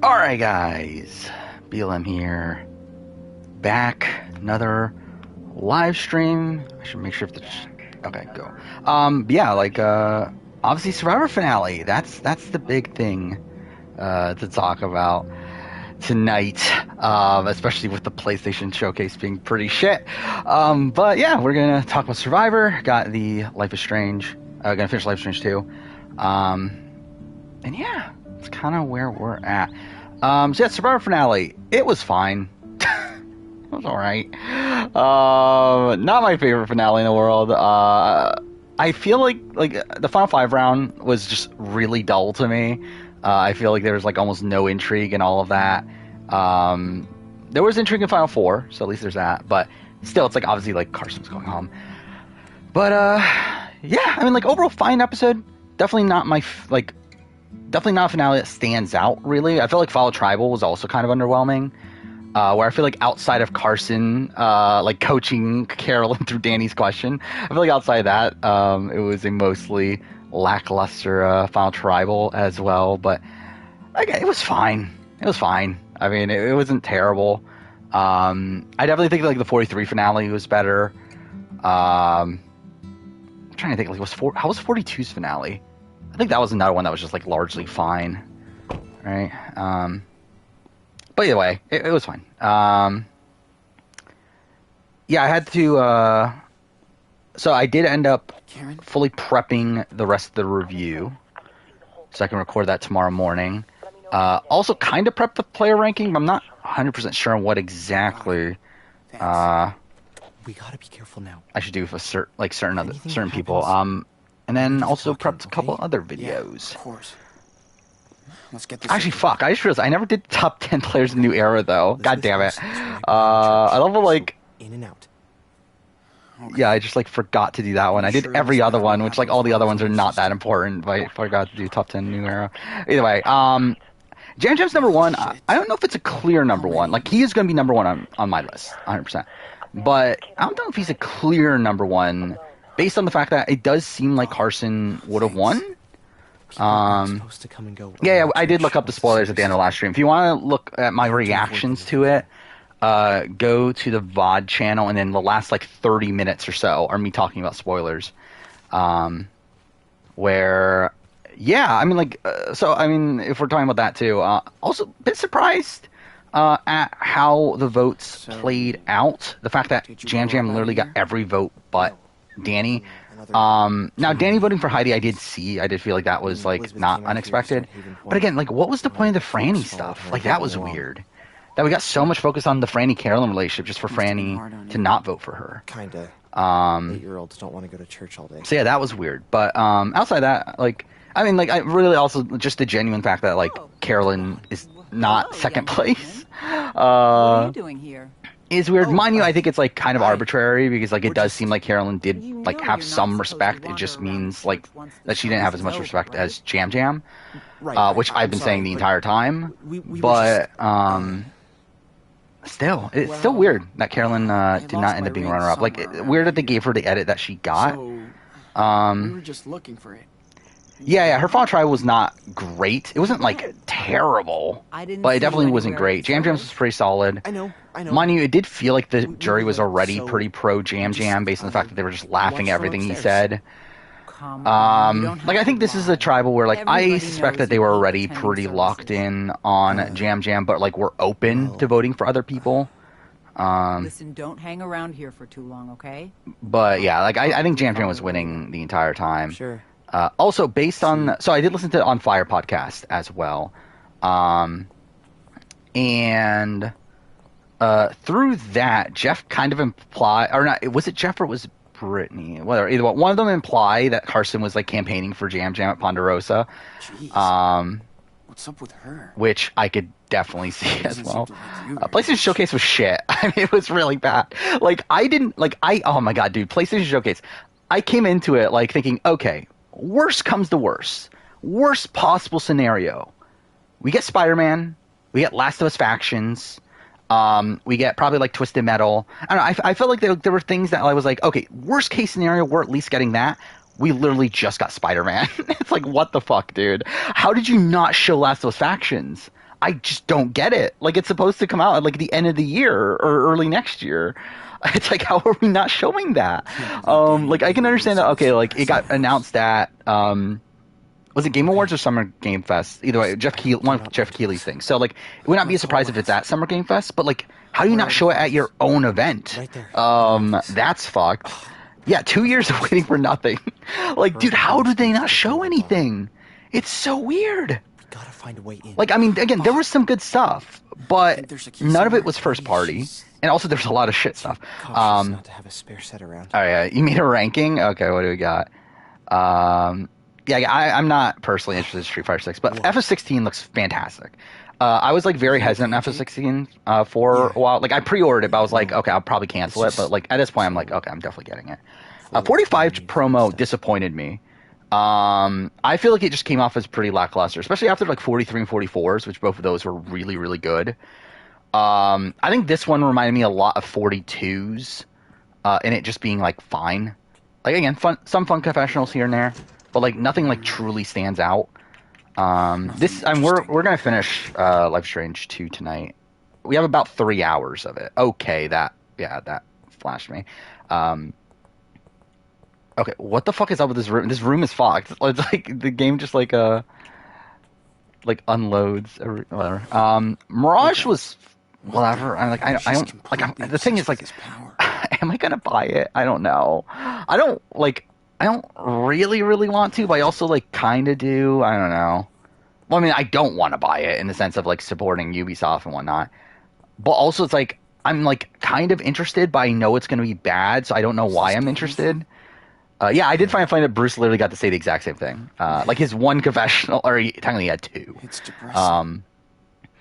Alright guys, BLM here, back, another live stream. I should make sure if the, okay, go. Obviously Survivor finale, that's the big thing, to talk about tonight, especially with the PlayStation Showcase being pretty shit. But yeah, we're gonna talk about Survivor, got the Life is Strange, gonna finish Life is Strange 2, and yeah, it's kind of where we're at. Survivor finale, it was fine. It was alright. Not my favorite finale in the world. I feel like the Final 5 round was just really dull to me. I feel like there was like almost no intrigue and all of that. There was intrigue in Final 4, so at least there's that. But still, it's like obviously like Carson's going home. But yeah, I mean like overall fine episode. Definitely not my definitely not a finale that stands out, really. I feel like Follow Tribal was also kind of underwhelming, where I feel like outside of Carson, coaching Carolyn through Danny's question, I feel like outside of that, it was a mostly lackluster Follow Tribal as well, but it was fine. It was fine. I mean, it wasn't terrible. I definitely think like the 43 finale was better. I'm trying to think, how was 42's finale? I think that was another one that was just like largely fine, right? But either way, it was fine. Yeah, I had to. So I did end up fully prepping the rest of the review, so I can record that tomorrow morning. Also, kind of prepped the player ranking, but I'm not 100% sure on what exactly. We gotta be careful now. I should do for certain people. And then also prepped a couple other videos. Yeah, of course. Let's get this. Actually, fuck! I just realized I never did top 10 players in the new era though. God damn it! I love in and out. Okay. Yeah, I just forgot to do that one. I did every other one, which all the other ones are not that important. But I forgot to do top 10 new era. Either way, Jam Jam's number one. I don't know if it's a clear number one. He is going to be number one on my list, 100%. But I don't know if he's a clear number one. Based on the fact that it does seem like Carson would have won. Yeah, I did look up the spoilers at the end of the last stream. If you want to look at my reactions to it, go to the VOD channel, and then the last 30 minutes or so are me talking about spoilers. Where, yeah, I mean, if we're talking about that too, also a bit surprised at how the votes played out. The fact that Jam Jam literally got every vote but Danny. Now Danny voting for Heidi, I did feel like that was not unexpected. But again, what was the point of the Franny stuff? That was weird. That we got so much focus on the Franny Carolyn relationship just for Franny to not vote for her. Kinda. 8-year-olds don't want to go to church all day. So yeah, that was weird. But outside that, I really also just the genuine fact that Carolyn is not second place. What are you doing here? Is weird. Mind you, I think it's kind of arbitrary because it does seem like Carolyn did have some respect. It just means that she didn't have as much respect as Jam Jam, which I've been saying the entire time. But still, it's still weird that Carolyn did not end up being runner-up. Weird that they gave her the edit that she got. We were just looking for it. Yeah, her Fall Trial was not great. It wasn't terrible, but it definitely wasn't great. Jam Jam's was pretty solid. I know. Mind you, it did feel like the jury was already pretty pro Jam Jam based on the fact that they were just laughing at everything he said. I think this is a tribal where I suspect that they were already pretty locked in on Jam Jam, but were open to voting for other people. Listen, don't hang around here for too long, okay? But yeah, I think Jam Jam was winning the entire time. Sure. Also, based on... So I did listen to On Fire podcast as well. And through that, Jeff kind of implied... Or not, was it Jeff or was it Brittany? Whatever. Either one of them implied that Carson was campaigning for Jam Jam at Ponderosa. Jeez. What's up with her? Which I could definitely see as well. PlayStation Showcase was shit. I mean, it was really bad. Oh my god, dude. PlayStation Showcase. I came into it thinking, okay... Worst comes to worst. Worst possible scenario. We get Spider-Man. We get Last of Us Factions. We get probably Twisted Metal. I don't know. I felt like there were things that I was okay, worst case scenario, we're at least getting that. We literally just got Spider-Man. It's what the fuck, dude? How did you not show Last of Us Factions? I just don't get it. Like, it's supposed to come out at like the end of the year or early next year. It's like, how are we not showing that? Like, I can understand that. Okay, like it got announced at was it Game Awards or Summer Game Fest? Either way, one of Jeff Keighley's things. So like, it would not be a surprise if it's at Summer Game Fest. But like, how do you not show it at your own event? Right there. That's fucked. Yeah, 2 years of waiting for nothing. Like, dude, how did they not show anything? It's so weird. We gotta find a way in. Like, I mean, again, there was some good stuff, but none of it was first party. And also, there's a lot of shit stuff. Not to have a spare set around. All right, you made a ranking? Okay, what do we got? Yeah, I'm not personally interested in Street Fighter 6, but FF16 looks fantastic. I was like very hesitant on FF16 for a while. Like, I pre-ordered it, but I was like, okay, I'll probably cancel it. But like at this point, I'm like, okay, I'm definitely getting it. 45 promo disappointed me. I feel like it just came off as pretty lackluster, especially after like 43 and 44s, which both of those were really, really good. I think this one reminded me a lot of 42s, and it just being like fine. Like, again, some fun confessionals here and there, but like nothing like truly stands out. We're gonna finish Life is Strange 2 tonight. We have about 3 hours of it. Okay, that flashed me. Okay, what the fuck is up with this room? This room is fucked. It's like the game just like unloads whatever. Mirage was whatever. I'm like I don't like. The thing is like, am I gonna buy it? I don't know. I don't really want to, but I also like kind of do. I don't know. Well, I mean, I don't want to buy it in the sense of like supporting Ubisoft and whatnot, but also it's like I'm like kind of interested, but I know it's gonna be bad, so I don't know why I'm interested. Yeah, I did find that Bruce literally got to say the exact same thing. Like his one confessional, or technically he had two. It's depressing.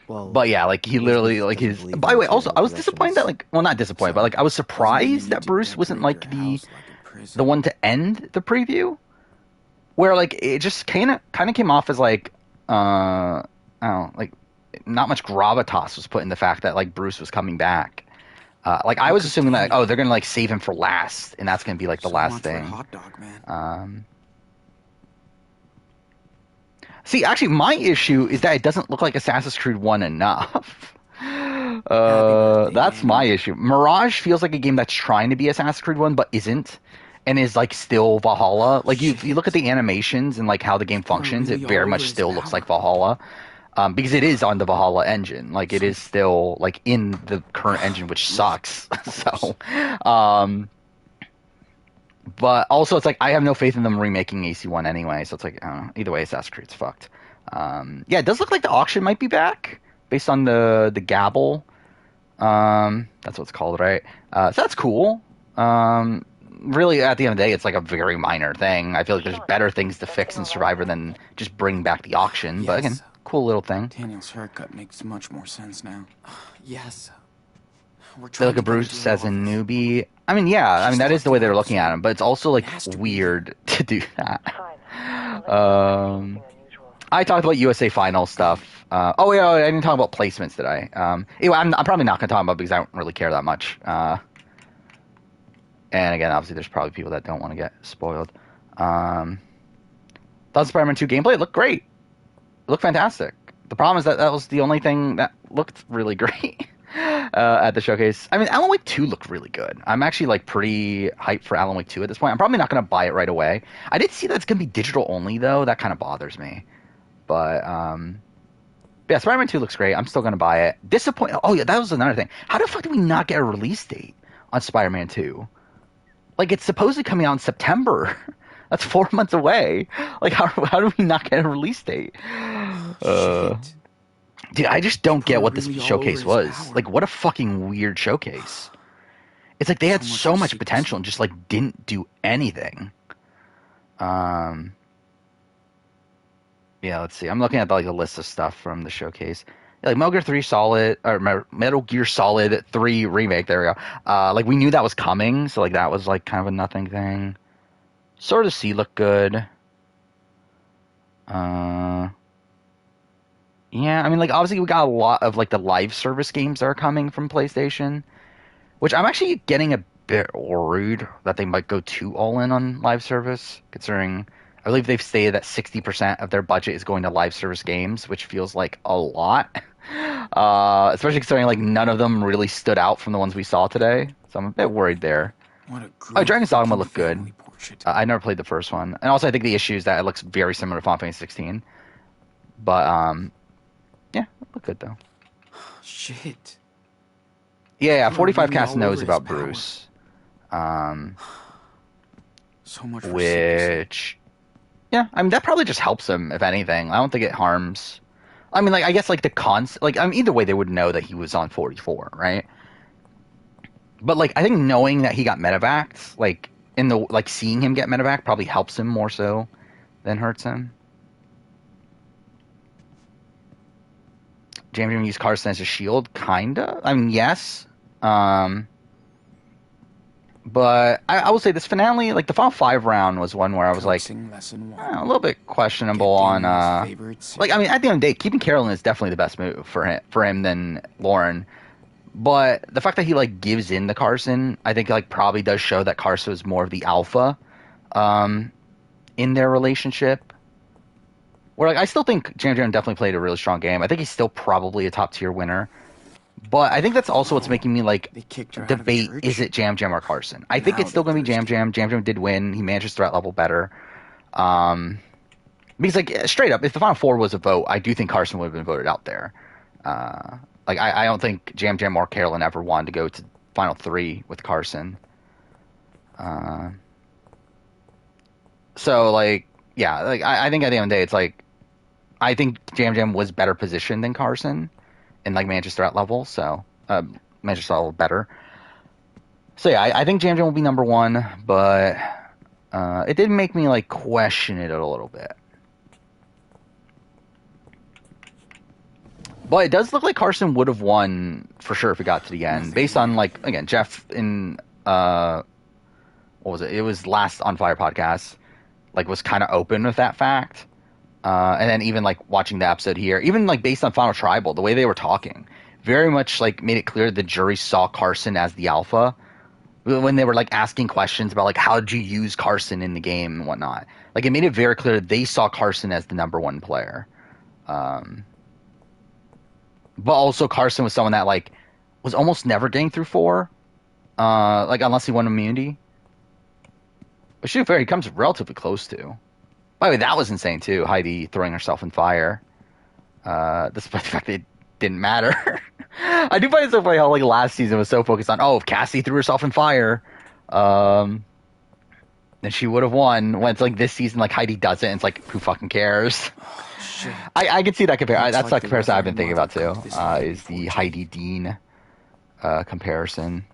But yeah, like he literally like his. By the way, also I was disappointed that like, well, not disappointed, but like I was surprised that Bruce wasn't like the one to end the preview, where like it just kind of came off as like I don't know, like not much gravitas was put in the fact that like Bruce was coming back. Like I was assuming that they're gonna like save him for last, and that's gonna be like the last thing. Hot dog, man. See, actually, my issue is that it doesn't look like Assassin's Creed 1 enough. That's my issue. Mirage feels like a game that's trying to be Assassin's Creed 1, but isn't, and is like still Valhalla. Like you look at the animations and like how the game functions, it very much still looks like Valhalla. Because it is on the Valhalla engine. Like, it is still, like, in the current engine, which sucks. So, but also it's like, I have no faith in them remaking AC1 anyway, so it's like, I don't know. Either way, Assassin's Creed's fucked. Yeah, it does look like the auction might be back, based on the Gabble. That's what it's called, right? So that's cool. Really, at the end of the day, it's like a very minor thing. I feel like there's better things to fix in Survivor than just bring back the auction, but again... Cool little thing. Daniel's haircut makes much more sense now. Yes. They look at Bruce as a newbie. I mean, yeah. I mean, that is the way they're looking at him, but it's also like weird to do that. I talked about USA Final stuff. I didn't talk about placements, did I? Anyway, I'm probably not going to talk about it because I don't really care that much. And again, obviously, there's probably people that don't want to get spoiled. Thought Spider-Man 2 gameplay looked great. It looked fantastic. The problem is that was the only thing that looked really great at the showcase. I mean, Alan Wake 2 looked really good. I'm actually like pretty hyped for Alan Wake 2 at this point. I'm probably not going to buy it right away. I did see that it's going to be digital only, though. That kind of bothers me. But, yeah, Spider-Man 2 looks great. I'm still going to buy it. Disappointed. Oh, yeah, that was another thing. How the fuck did we not get a release date on Spider-Man 2? Like, it's supposedly coming out in September. That's 4 months away. Like, how do we not get a release date? Dude, I just don't get what this showcase was. Like, what a fucking weird showcase. It's like they had so much potential and just, like, didn't do anything. Yeah, let's see. I'm looking at, like, a list of stuff from the showcase. Yeah, like, Metal Gear Solid 3 Remake. There we go. Like, we knew that was coming, so, like, that was, like, kind of a nothing thing. Sword of Sea looked good. Yeah, I mean, like, obviously we got a lot of, like, the live service games that are coming from PlayStation, which I'm actually getting a bit worried that they might go too all-in on live service, considering I believe they've stated that 60% of their budget is going to live service games, which feels like a lot. Especially considering like none of them really stood out from the ones we saw today. So I'm a bit worried there. What a Dragon's Dogma looked good. family portrait. I never played the first one, and also I think the issue is that it looks very similar to Final Fantasy 16. But yeah, it looked good though. Shit. Yeah, People are 45 really cast all knows over his about power. Bruce. So much for secrecy. Which, yeah, I mean that probably just helps him if anything. I don't think it harms. I mean, like I guess like the cons, like I mean either way they would know that he was on 44, right? But like I think knowing that he got medevaced, like in the like seeing him get medevac probably helps him more so than hurts him. Jam Jam used Carson as a shield, kinda. I mean, yes. But I will say this finale, like the final 5 round, was one where I was like Coaxing lesson 1. a little bit questionable on. Like I mean, at the end of the day, keeping Carolyn is definitely the best move for him than Lauren. But the fact that he like gives in to Carson, I think like probably does show that Carson is more of the alpha, in their relationship. Where like I still think Jam Jam definitely played a really strong game. I think he's still probably a top tier winner. But I think that's also what's making me like They kicked her out of debate: church? is it Jam Jam or Carson? I think Now it's still they're going to be Jam thirsty. Jam. Jam Jam did win. He managed his threat level better. Because like straight up, if the final 4 was a vote, I do think Carson would have been voted out there. Like I don't think Jam Jam or Carolyn ever wanted to go to final 3 with Carson. So like yeah, like I think at the end of the day, it's like I think Jam Jam was better positioned than Carson in like Manchester at level, so Manchester level better. So yeah, I think Jam Jam will be number 1, but it did make me like question it a little bit. But it does look like Carson would have won for sure if it got to the end, based on like again Jeff in what was it? It was last On Fire podcast, like was kind of open with that fact. And then even like watching the episode here, even like based on Final Tribal, the way they were talking, very much like made it clear the jury saw Carson as the alpha when they were like asking questions about like how did you use Carson in the game and whatnot. Like it made it very clear they saw Carson as the number 1 player. But also Carson was someone that like was almost never getting through 4, like unless he won immunity. Which to be fair, he comes relatively close to. By the way, that was insane too. Heidi throwing herself in fire, despite the fact that it didn't matter. I do find it so funny how like last season was so focused on if Cassie threw herself in fire, then she would have won. When it's like this season, like Heidi does it, and it's like who fucking cares? Shit. I can see that comparison. Looks That's like the the comparison I've been thinking about Reverend too. Mother cooked this Is the meal Heidi Dean comparison.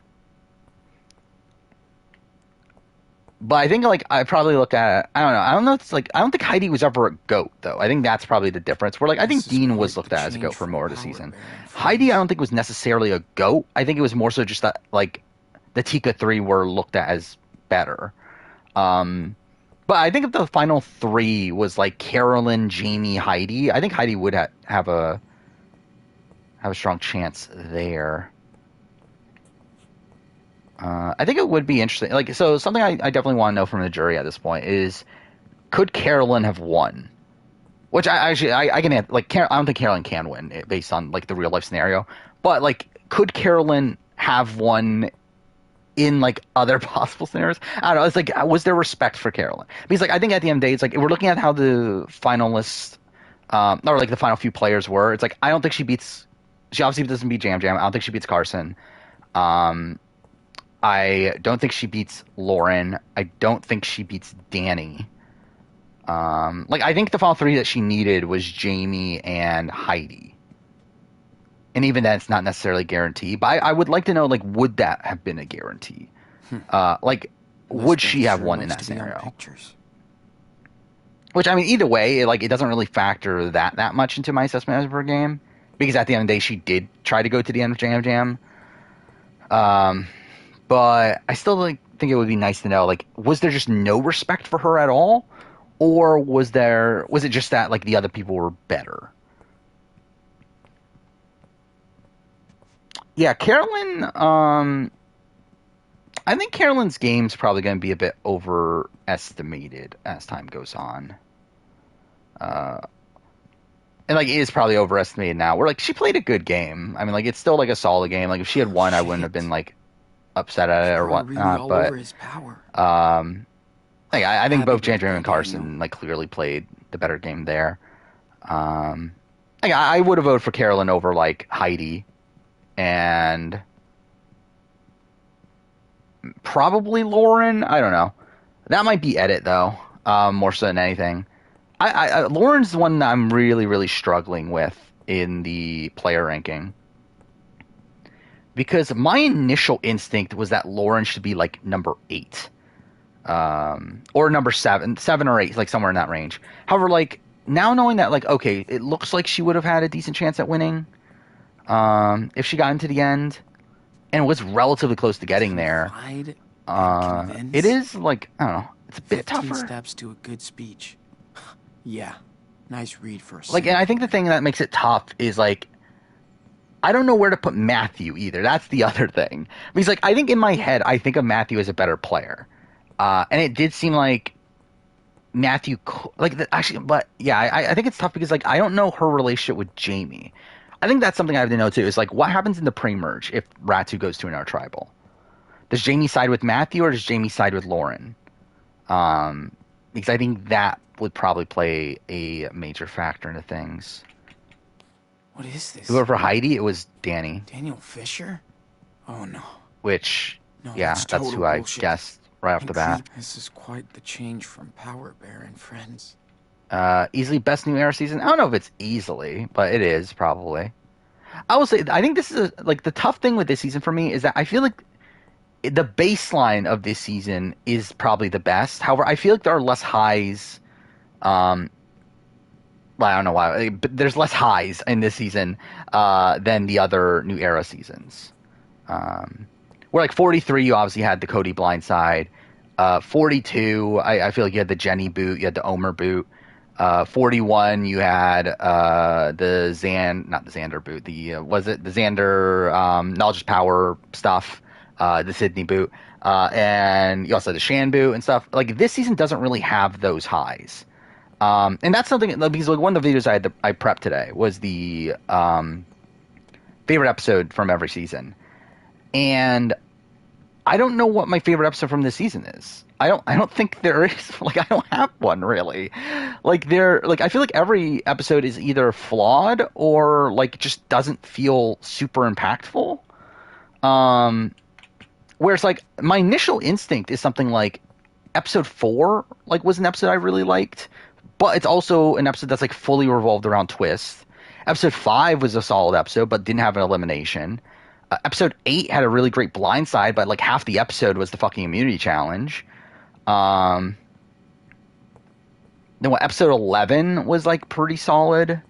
But I think like I probably look at I don't know. It's like I don't think Heidi was ever a GOAT though. I think that's probably the difference. Where like I think This is Dean was quite looked the at as a GOAT change for from more of the power season. bearing Heidi I don't friends. think was necessarily a GOAT. I think it was more so just that like the Tika 3 were looked at as better. But I think if the final 3 was like Carolyn, Jamie, Heidi, I think Heidi would have a strong chance there. I think it would be interesting. Like, so something I definitely want to know from the jury at this point is, could Carolyn have won? Which I can like. I don't think Carolyn can win based on like the real life scenario. But like, could Carolyn have won in like other possible scenarios? I don't know. It's like, was there respect for Carolyn? Because like, I think at the end of the day, it's like if we're looking at how the finalists, or like the final few players were. It's like I don't think she beats. She obviously doesn't beat Jam Jam. I don't think she beats Carson. I don't think she beats Lauren. I don't think she beats Danny. Like I think the final 3 that she needed was Jamie and Heidi. And even that's not necessarily guaranteed. But I would like to know, like, would that have been a guarantee? Like, would she have won in that scenario? Which I mean, either way, it doesn't really factor that much into my assessment of her game, because at the end of the day, she did try to go to the end of Jam Jam. But I still think it would be nice to know, like, was there just no respect for her at all? Or was it just that, like, the other people were better? Yeah, Carolyn, I think Carolyn's game's probably going to be a bit overestimated as time goes on. And and like it is probably overestimated now. We're like, she played a good game. I mean, like it's still like a solid game. Like if she had won, I wouldn't have been like upset at it or Really whatnot. all But over his power. like I think Happy both Jan birthday, and Carson Daniel. like clearly played the better game there. Like I would have voted for Carolyn over like Heidi, and probably Lauren. I don't know. That might be edit though, more so than anything. Lauren's the one that I'm really, really struggling with in the player ranking. Because my initial instinct was that Lauren should be like number 8. Or number 7 or 8, like somewhere in that range. However, like now knowing that, like, okay, it looks like she would have had a decent chance at winning if she got into the end, and was relatively close to getting there. Lied and convinced. It is like, I don't know, it's a bit 15 tougher. steps to a good speech. Yeah, nice read for a Like, and I think the thing that makes it tough is like, I don't know where to put Matthew either. That's the other thing. Because like, I think in my head, I think of Matthew as a better player, and it did seem like Matthew, actually, but yeah, I think it's tough because like I don't know her relationship with Jamie. I think that's something I have to know too. Is like, what happens in the pre-merge if Ratu goes to another tribal? Does Jamie side with Matthew or does Jamie side with Lauren? Because I think that would probably play a major factor into things. What is this? Whoever for Heidi, it was Danny. Daniel Fisher? Oh no. Which, No, yeah, that's that's total who I bullshit. guessed right off the bat. This is quite the change from Power Bear and Friends. Easily best new era season. I don't know if it's easily, but it is probably. I will say, I think this is like the tough thing with this season for me is that I feel like the baseline of this season is probably the best. However, I feel like there are less highs. Well, I don't know why, but there's less highs in this season than the other new era seasons. Where like 43, you obviously had the Cody blindside. 42, I feel like you had the Jenny boot, you had the Omer boot. 41, you had not the Xander boot. Was it the Xander Knowledge is Power stuff? The Sydney boot, and you also had the Shan boot and stuff. Like this season doesn't really have those highs, and that's something because like one of the videos I prepped today was the favorite episode from every season, and I don't know what my favorite episode from this season is. I don't think there is. Like I don't have one really. Like I feel like every episode is either flawed or like just doesn't feel super impactful. Whereas, like, my initial instinct is something like episode 4, like, was an episode I really liked, but it's also an episode that's, like, fully revolved around twists. Episode 5 was a solid episode, but didn't have an elimination. Episode 8 had a really great blindside, but, like, half the episode was the fucking immunity challenge. Then episode 11 was, like, pretty solid.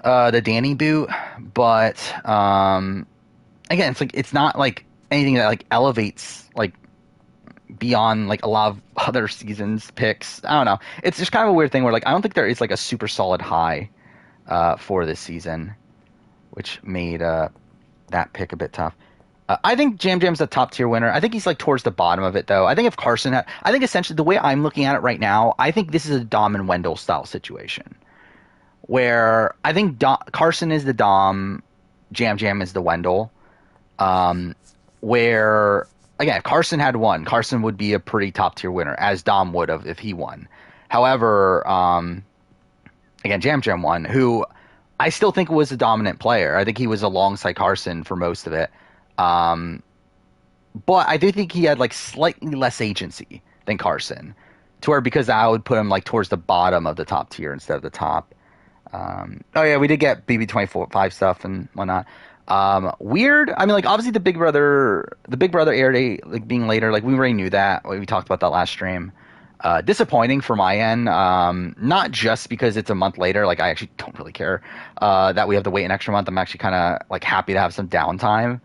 The Danny boot, but, again, it's, like, it's not, like, anything that like elevates like beyond like a lot of other seasons picks. I don't know. It's just kind of a weird thing where like I don't think there is like a super solid high for this season, which made that pick a bit tough. I think Jam Jam's a top tier winner. I think he's like towards the bottom of it though. I think if Carson I think essentially the way I'm looking at it right now, I think this is a Dom and Wendell style situation where I think Carson is the Dom, Jam Jam is the Wendell. Where, again, if Carson had won, Carson would be a pretty top-tier winner, as Dom would have if he won. However, again, Jam Jam won, who I still think was a dominant player. I think he was alongside Carson for most of it. But I do think he had, like, slightly less agency than Carson, to where because I would put him, like, towards the bottom of the top tier instead of the top. Oh, yeah, we did get BB25 stuff and whatnot. Weird. I mean, like obviously the Big Brother air date like being later, like we already knew that. We talked about that last stream. Disappointing for my end. Not just because it's a month later. Like I actually don't really care that we have to wait an extra month. I'm actually kind of like happy to have some downtime.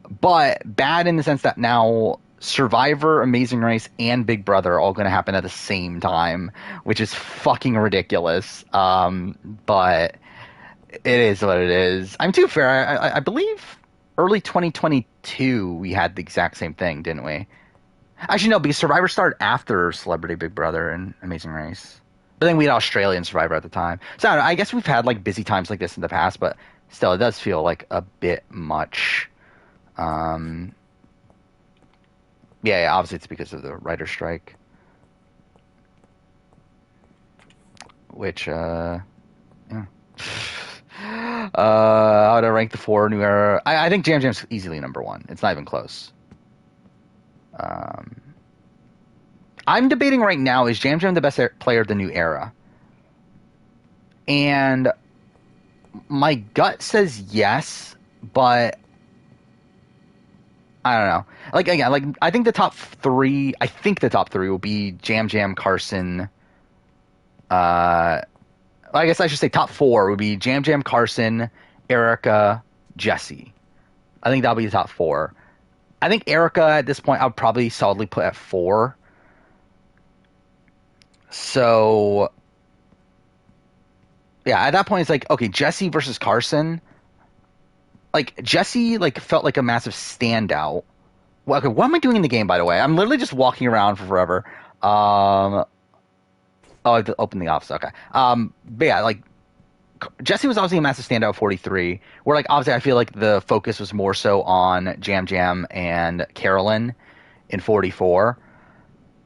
But bad in the sense that now Survivor, Amazing Race, and Big Brother are all going to happen at the same time, which is fucking ridiculous. But it is what it is. I'm too fair. I believe early 2022 we had the exact same thing, didn't we? Actually, no, because Survivor started after Celebrity Big Brother and Amazing Race. But then we had Australian Survivor at the time. So I don't know, I guess we've had like busy times like this in the past, but still, it does feel like a bit much. Yeah, obviously it's because of the writer strike. Which, yeah. How to rank the 4 New Era? I think Jam Jam's easily number 1. It's not even close. I'm debating right now, is Jam Jam the best player of the New Era? And my gut says yes, but I don't know. Like, again, like I think the top 3 will be Jam Jam, Carson. I guess I should say top 4 would be Jam Jam, Carson, Erica, Jesse. I think that'll be the top 4. I think Erica at this point I'll probably solidly put at 4. So yeah, at that point it's like, okay, Jesse versus Carson. Like Jesse like felt like a massive standout. Well, okay, what am I doing in the game, by the way? I'm literally just walking around for forever. Oh, I have to open the office. Okay. But yeah, like Jesse was obviously a massive standout, 43. Where like obviously I feel like the focus was more so on Jam Jam and Carolyn in 44.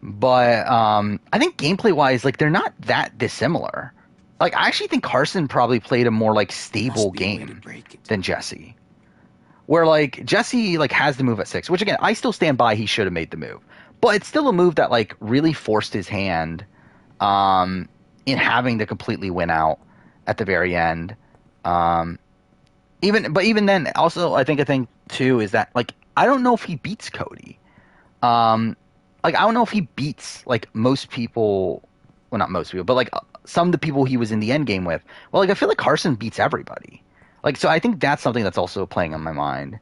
But I think gameplay wise, like they're not that dissimilar. Like I actually think Carson probably played a more like stable game than Jesse. Where like Jesse like has the move at 6, which again I still stand by he should have made the move. But it's still a move that like really forced his hand in having to completely win out at the very end. Even then, also I think a thing too is that like I don't know if he beats Cody. Like I don't know if he beats like most people. Well, not most people, but like some of the people he was in the end game with. Well, like I feel like Carson beats everybody. Like so, I think that's something that's also playing on my mind.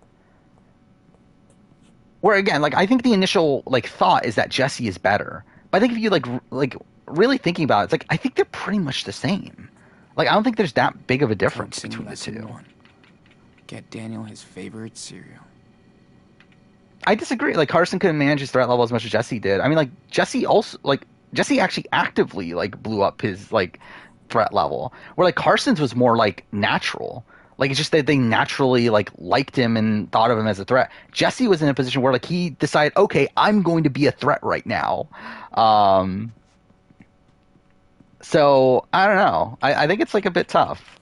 Where again, like I think the initial like thought is that Jesse is better. But I think if you like really thinking about it, it's like I think they're pretty much the same. Like I don't think there's that big of a difference between the two. Get Daniel his favorite cereal. I disagree. Like Carson couldn't manage his threat level as much as Jesse did. I mean, like Jesse actually actively like blew up his like threat level. Where like Carson's was more like natural. Like it's just that they naturally like liked him and thought of him as a threat. Jesse was in a position where like he decided, okay, I'm going to be a threat right now. So I don't know. I think it's like a bit tough.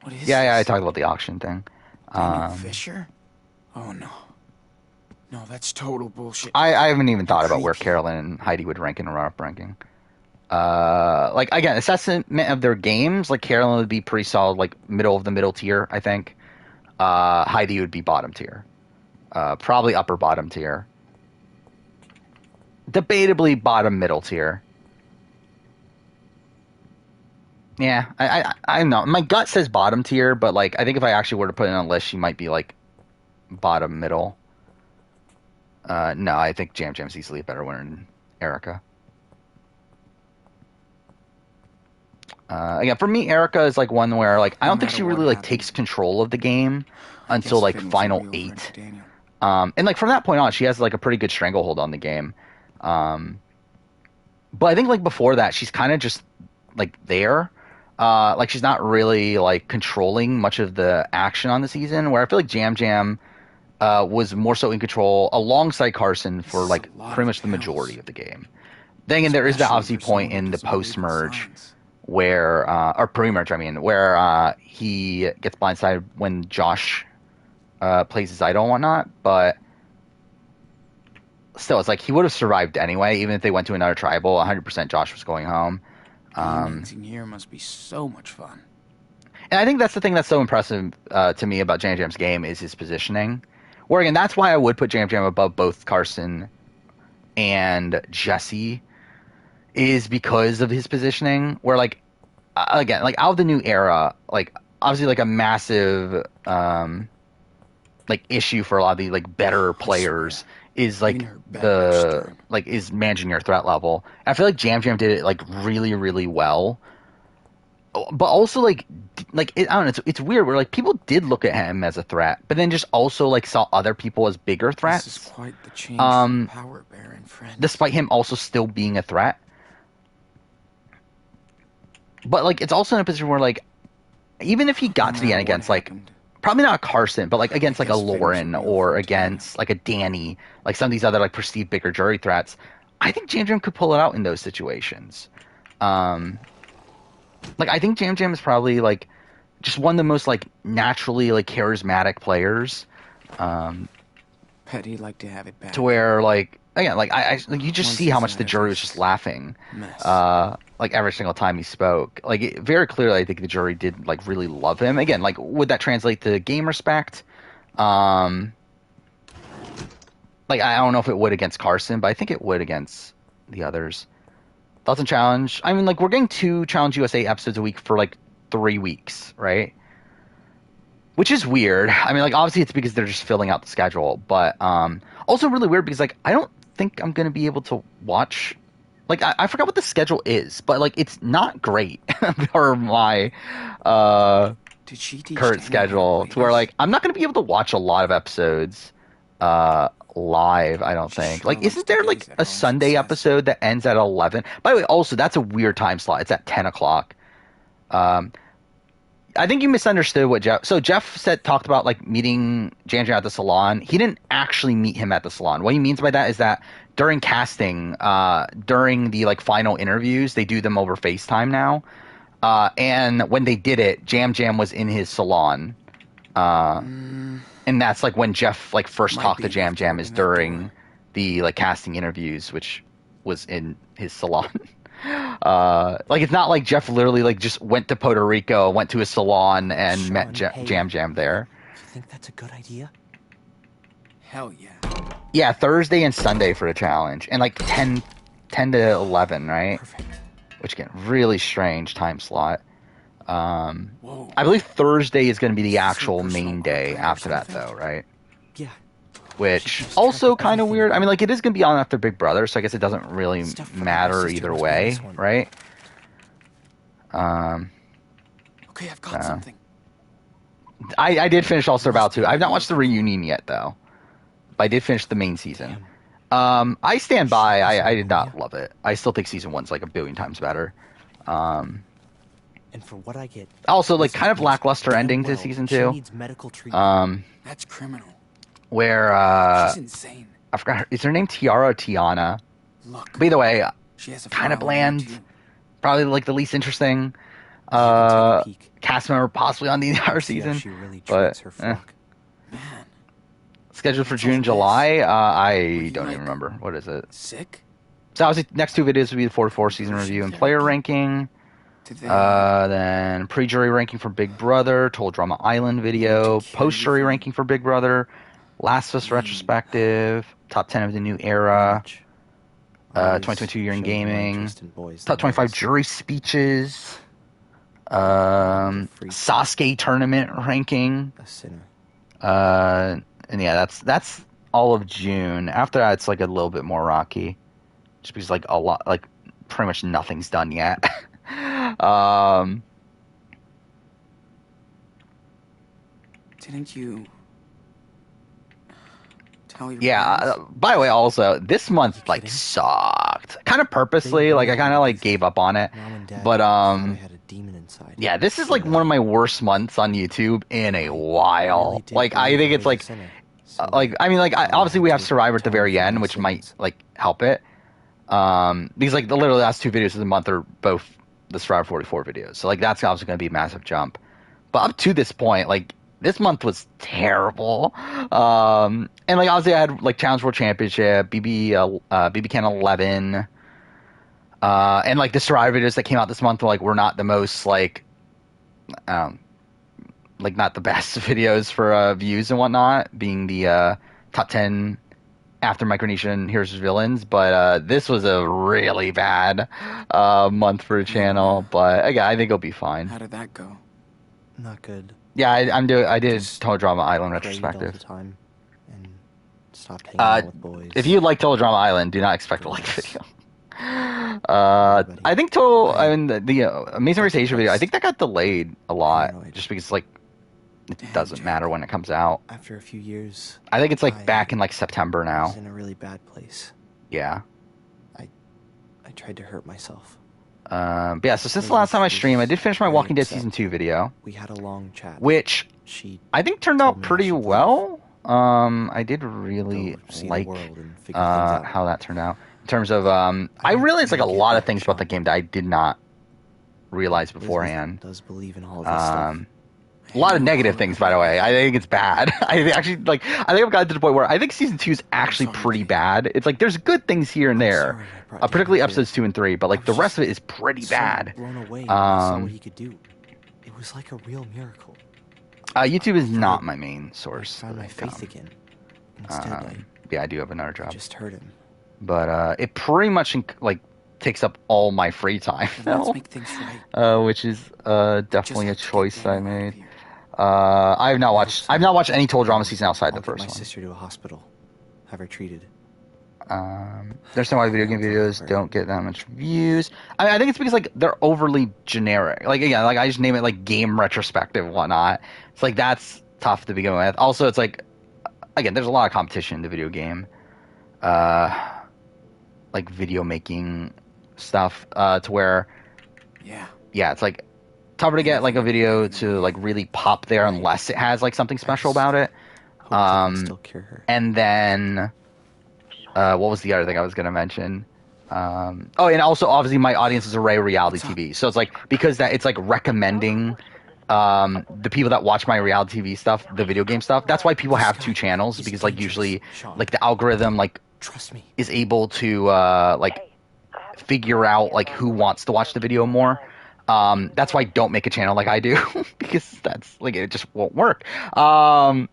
What is Yeah, I this? talked about the auction thing. Daniel Fisher? Oh no. No, that's total bullshit. I haven't even thought about Creepy. where Carolyn and Heidi would rank in a run-up ranking. Like again, assessment of their games, like Carolyn would be pretty solid, like middle of the middle tier, I think. Heidi would be bottom tier. Probably upper bottom tier. Debatably bottom middle tier. Yeah, I don't know. My gut says bottom tier, but like I think if I actually were to put it on a list, she might be like bottom middle. No, I think Jam Jam's easily a better winner than Erica. Again, for me, Erica is like one where like I don't think she matter really what like happens, takes control of the game until Guess like Finn was final the real 8. Prince Daniel. And like from that point on, she has like a pretty good stranglehold on the game. But I think like before that, she's kind of just like there. Like she's not really like controlling much of the action on the season. Where I feel like Jam Jam was more so in control alongside Carson for This is like a lot pretty of much the pills. majority of the game. Then again, there is that Especially obviously for someone point who in the doesn't believe in post-merge science. where, or pre-merge, I mean, where he gets blindsided when Josh plays his idol and whatnot. But still, it's like he would have survived anyway, even if they went to another tribal. 100% Josh was going home. Evenings in here must be so much fun. And I think that's the thing that's so impressive to me about Jam Jam's game is his positioning. Where again, that's why I would put Jam Jam above both Carson and Jesse, is because of his positioning. Where like again, like out of the New Era, like obviously like a massive like issue for a lot of the like better players is like Getting her back was the stern. like is managing your threat level. And I feel like Jam Jam did it like really really well. But also like I don't know, it's weird where like people did look at him as a threat, but then just also like saw other people as bigger This is threats, quite the change from Power Baron friend. despite him also still being a threat. but like it's also in a position where like even if he got No to the end matter what against like happened, probably not Carson, but like against like a guess figures Lauren are real or for today. against like a Danny, like some of these other like perceived bigger jury threats, I think Jam Jam could pull it out in those situations. Um, like I think Jam Jam is probably like just one of the most like naturally like charismatic players. Um, Bet he'd like to have it back. to where like again like I like, you just Once see how he's much out the of jury was this just laughing mess. like every single time he spoke like very clearly I think the jury did like really love him. Again, like would that translate to game respect? um like I don't know if it would against Carson, but I think it would against the others. Thoughts on challenge? I mean, like we're getting 2 Challenge USA episodes a week for like 3 weeks, right? Which is weird. I mean, like obviously it's because they're just filling out the schedule, but also really weird because like I don't think I'm gonna be able to watch. Like I forgot what the schedule is, but like it's not great for my Did she teach current Danny how to schedule. play To where this? like I'm not gonna be able to watch a lot of episodes live. I don't She think. sure Like, likes isn't to there like gaze at a all she Sunday says. episode that ends at 11? By the way, also that's a weird time slot. It's at 10 o'clock. Um, I think you misunderstood what Jeff. So Jeff talked about like meeting Jan Jan at the salon. He didn't actually meet him at the salon. What he means by that is that during casting, during the like final interviews, they do them over FaceTime now. And when they did it, Jam Jam was in his salon. And that's like when Jeff like first Might talked be to Jam enough to Jam is open that during door. the like casting interviews, which was in his salon. Like it's not like Jeff literally like just went to Puerto Rico, went to his salon, and met Sean, hey. Jam Jam there. You think that's a good idea? Hell yeah. Yeah, Thursday and Sunday for a challenge, and like 10 to 11, right? Perfect. Which again, really strange time slot. Whoa. I believe Thursday is going to be the Is this her actual personal main art day lab or after that, something? though, right? Yeah. Which She keeps also track of kind of everything weird. I mean, about like it is going to be on after Big Brother, so I guess it doesn't really Stuff from my matter sister either must be in way, this one. right? Um, Okay, I've got something. I did finish All Star Battle 2. I've not watched the reunion yet, though. But I did finish the main season. I stand by. I did not love it. I still think season one's like a billion times better. And for what I get, Also, like this kind of knows lackluster damn ending to well season she 2. needs medical treatment. That's criminal. Where She's insane. I forgot is her name Tiara or Tiana? Look, But either way, she has a kind of file on you, bland. too. Probably like the least interesting You can take a peek. cast member possibly on the entire See how season. she really But treats her flock. Man, scheduled for What's all June, this? July. I you, don't like, even remember. What is it? sick? So obviously, next 2 videos will be the 44 season review and player ranking. Did they, Then pre-jury ranking for Big Brother, Total Drama Island video, Did you post-jury from- ranking for Big Brother, Last of Us retrospective, top 10 of the new era, Much. 2022 year in Always showed more gaming, interest in boys top than 25 girls. jury speeches, Freak. Sasuke tournament ranking, A sinner. and yeah, that's all of June. After that, it's like a little bit more rocky, just because like a lot, like pretty much nothing's done yet. Didn't you tell your Yeah. parents? By the way, also this month like kidding? sucked. Kind of purposely. They Like I know kind of like because gave up on it. Mom and Dad But thought I had a demon inside. yeah, this is like one of my worst months on YouTube in a while. Really did Like I believe think I it's was a like sinner. like I mean like Someone obviously had we have to Survivor at the atone very for my end, which might sins. like help it. These like the literally last 2 videos of the month are both the Survivor 44 videos, so like that's obviously going to be a massive jump. But up to this point, like this month was terrible. And like obviously I had like Challenge World Championship, BB Can 11, and like the Survivor videos that came out this month were not the most like not the best videos for views and whatnot, being the top 10 after Micronesian Heroes vs. Villains, but this was a really bad month for a channel. But again, I think it'll be fine. How did that go? Not good. Yeah, I did Just Total Drama Island Prayed all the retrospective. time and stopped hanging out with boys. If you like Total Drama Island, do not expect to like the video. I think the Amazing Race Asia video, I think that got delayed a lot, Paranoid. just because like it Damn, doesn't Jack. matter when it comes out. After a few years, I think it's like I back in like September I now. was in a really bad place. Yeah. I tried to hurt myself. But yeah, so since the last time I streamed, I did finish my Walking Dead Season 2 video. We had a long chat. Which I think turned out pretty well. I did really like how that turned out. In terms of, I realized like a lot of things about the game that I did not realize beforehand. Does believe in all of this stuff. A lot of negative things, by the way. I think it's bad. I think I've gotten to the point where I think Season 2 is actually pretty bad. It's like there's good things here and there, particularly episodes 2 and 3, but like the rest of it is pretty bad. Blown away when he saw what he could do. It was like a real miracle. YouTube is not my main source. I found my faith again. Instead, yeah, I do have another job. I just hurt him. But it pretty much like takes up all my free time now, Let's make things right. which is definitely a choice I made. I've not watched any Total Drama season outside the first one. My sister to a hospital. Have her treated. There's no why video game videos don't get that much views. I think it's because like they're overly generic. Like again, like I just name it like game retrospective and whatnot. It's like that's tough to begin with. Also, it's like again, there's a lot of competition in the video game, like video making stuff to where yeah, it's like tougher to get like a video to like really pop there unless it has like something special about it. Still cure her. And then what was the other thing I was going to mention? And also obviously my audience is Array Reality TV. So it's like because that it's like recommending the people that watch my reality TV stuff, the video game stuff. That's why people have 2 channels because like usually like the algorithm like Trust me. is able to like figure out like who wants to watch the video more. That's why I don't make a channel like I do because that's like it just won't work. But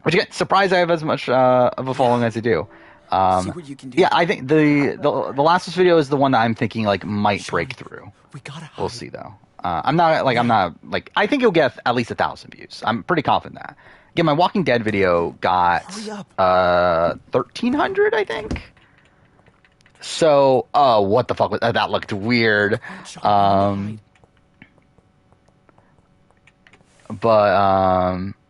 again, surprised I have as much of a following as I do. See what you can do. Yeah, I think the Last of Us video is the one that I'm thinking like might break through. We'll see though. I'm not I think it'll get at least 1,000 views. I'm pretty confident that. Again, my Walking Dead video got 1,300, I think. So, what the fuck was that? That looked weird. But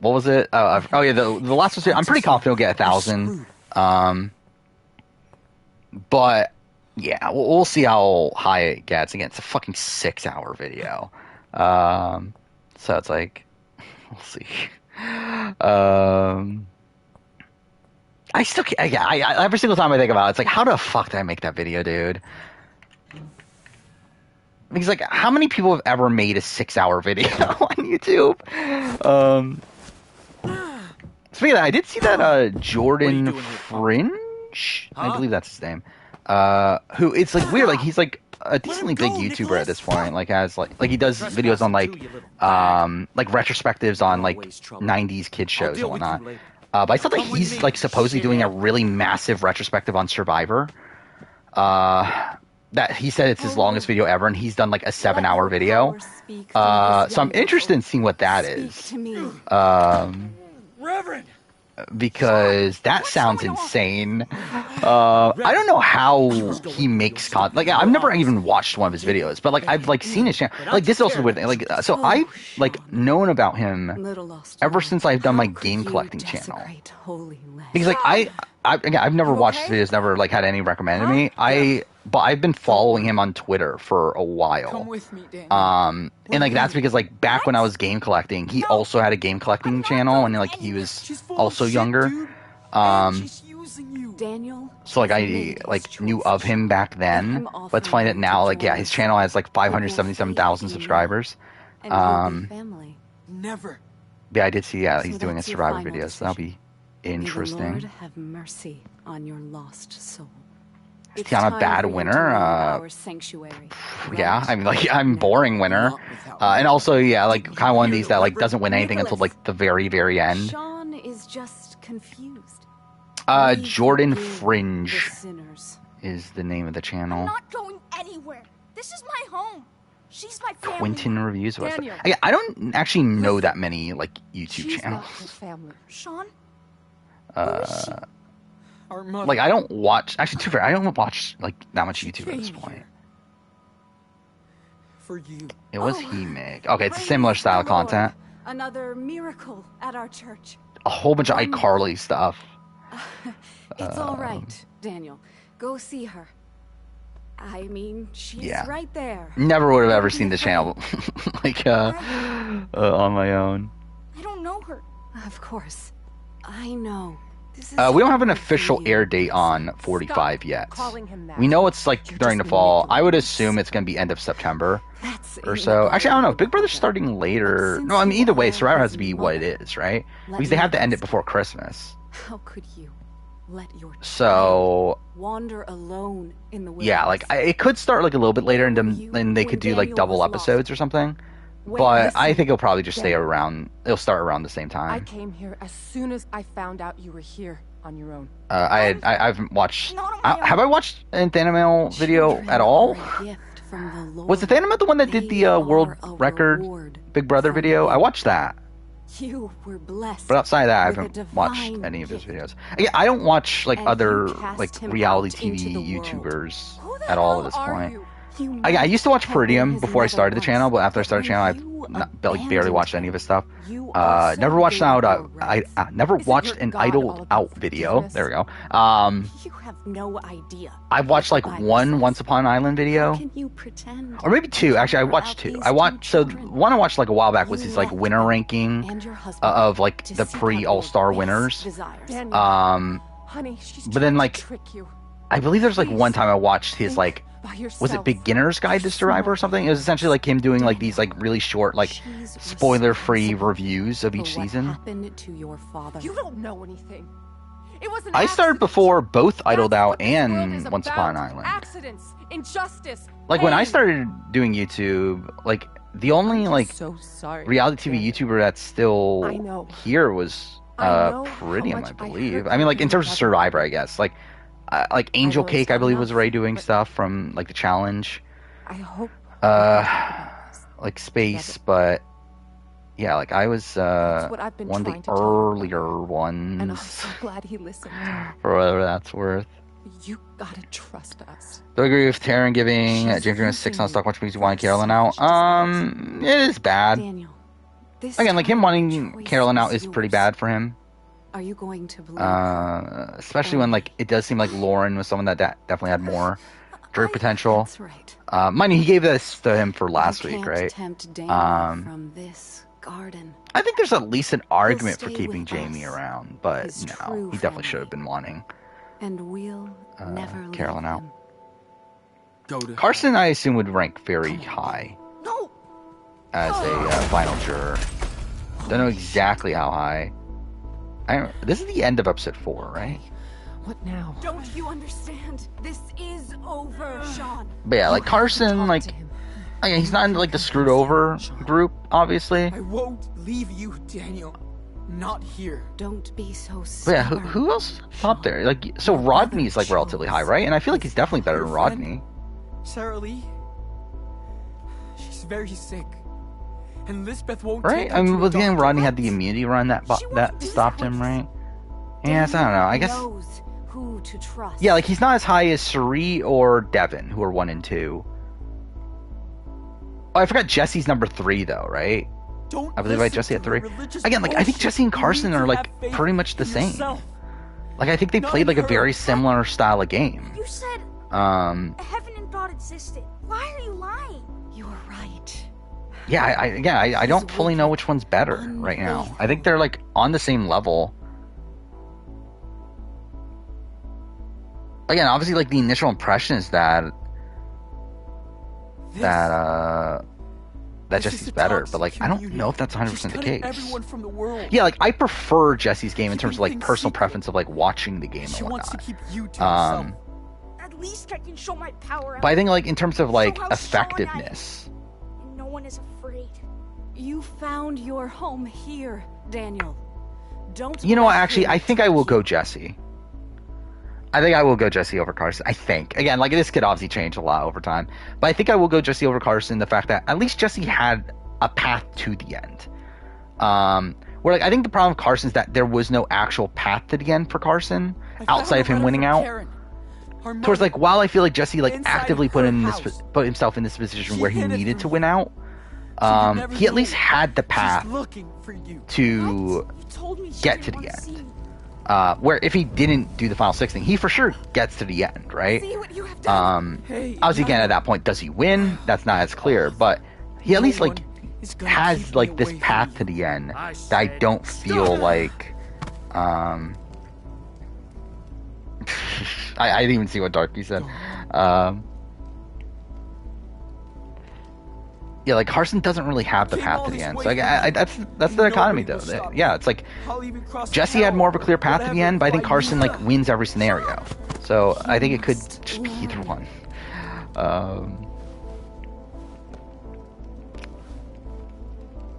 what was it? Oh yeah, the Last of Us video. I'm pretty confident it'll get 1,000. But yeah, we'll see how high it gets. Again, it's a fucking 6-hour video. So it's like, we'll see. I still can't, I every single time I think about it, it's like, how the fuck did I make that video, dude? Because like, how many people have ever made a 6-hour video on YouTube? Speaking of that, I did see that Jordan Fringe, I believe that's his name. Who it's like weird, like he's like a decently big YouTuber at this point. Like has like he does videos on like retrospectives on like 90s kids shows and whatnot. But I thought that he's like supposedly doing a really massive retrospective on Survivor. That he said it's his longest video ever, and he's done like a 7-hour video. So I'm interested in seeing what that is. Reverend! Because that sounds insane. I don't know how he makes content. Like I've never even watched one of his videos, but like I've like seen his channel. Like this is also a weird thing. Like so I've like known about him ever since I've done my game collecting channel. Because like I've never watched his videos, never like had any recommended me. But I've been following him on Twitter for a while. Come with me, Daniel. And like that's because like back when I was game collecting, he also had a game collecting channel, and like he was also younger. Daniel. So like I like knew of him back then. But it's funny that now like yeah, his channel has like 577,000 subscribers. Never. Yeah, I did see he's doing a Survivor video, so that'll be interesting. May the Lord have mercy on your lost soul. Is he on a bad winner? Yeah, I mean, like, I'm boring winner. And also, yeah, like, kind of one of these that, like, doesn't win anything until, like, the very, very end. Sean is just confused. Jordan Fringe is the name of the channel. I'm not going anywhere. This is my home. She's my family. Quentin Reviews. I don't actually know that many, like, YouTube channels. Sean? Like, I don't watch... Actually, to be fair, I don't watch, like, that much YouTube at this point. For you. It was He-Mig. Okay, it's a similar style of content. Another miracle at our church. A whole bunch of iCarly stuff. It's all right, Daniel. Go see her. I mean, she's Yeah. right there. Never would have ever seen the channel like on my own. I don't know her. Of course. I know. This is We don't have an hard for official you. air date on 45 yet. calling him that. We know it's like You're during the just fall. I would manipulating assume it's going to be end of September That's or so. Actually, I don't know. Big Brother's starting later. Since No, I mean you either way, are Survivor has to his be what mother, it is, right? let Because they me have to end it ask, before Christmas. How could you let your child So wander alone in the wilderness? yeah, like it could start like a little bit later, and then they could do like Daniel double was lost. episodes or something. Wait, But I listen, think it'll probably just stay Daniel. around. It'll start around the same I time. came here as soon as I found out you were here on your own. I haven't watched. Not on my own. Have I watched an Thanamal video Children at all? are a gift from the Lord. Was the Thanamal the one that did They the world are a record reward Big Brother from video? I him. watched that. You were blessed. But outside of that, I with a haven't watched divine any of his gift. videos. Yeah, I don't watch like And other you cast like him reality out into TV the world. YouTubers Who the at all hell at this are point. you? You I used to watch have been Peridium his before I mother started the once, channel, but after I but started the when channel, you I've like barely abandoned watched any of him, his stuff. you also Never watched gave an your Idol. rights. Never Isn't watched your an God all Idol about Out video. forgiveness? There we go. You have no idea. I've watched like what the Bible one says. Once Upon an Island video. How can you pretend? Or maybe two. Actually, I to watched allow two. these I watched two so children one I watched like a while back was you his like left winner them ranking and your husband of like to the seek out pre your All Star best winners. desires. Daniel, honey, she's but then, trying like, to trick you. I believe there's like one Please, time I watched his think like by was yourself. it Beginner's Guide to You're Survivor or smart. something? It was essentially like him doing like these like really short like She's spoiler-free responsible reviews of for each what season. happened to your father. You don't know anything. It was an I started accident. before both Idled That's Out what this world is and Once Upon an about. Island. Accidents, injustice. Like when I pain. started doing YouTube, like the only I'm like so sorry. reality TV Daniel. YouTuber that's still I know. here was I know how Peridium, much I I believe. hurt I mean, like you in terms of together. Survivor, I guess. Like Angel know it's Cake, I not believe, was enough, already doing but- stuff from like the challenge, I hope. like Space, but yeah, like I was That's what I've been one of the trying to tell him. earlier And I'm ones, so glad he listened. for whatever that's worth. You gotta trust us. Do I agree with Taryn giving She's James Jones 6 on using Stock Watch you Music wanting for Carolyn out? selfish It is bad. Daniel, this Again, like him time wanting the choice Carolyn out is pretty yours. bad for him. Are you going to believe her? Especially when like it does seem like Lauren was someone that definitely had more Drew potential. That's right. Mind you, he gave this to him for last You week, can't right? tempt Daniel from this garden. I think there's at least an argument for stay keeping with Jamie us, around, but his no, true he definitely should family. have been wanting And we'll never leave Carolyn out. him. Go to Carson. I assume would rank very high No. as a final juror. Don't know exactly how high. This is the end of episode 4, right? What now? Don't you understand? This is over, Sean. But yeah, like Carson, Talk like to him. again, he's not in like the screwed over group, obviously. I won't leave you, Daniel. Not here. Don't be so But stubborn. yeah, who else up there? Like, so Rodney's like relatively high, right? And I feel like he's definitely better than Your friend? Rodney. Sarah Lee? She's very sick. And Lisbeth won't Right? take her I mean, to a but then doctor. Rodney had the immunity run that She won't that do stopped that. him, right? Yes, I don't know. I guess. knows who to trust. Yeah, like he's not as high as Suri or Devin, who are 1 and 2. Oh, I forgot Jesse's number 3 though, right? Don't I believe I had listen Jesse to at the 3. religious Again, like I think bullshit. Jesse and You Carson need are to like have faith pretty much the in same. yourself. Like I think they Not played like a her. very similar style of game. You said Um, heaven and God existed. Why are you lying? You're right. yeah, I don't fully know which one's better right now. I think they're like on the same level. Again, obviously, like the initial impression is that This- that this is Jesse's a better, toxic but like I don't community. know if that's 100% She's the cutting case. everyone from the world. Yeah, like I prefer Jesse's game in terms of like Keeping things personal secret. preference of like watching the game She and wants to whatnot. keep you to herself. At least I can show my power. But I think like in terms of like Show how strong I am. effectiveness, And no one is afraid. You found your home here, Daniel. Don't. you know what? let Actually, him I think I will take go you. Jesse. I think I will go Jesse over Carson. I think again, like this could obviously change a lot over time, but I think I will go Jesse over Carson. The fact that at least Jesse had a path to the end. Where like I think the problem with Carson is that there was no actual path to the end for Carson I found outside a of him letter winning from out. Karen, her Towards mother. like while I feel like Jesse like Inside actively her house. put himself in this position She where he hid it needed to from win me. out, So you never he at knew. least had the She's path looking for you. to You told me she get didn't to the want end. see me. Where if he didn't do the final 6 thing, he for sure gets to the end, right? See what you have done. Obviously, again, at that point, does he win? That's not as clear, but he at least like has like this path to the end that I don't feel like. I didn't even see what Darky said. Yeah, like Carson doesn't really have the path to the end. So that's the economy, though. Yeah, it's like Jesse had more of a clear path to the end, but I think Carson like wins every scenario. So I think it could just be either one.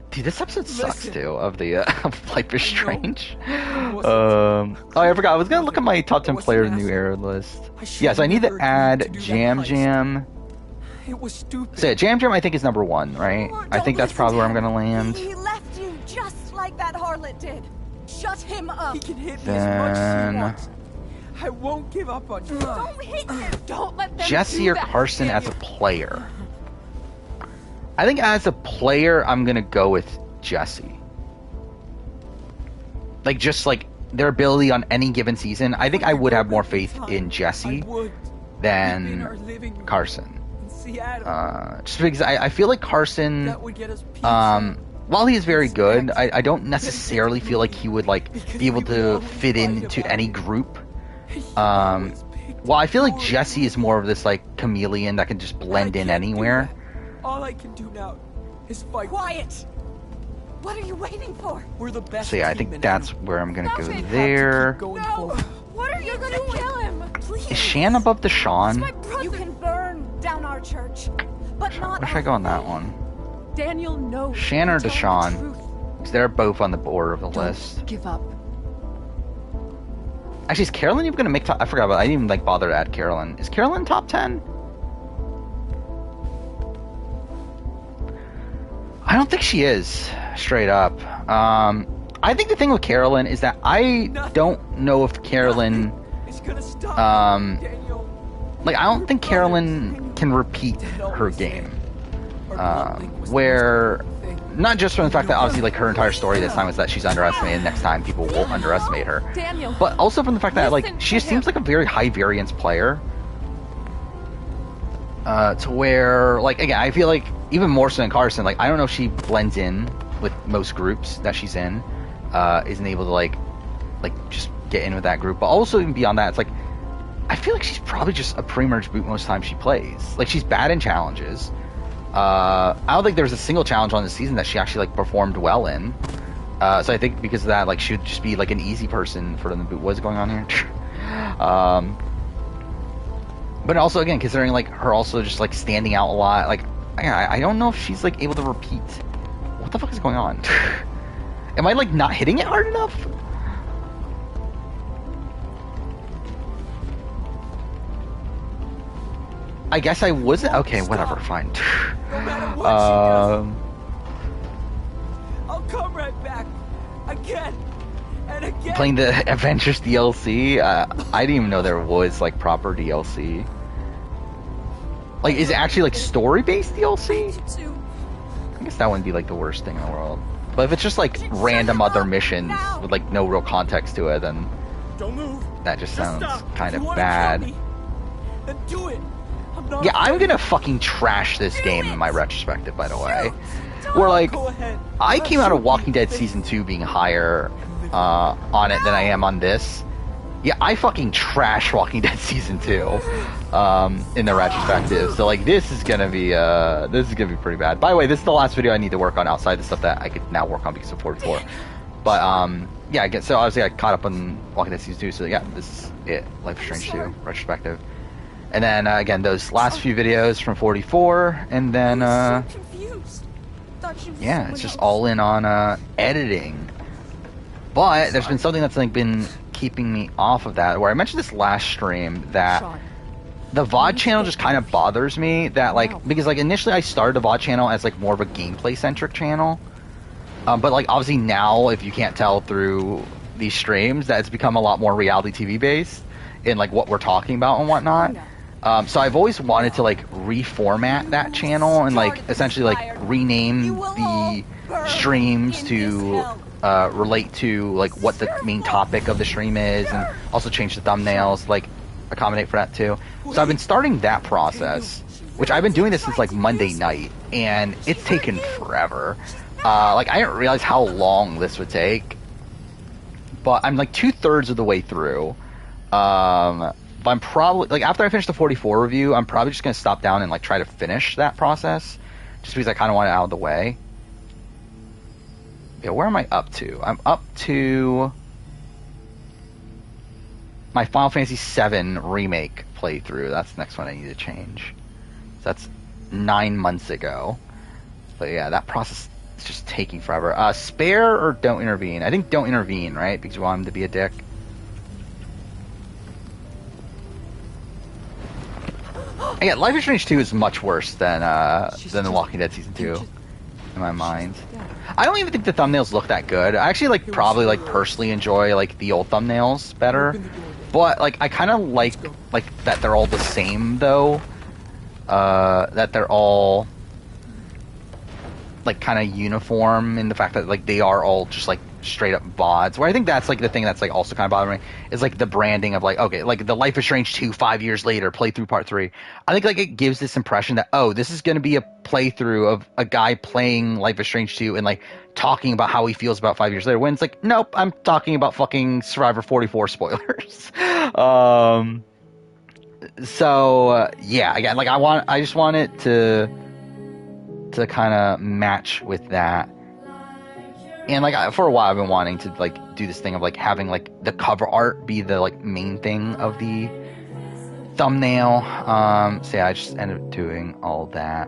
Dude, this episode sucks too. Of the Life is Strange. Oh, I forgot. I was gonna look at my top 10 players new era list. Yeah, so I need to add Jam Jam. It was stupid. So yeah, Jam Jam I think is number 1, right? I think that's probably where I'm gonna land. He left you just like that harlot did. Shut him up. He can hit me as much as Then he wants. I won't give up on you. Don't hit him. Don't let them Jesse do or that. Carson as a player. I think as a player, I'm gonna go with Jesse. Like just like their ability on any given season, I think I would have more faith in Jesse than Carson. Just because I feel like Carson, That would get us pizza. while he is very good, I don't necessarily feel like he would like be able to fit into any group. Well, I feel like Jesse is more of this like chameleon that can just blend in anywhere. All I can do now is fight. Quiet. What are you waiting for? We're the best. So yeah, I team think in that's LA. where I'm gonna go Keep there. Going No. forward. What are you gonna kill him? Please. Is Shan above the Sean? My brother. You can burn down our church, but not. Where should I go on that one? Daniel knows. Shan or Tell the Deshaun? truth. Because they're both on the border of the Don't list. give up. Actually, is Carolyn even gonna make top? I forgot about. I didn't even like bother to add Carolyn. Is Carolyn top 10? I don't think she is. Straight up. I think the thing with Carolyn is that I don't know if Carolyn. It's gonna stop. Daniel. Like, I don't think Carolyn can repeat her game. Where, not just from the fact that obviously, like, her entire story this time is that she's underestimated, next time people will underestimate her. Daniel. But also from the fact that, like, Listen she to seems him. like a very high variance player. To where, like, again, I feel like, even more so than Carson, like, I don't know if she blends in with most groups that she's in. Isn't able to, like, just get in with that group. But also, even beyond that, it's like, I feel like she's probably just a pre-merge boot most times she plays. Like, she's bad in challenges. I don't think there was a single challenge on this season that she actually, like, performed well in. So I think because of that, like, she would just be, like, an easy person for them to boot. What's going on here? But also, again, considering, like, her also just, like, standing out a lot, like, I don't know if she's, like, able to repeat. What the fuck is going on? Am I, like, not hitting it hard enough? I guess I wasn't. Okay, whatever, fine. No matter what she does, Um, I'll come right back. Again. And again. playing the Avengers DLC, I didn't even know there was, like, proper DLC. Like, is it actually, like, story-based DLC? I guess that wouldn't be, like, the worst thing in the world. But if it's just, like, random other missions with, like, no real context to it, then Don't move. that just sounds Stop. kind If of you wanna bad. kill me, then do it. I'm not Yeah, I'm afraid. gonna fucking trash this game in my retrospective, by the way. Where, like, Go ahead. I came out of Walking Dead Season 2 being higher on it than I am on this. Yeah, I fucking trash Walking Dead Season 2 in the retrospective. So, like, this is gonna be pretty bad. By the way, this is the last video I need to work on outside the stuff that I could now work on because of 44. But, yeah, I guess, so obviously I caught up on Walking Dead Season 2, so yeah, this is it. Life is Strange 2, retrospective. And then, again, those last few videos from 44, and then, yeah, it's just all in on editing. But there's been something that's like been keeping me off of that. Where I mentioned this last stream that Sean. the VOD channel just kind of bothers me. That like because like initially I started the VOD channel as like more of a gameplay centric channel, but like obviously now if you can't tell through these streams that it's become a lot more reality TV based in like what we're talking about and whatnot. So I've always wanted to like reformat that channel and like essentially like rename the streams to relate to like what the main topic of the stream is, and also change the thumbnails, like accommodate for that too. So I've been starting that process, which I've been doing this since like Monday night, and it's taken forever. Like I didn't realize how long this would take, but I'm like 2/3 of the way through. But I'm probably like after I finish the 44 review, I'm probably just gonna stop down and like try to finish that process, just because I kind of want it out of the way. Yeah, where am I up to? I'm up to my Final Fantasy VII Remake playthrough. That's the next one I need to change. So that's 9 months ago. But yeah, that process is just taking forever. Spare or don't intervene? I think don't intervene, right? Because you want him to be a dick. Yeah, Life is Strange 2 is much worse than The Walking Dead Season 2 in my mind. I don't even think the thumbnails look that good. I actually like probably like personally enjoy like the old thumbnails better, but like I kind of like that they're all the same though. That they're all like kind of uniform in the fact that like they are all just like straight up VODs. Where I think that's like the thing that's like also kind of bothering me is like the branding of like, okay, like the Life is Strange 2 5 years later playthrough part 3. I think like it gives this impression that, oh, this is going to be a playthrough of a guy playing Life is Strange 2 and like talking about how he feels about 5 years later, when it's like, nope, I'm talking about fucking Survivor 44 spoilers. So yeah, again, like I just want it to kind of match with that. And like for a while I've been wanting to like do this thing of like having like the cover art be the like main thing of the thumbnail. So yeah, I just ended up doing all that.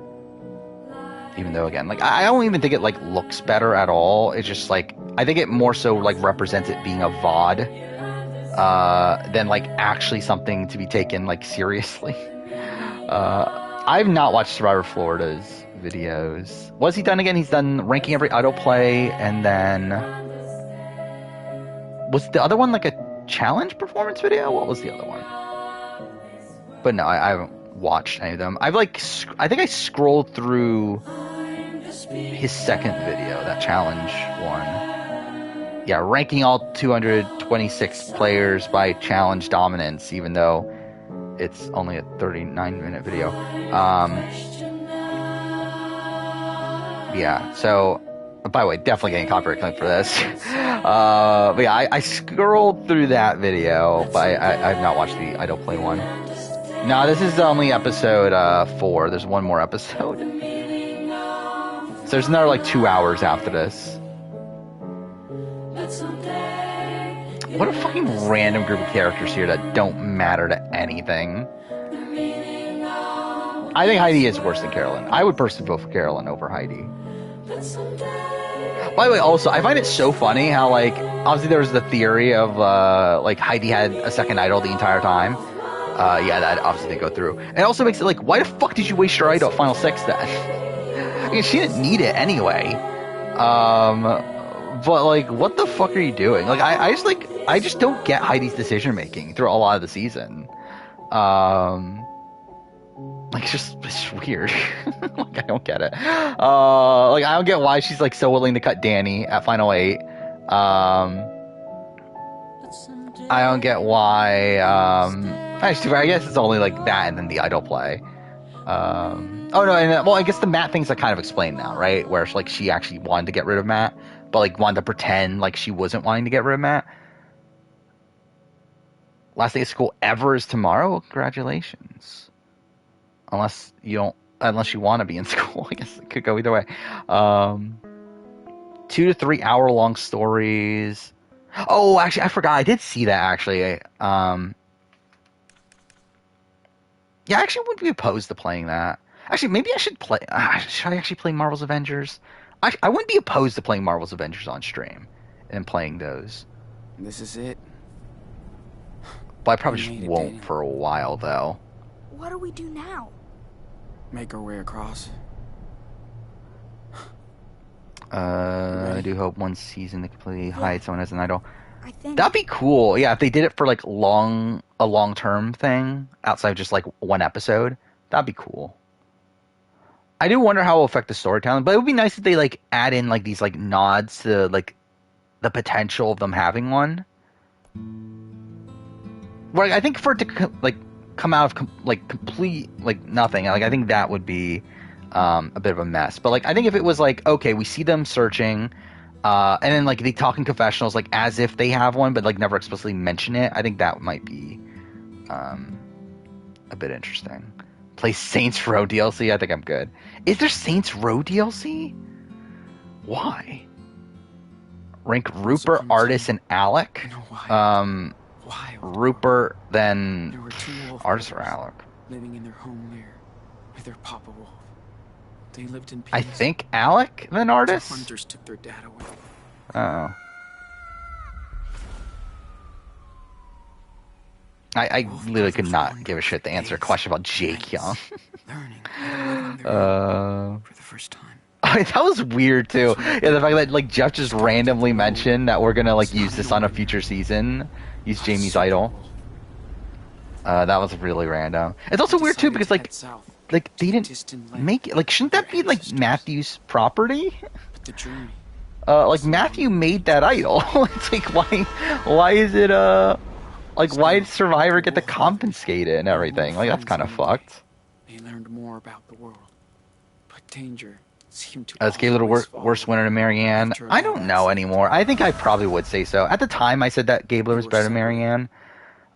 Even though again, like I don't even think it like looks better at all. It's just like I think it more so like represents it being a VOD than like actually something to be taken like seriously. I've not watched Survivor Florida's videos. What's he done again? He's done ranking every autoplay, and then was the other one like a challenge performance video? What was the other one? But no, I haven't watched any of them. I've like I think I scrolled through his second video, that challenge one. Yeah, ranking all 226 players by challenge dominance, even though it's only a 39-minute video. Yeah, so, by the way, definitely getting copyright claim for this. But yeah, I scrolled through that video, but I've not watched the Idle Play one. No, this is only episode 4. There's one more episode. So there's another like 2 hours after this. What a fucking random group of characters here that don't matter to anything. I think Heidi is worse than Carolyn. I would personally vote for Carolyn over Heidi. By the way, also, I find it so funny how, like, obviously there was the theory of, like, Heidi had a second idol the entire time. Yeah, that obviously didn't go through. And it also makes it like, why the fuck did you waste your idol at Final 6 then? I mean, she didn't need it anyway. But, like, what the fuck are you doing? Like, I just don't get Heidi's decision making through a lot of the season. Like, it's weird. Like, I don't get it. Like, I don't get why she's, like, so willing to cut Danny at Final 8. I don't get why, actually, I guess it's only, like, that and then the idol play. Oh, no, and, well, I guess the Matt thing's, like, kind of explained now, right? Where, like, she actually wanted to get rid of Matt, but, like, wanted to pretend like she wasn't wanting to get rid of Matt. Last day of school ever is tomorrow? Congratulations. Unless you want to be in school. I guess it could go either way. 2 to 3 hour long stories. Oh, actually, I forgot. I did see that, actually. Yeah, I actually wouldn't be opposed to playing that. Actually, maybe I should play... should I actually play Marvel's Avengers? I wouldn't be opposed to playing Marvel's Avengers on stream and playing those. This is it. But I probably just won't for a while, though. What do we do now? Make our way across. I do hope one season they completely hide someone as an idol. I think That'd be cool. Yeah, if they did it for like a long-term thing outside of just like one episode, that'd be cool. I do wonder how it will affect the storytelling, but it would be nice if they like add in like these like nods to like the potential of them having one. Well, I think for it to like come out of like complete like nothing, like I think that would be a bit of a mess. But like I think if it was like, okay, we see them searching, and then like they talk in confessionals like as if they have one, but like never explicitly mention it, I think that might be a bit interesting. Play Saints Row DLC. I think I'm good. Is there Saints Row DLC? Why? Rank Rupert, Artis, and Alec. You know why? Why? Rupert, then There were 2 wolf Artis or brothers Alec. living in their home lair with their papa wolf. They lived in peace. I think Alec, then Artis. The hunters took their dad away. Oh. I literally could not give a shit to answer a question about Jake Young. Learning how to live on their own for the first time. That was weird too. Yeah, the fact that like Jeff just randomly mentioned that we're gonna like use this on a future season, use Jamie's idol. That was really random. It's also weird too because like they didn't make it. Like, shouldn't that be like Matthew's property? The journey. Like Matthew made that idol. It's like why is it like why did Survivor get to confiscate it and everything? Like that's kind of fucked. They learned more about the world, but danger seemed to. Is Gabler the worst winner to Marianne? I don't know anymore. I think I probably would say so. At the time, I said that Gabler was better than Marianne.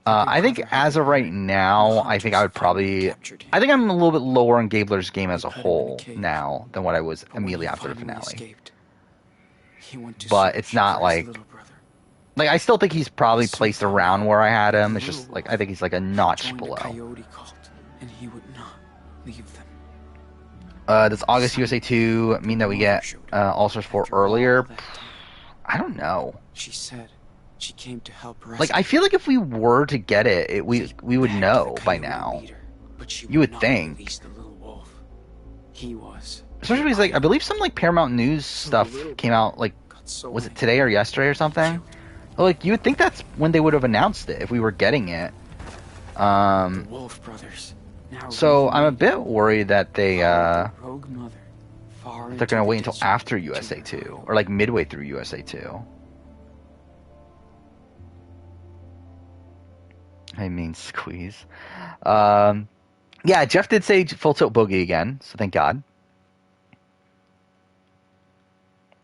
I think as of right now, I think I would probably. I think I'm a little bit lower on Gabler's game as a whole now than what I was immediately after the finale. But it's not like. Like I still think he's probably placed around where I had him. It's just like I think he's like a notch below. And he would not leave them. Does August USA 2 mean that we get All Stars 4 earlier? I don't know. She said she came to help rescue. Like I feel like if we were to get it, we would know by now. You would think. He was. Especially because like I believe some like Paramount News stuff came out like was it today or yesterday or something? Like you would think that's when they would have announced it if we were getting it. The Wolf Brothers. So I'm a bit worried that they're gonna wait until after USA 2 or like midway through USA 2. I mean squeeze. Yeah, Jeff did say Full Tilt Boogie again, so thank God.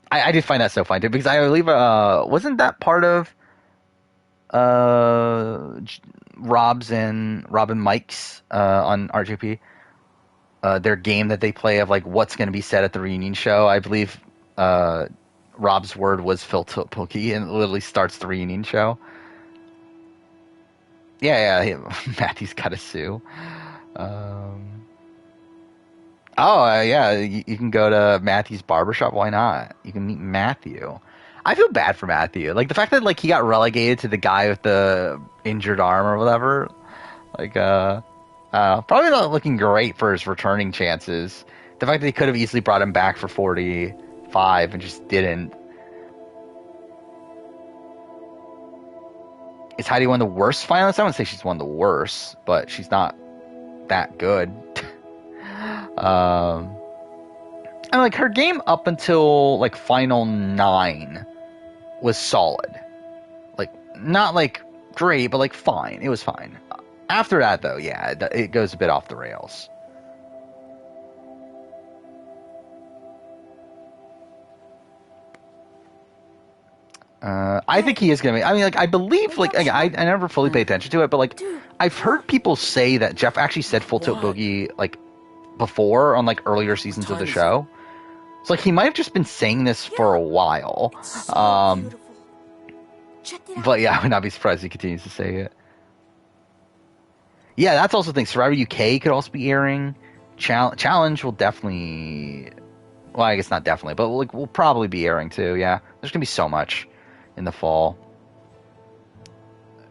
I did find that so funny too because I believe wasn't that part of Rob and Mike's on RJP their game that they play of like what's going to be said at the reunion show. I believe Rob's word was Full Tilt Boogie and it literally starts the reunion show. Yeah, Matthew's got to sue. Yeah, you can go to Matthew's barbershop. Why not? You can meet Matthew. I feel bad for Matthew. Like the fact that like he got relegated to the guy with the injured arm or whatever. Like, probably not looking great for his returning chances. The fact that he could have easily brought him back for 45 and just didn't. Is Heidi one of the worst finalists? I wouldn't say she's one of the worst, but she's not that good. And like her game up until like final 9 was solid. Like not like great, but like fine. It was fine. After that though, yeah, it goes a bit off the rails. I think he is gonna be. I mean, like I believe, like I never fully pay attention to it, but like I've heard people say that Jeff actually said Full Tilt Boogie like before on like earlier seasons of the show. It's like he might have just been saying this for a while. But yeah, I would not be surprised if he continues to say it. Yeah, that's also the thing. Survivor UK could also be airing. Challenge will definitely. Well, I guess not definitely, but like we'll probably be airing too. Yeah, there's gonna be so much in the fall.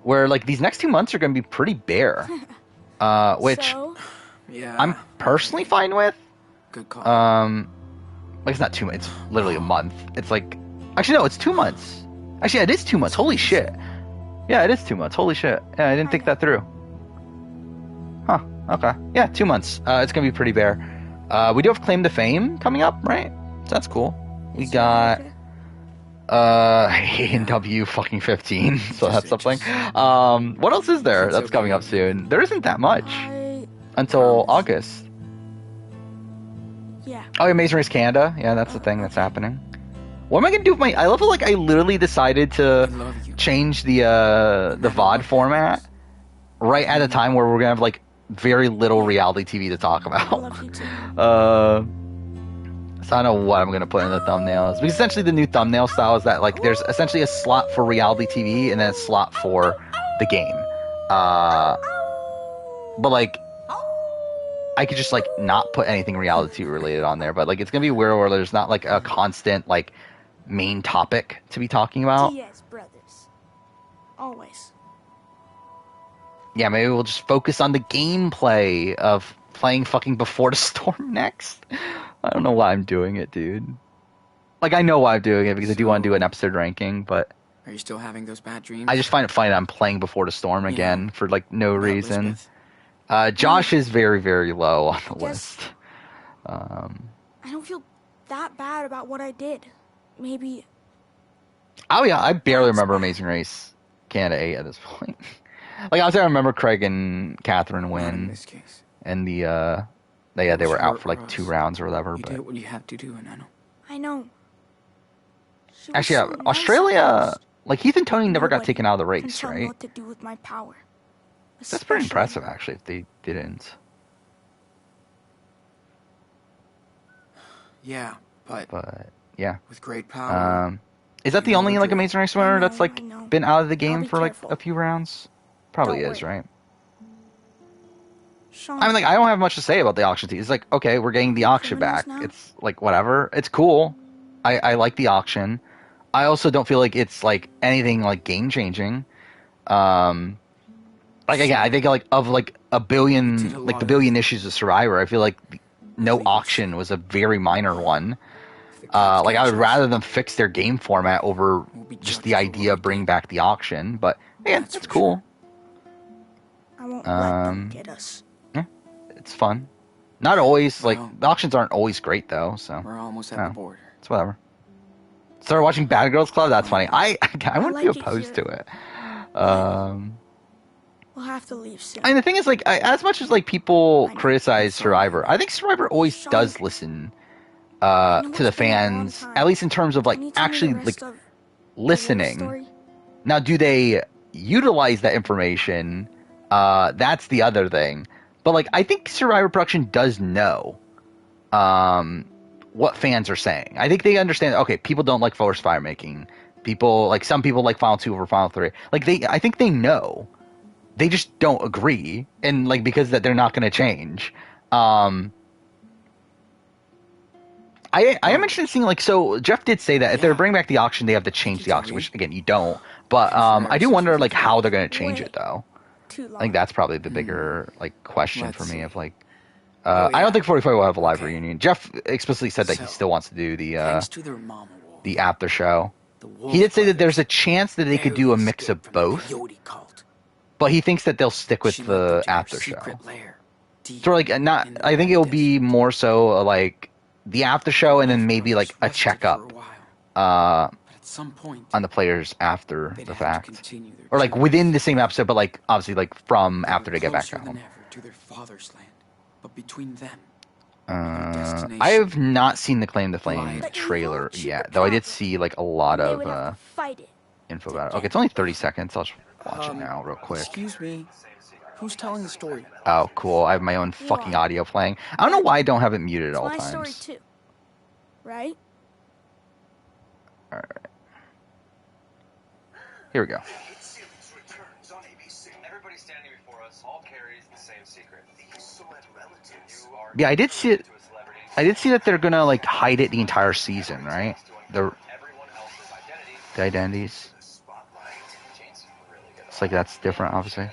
Where like these next 2 months are gonna be pretty bare. Which Yeah. I'm personally fine with. Good call. Like it's not 2 months. It's literally a month. It's like, actually no, it's 2 months. Actually, yeah, it is 2 months. Holy shit. Yeah, it is 2 months. Holy shit. Yeah, I didn't think that through. Huh. Okay. Yeah, 2 months. It's gonna be pretty bare. We do have Claim to Fame coming up, right? So that's cool. We got A&W fucking 15. So that's something. What else is there that's coming up soon? There isn't that much until August. Yeah. Oh, Amazing Race Canada. Yeah, that's the thing that's happening. What am I gonna do with my? I love how, like, I literally decided to change the VOD format right at a time where we're gonna have like very little reality TV to talk I about. love you too. So I don't know what I'm gonna put in the thumbnails. Because essentially the new thumbnail style is that, like, there's essentially a slot for reality TV and then a slot for the game. But like, I could just like not put anything reality related on there. But like, it's gonna be weird where there's not like a constant like main topic to be talking about. Diaz brothers. Always. Yeah, maybe we'll just focus on the gameplay of playing fucking Before the Storm next. I don't know why I'm doing it, dude. Like, I know why I'm doing it because I do want to do an episode ranking, but Are you still having those bad dreams? I just find it funny that I'm playing Before the Storm again for like no About reason. Elizabeth? Josh is very, very low on the guess- list. I don't feel that bad about what I did. Maybe. Oh yeah, I barely remember Amazing Race Canada 8 at this point. Like, obviously I remember Craig and Catherine Not in win, this case. and they were out for like 2 rounds or whatever. You But did what you have to do, and I know. I know. She was actually, so nice at Australia, first. like Heath and Tony never got Nobody taken out of the can race, tell me right? what to do with my power. That's pretty Especially impressive, actually, if they didn't. Yeah, but But yeah, with great power. is that the only like Amazing Race winner that's like I know. been out of the game be for like careful. a few rounds? Probably Don't is, worry. right? Sean, I mean, like, I don't have much to say about the auction team. It's like, okay, we're getting the auction Criminals back. now? It's like, whatever. It's cool. I like the auction. I also don't feel like it's like anything like game changing. Like, again, I think like of like a billion, like the billion issues of Survivor, I feel like no auction was a very minor one. Like, I would rather them fix their game format over just the idea of bringing back the auction. But yeah, it's cool. I won't let them um, get us. It's fun. Not always, like, Well- the auctions aren't always great though, so We're almost at Oh. the border. it's whatever. Started watching Bad Girls Club? That's funny. I wouldn't like be it opposed to here. it. We'll have to leave soon. I mean, the thing is, like, as much as like people I know. criticize Survivor, I think Survivor always Sean, does listen know to it's the been a long fans, time. at least in terms of like Can you tell me the actually rest like of the listening. story? Now, do they utilize that information? That's the other thing. But like, I think Survivor production does know what fans are saying. I think they understand. Okay, people don't like forced fire making. People like some people like Final 2 over Final 3. Like I think they know. They just don't agree, and like because that they're not going to change. I am interested in seeing, like, so Jeff did say that if they're bringing back the auction, they have to change the auction, which again you don't. But I do wonder like how they're going to change it though. Too long. I think that's probably the bigger like question for Let's me see. of like. Oh, I yeah. don't think 45 will have a live Okay. reunion. Jeff explicitly said that he So, still wants to do Thanks to their mama wolf, the after show. the wolf He did say that brothers there's a chance that they could do a barely mix of escaped from the both, peyote cult. but he thinks that they'll stick with She led the them to their after show. secret lair, deep So like not, in the I think it'll desert. be more so like the after show and then maybe like a Rested for checkup while, uh, but at some point, on the players after they'd the have to fact, continue their or like journey. within the same episode, but like obviously like from They were after they get back closer home. than ever to their father's land, but between them, I have not seen the Claim to Flame But trailer you watch yet, the though I did problem. see like a lot They of would have to fight it. info about it. Okay, it's only 30 seconds. I'll just watch it Um, now real quick. Excuse me, who's telling the story? Oh, cool. I have my own fucking are. audio playing. I don't know why I don't have it muted at It's all my story times. too. Right? Here we go. Everybody standing before us all carries the same secret. You are Yeah, I did see it. to a celebrity. I did see that they're gonna like hide it the entire season, right? The Everyone else's identity. the identities. Jane's really good. It's like that's different, obviously.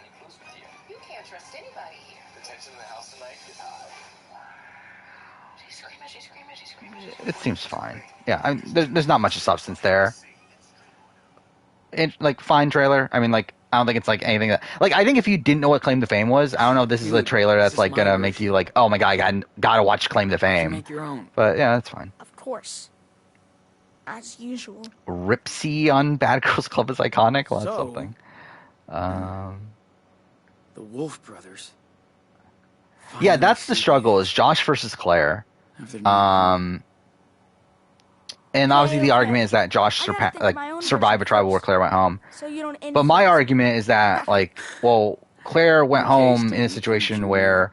You can't trust anybody here. The tension in the house tonight is high. She's screaming, she's screaming, she's screaming. It seems fine. Yeah, I mean, there's not much of substance there. Like fine trailer. I mean, like I don't think it's like anything that like I think if you didn't know what Claim to Fame was, I don't know if this is a trailer that's This is like my gonna make version. you like, oh my god, I gotta watch Claim to You Fame. make your own. But yeah, that's fine. Of course. As usual. Ripsy on Bad Girls Club is iconic. Well, that's something. The Wolf brothers. Yeah, that's the struggle, is Josh versus Claire. And obviously the argument is that Josh survived a tribal war, Claire went home. So you don't But my argument is that, like, well, Claire went home in a situation where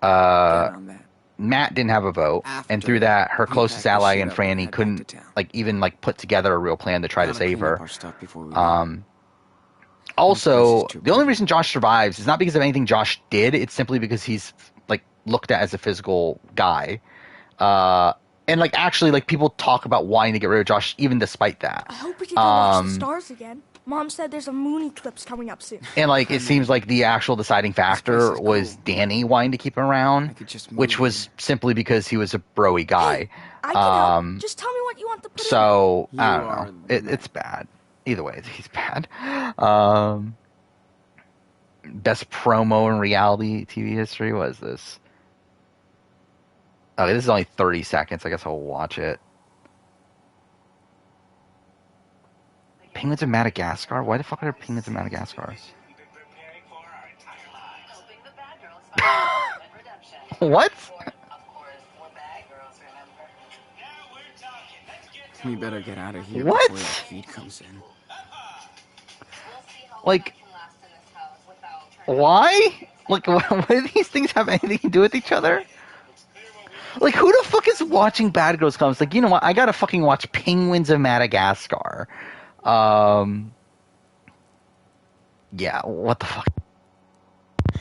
Matt didn't have a vote, and through that, her closest ally and Franny couldn't, like, even, like, put together a real plan to try to save her. Also, the only reason Josh survives is not because of anything Josh did, it's simply because he's, like, looked at as a physical guy. And, like, actually, like, people talk about wanting to get rid of Josh even despite that. I hope we can go watch the stars again. Mom said there's a moon eclipse coming up soon. And, like, it seems like the actual deciding factor was Danny wanting to keep him around, which was simply because he was a bro-y guy. Hey, I can help. Just tell me what you want to put so, in. I don't know. It's bad. Either way, he's bad. Best promo in reality TV history was this. Okay, this is only 30 seconds. I guess I'll watch it. Penguins of Madagascar? Why the fuck are there penguins of Madagascar? What? We better get out of here what? before that heat comes in. Like, why? Like, what do these things have anything to do with each other? Like, who the fuck is watching Bad Girls Club? It's like, you know what? I gotta fucking watch Penguins of Madagascar. Yeah, what the fuck?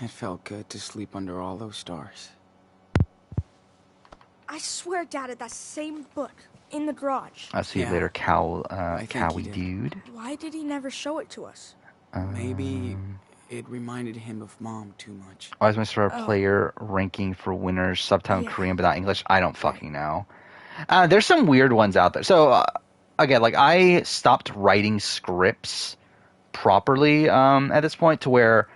It felt good to sleep under all those stars. I swear Dad had that same book in the garage. I'll see you later, Cowie dude. Why did he never show it to us? Maybe it reminded him of Mom too much. Why is Mr. Player ranking for winners subtitled Korean but not English? I don't fucking know. There's some weird ones out there. So, again, like, I stopped writing scripts properly at this point to where...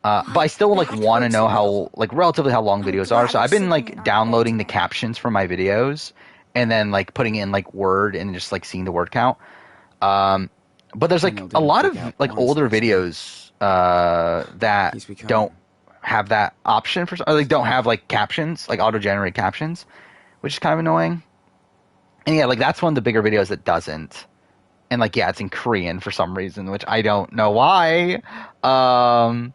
but I still, like, want to know how, like, relatively how long videos are. So I've been, like, downloading the captions for my videos and then, like, putting in, like, Word and just, like, seeing the word count. But there's, like, a lot of, like, older videos that don't have that option for, or they don't have, like, captions, like, auto-generated captions, which is kind of annoying. And yeah, like, that's one of the bigger videos that doesn't. And, like, yeah, it's in Korean for some reason, which I don't know why. But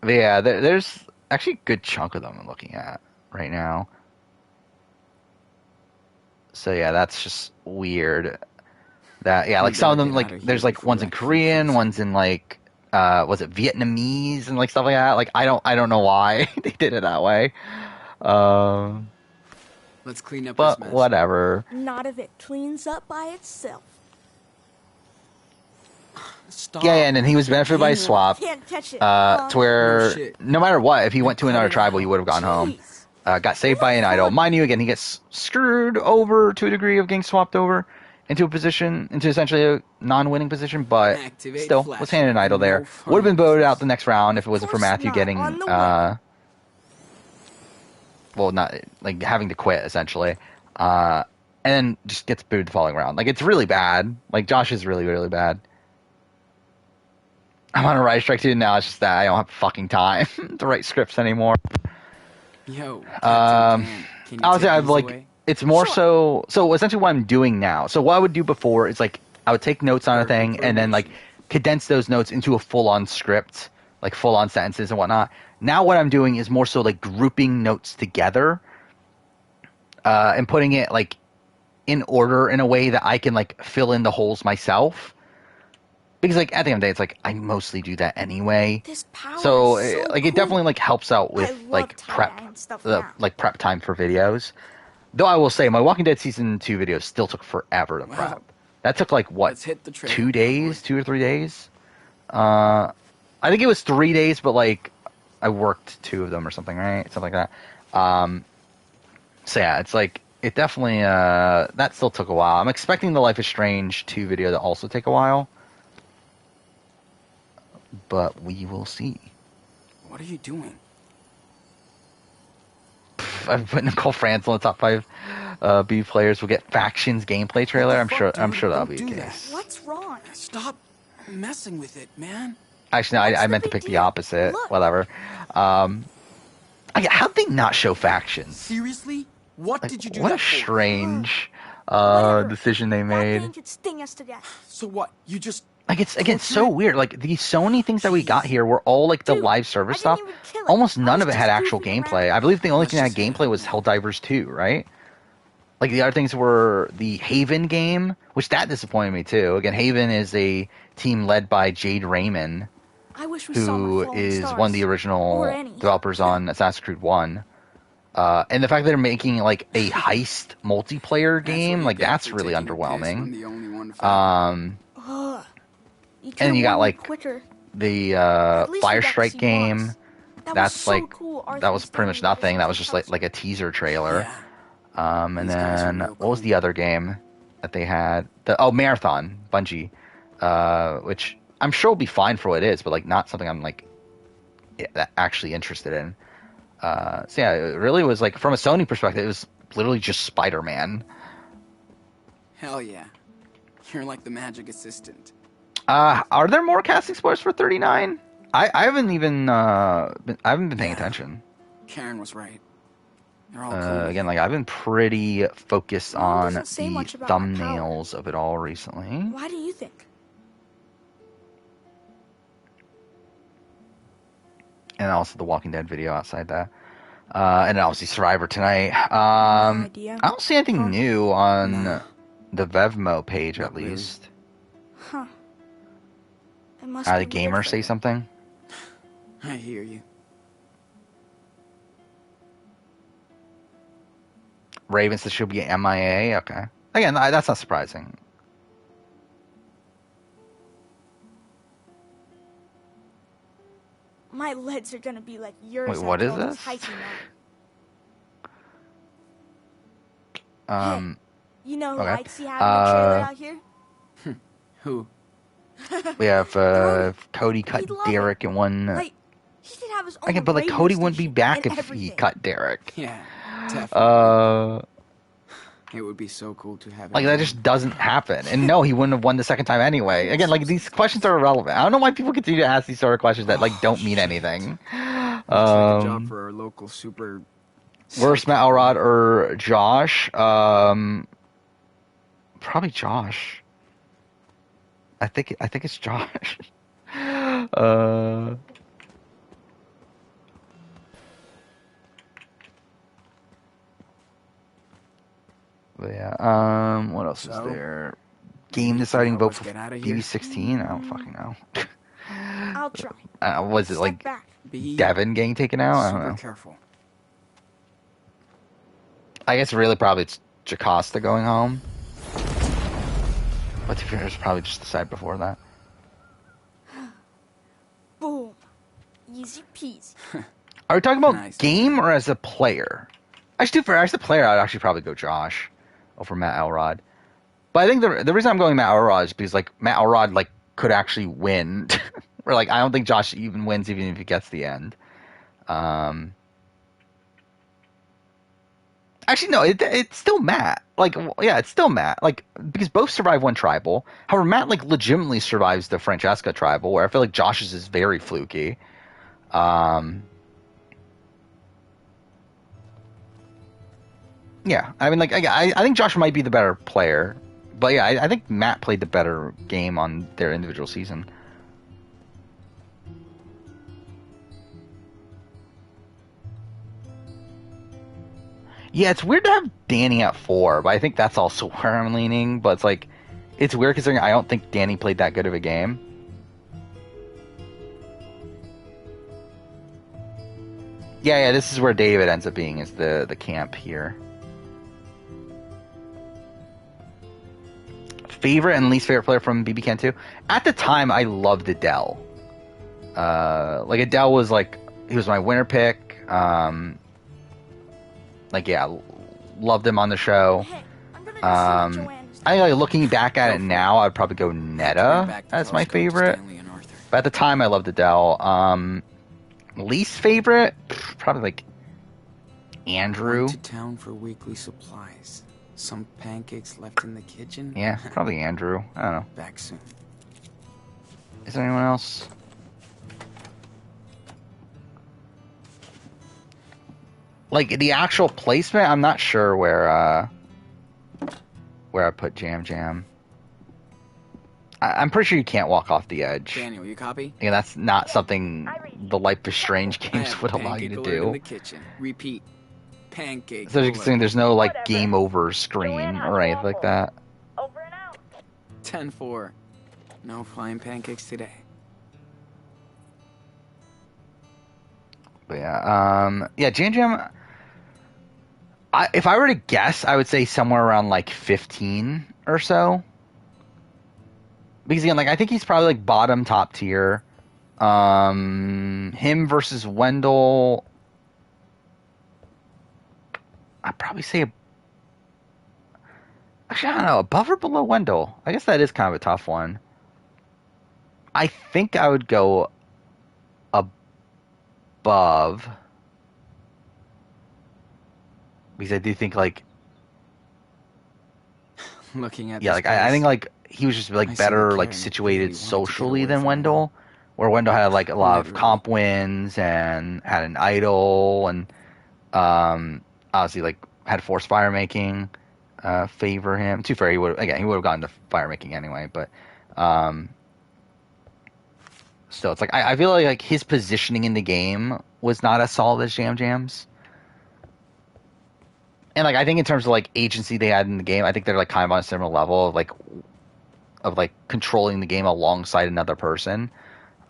yeah, there's actually a good chunk of them I'm looking at right now. So yeah, that's just weird. That, yeah, like, some of them, like, there's, like, ones in Korean, ones in, like, was it Vietnamese and, like, stuff like that. Like, I don't know why they did it that way. Let's clean up but this mess. Whatever. Not if it cleans up by itself. Stop. Yeah, and then he was benefited by a swap. Can't catch it. To where, no matter what, if he went to another tribal, he would have gone home. Got saved by an idol. Mind you, again, he gets screwed over to a degree of getting swapped over into a position, into essentially a non-winning position, but still was handed an idol there. Would have been voted out the next round if it wasn't for Matthew getting, well, not, like, having to quit, essentially. And then just gets booed the following round. Like, it's really bad. Like, Josh is really, really bad. I'm on a writer strike too now. It's just that I don't have fucking time to write scripts anymore. Yo, honestly, I've, like, it's more so essentially what I'm doing now. So what I would do before is, like, I would take notes on a thing and then, like, condense those notes into a full-on script, like, full-on sentences and whatnot. Now what I'm doing is more so, like, grouping notes together and putting it, like, in order in a way that I can, like, fill in the holes myself. Because, like, at the end of the day, it's like, I mostly do that anyway. So like, it definitely, like, helps out with, like, prep time for videos. Though I will say, my Walking Dead Season 2 videos still took forever to prep. That took, like, what, 2 days? 2 or 3 days? I think it was 3 days, but, like, I worked 2 of them or something, right? Something like that. So, yeah, it's, like, it definitely, that still took a while. I'm expecting the Life is Strange 2 video to also take a while. But we will see. What are you doing? I've put Nicole Franzel in the top 5 B players. We'll get Factions gameplay trailer. I'm sure that'll be the case. What's wrong? Stop messing with it, man. Actually, no, I meant to pick the opposite. Look. Whatever. How'd they not show Factions? Seriously? What did you do What that a for? strange Whatever. decision they That made. thing could sting us to death. So what? You just... Like it's again so weird. Like the Sony things that we got here were all like the Dude, live service I didn't stuff. even kill it. Almost I none was of it just had actual goofing gameplay. around. I believe the only thing that Let's had just- gameplay was Helldivers 2, right? Like the other things were the Haven game, which that disappointed me too. Again, Haven is a team led by Jade Raymond, I wish we saw more who falling is stars. one of the original Or any. developers on Assassin's Creed 1. And the fact that they're making like a heist multiplayer game, like that's really underwhelming. The only one Ugh. You And you could've got, warned me like, quicker. The At least we Fire got to Strike see game, boss. That that's was so like cool. Arthur that was pretty much standing nothing. there That was just like a teaser trailer. Yeah. And These guys are then real what was cool. the other game that they had? Marathon, Bungie, which I'm sure will be fine for what it is, but like not something I'm like actually interested in. So yeah, it really was like from a Sony perspective, it was literally just Spider-Man. Hell yeah. You're like the magic assistant. Are there more casting spoilers for 39? I haven't even I haven't been paying Yeah. attention. Karen was right. They're all cool. Again, like I've been pretty focused Mom on doesn't say the much about my power. thumbnails of it all recently. Why do you think? And also the Walking Dead video outside that. And then obviously Survivor tonight. No idea. I don't see anything new on No. the Vevmo page, Not at really. least. Huh. It must The be weird gamer for say you. something? I hear you. Raven says she'll be MIA. Okay. Again, that's not surprising. My legs are gonna be like yours. Wait, what after is all this this? hiking out. Um, You know who Okay. I'd see having a trailer Uh, out here? Who? we have Cody cut He'd love Derek in one. Like, he could have his own. Again, but like radio Cody wouldn't be station back and if he everything. cut Derek. Yeah. Definitely. It would be so cool to have. Like that just doesn't happen. And no, he wouldn't have won the second time anyway. Again, like these questions are irrelevant. I don't know why people continue to ask these sort of questions that like don't mean anything. Looks like a job for our local super. Worst Matt Elrod or Josh? Probably Josh. I think it's Josh. But yeah. What else is So? there? Game deciding help vote us for get outta here? BB16? I don't fucking know. I'll try. Was it Step like back. Be Devin getting taken out? I don't super know. careful. I guess really probably it's Jocasta going home. But to be fair, it's probably just the side before that. Boom. Easy peasy. Are we talking about Nice. game or as a player? Actually, as a player, I'd actually probably go Josh over Matt Elrod. But I think the reason I'm going Matt Elrod is because like Matt Elrod like could actually win. Or like I don't think Josh even wins even if he gets the end. Actually, no, it's still Matt. Like, yeah, it's still Matt. Like, because both survive one tribal. However, Matt like legitimately survives the Francesca tribal, where I feel like Josh's is very fluky. Yeah, I mean, like, I think Josh might be the better player, but yeah, I think Matt played the better game on their individual season. Yeah, it's weird to have Danny at 4, but I think that's also where I'm leaning. But it's like, it's weird considering I don't think Danny played that good of a game. Yeah, this is where David ends up being, is the camp here. Favorite and least favorite player from BB Can 2? At the time, I loved Adele. Like, Adele was like, he was my winner pick. Like, yeah, loved him on the show. Hey, I'm gonna go see what Joanne is I think, like, looking back at it now, I'd probably go Netta as my favorite. But at the time, I loved Adele. Least favorite? Probably like Andrew. Went to town for weekly supplies. Some pancakes left in the kitchen. Yeah, probably Andrew. I don't know. Back soon. Is there anyone else? Like, the actual placement, I'm not sure where I put Jam Jam. I'm pretty sure you can't walk off the edge. Daniel, you copy? Yeah, that's not something the Life is Strange games would allow you to Pancake alert in the do. kitchen. Repeat. Pancake. So you're alert. saying there's no, like, game over screen or anything like that? Over and out. 10-4. No flying pancakes today. But yeah, Jam Jam, if I were to guess, I would say somewhere around, like, 15 or so. Because, again, like, I think he's probably, like, bottom, top tier. Him versus Wendell, I'd probably say, actually, I don't know, above or below Wendell? I guess that is kind of a tough one. I think I would go above. Because I do think, like, Looking at yeah, this like, I think, like, he was just, like, I see better, what like, Karen situated really wanted to get socially away than from Wendell. Where Wendell had, like, a lot of Literally. comp wins and had an idol and, obviously, like, had forced fire making favor him. To be fair, he would have gotten to fire making anyway, but still, it's like I feel like his positioning in the game was not as solid as Jam Jam's. And, like, I think in terms of, like, agency they had in the game, I think they're, like, kind of on a similar level of controlling the game alongside another person.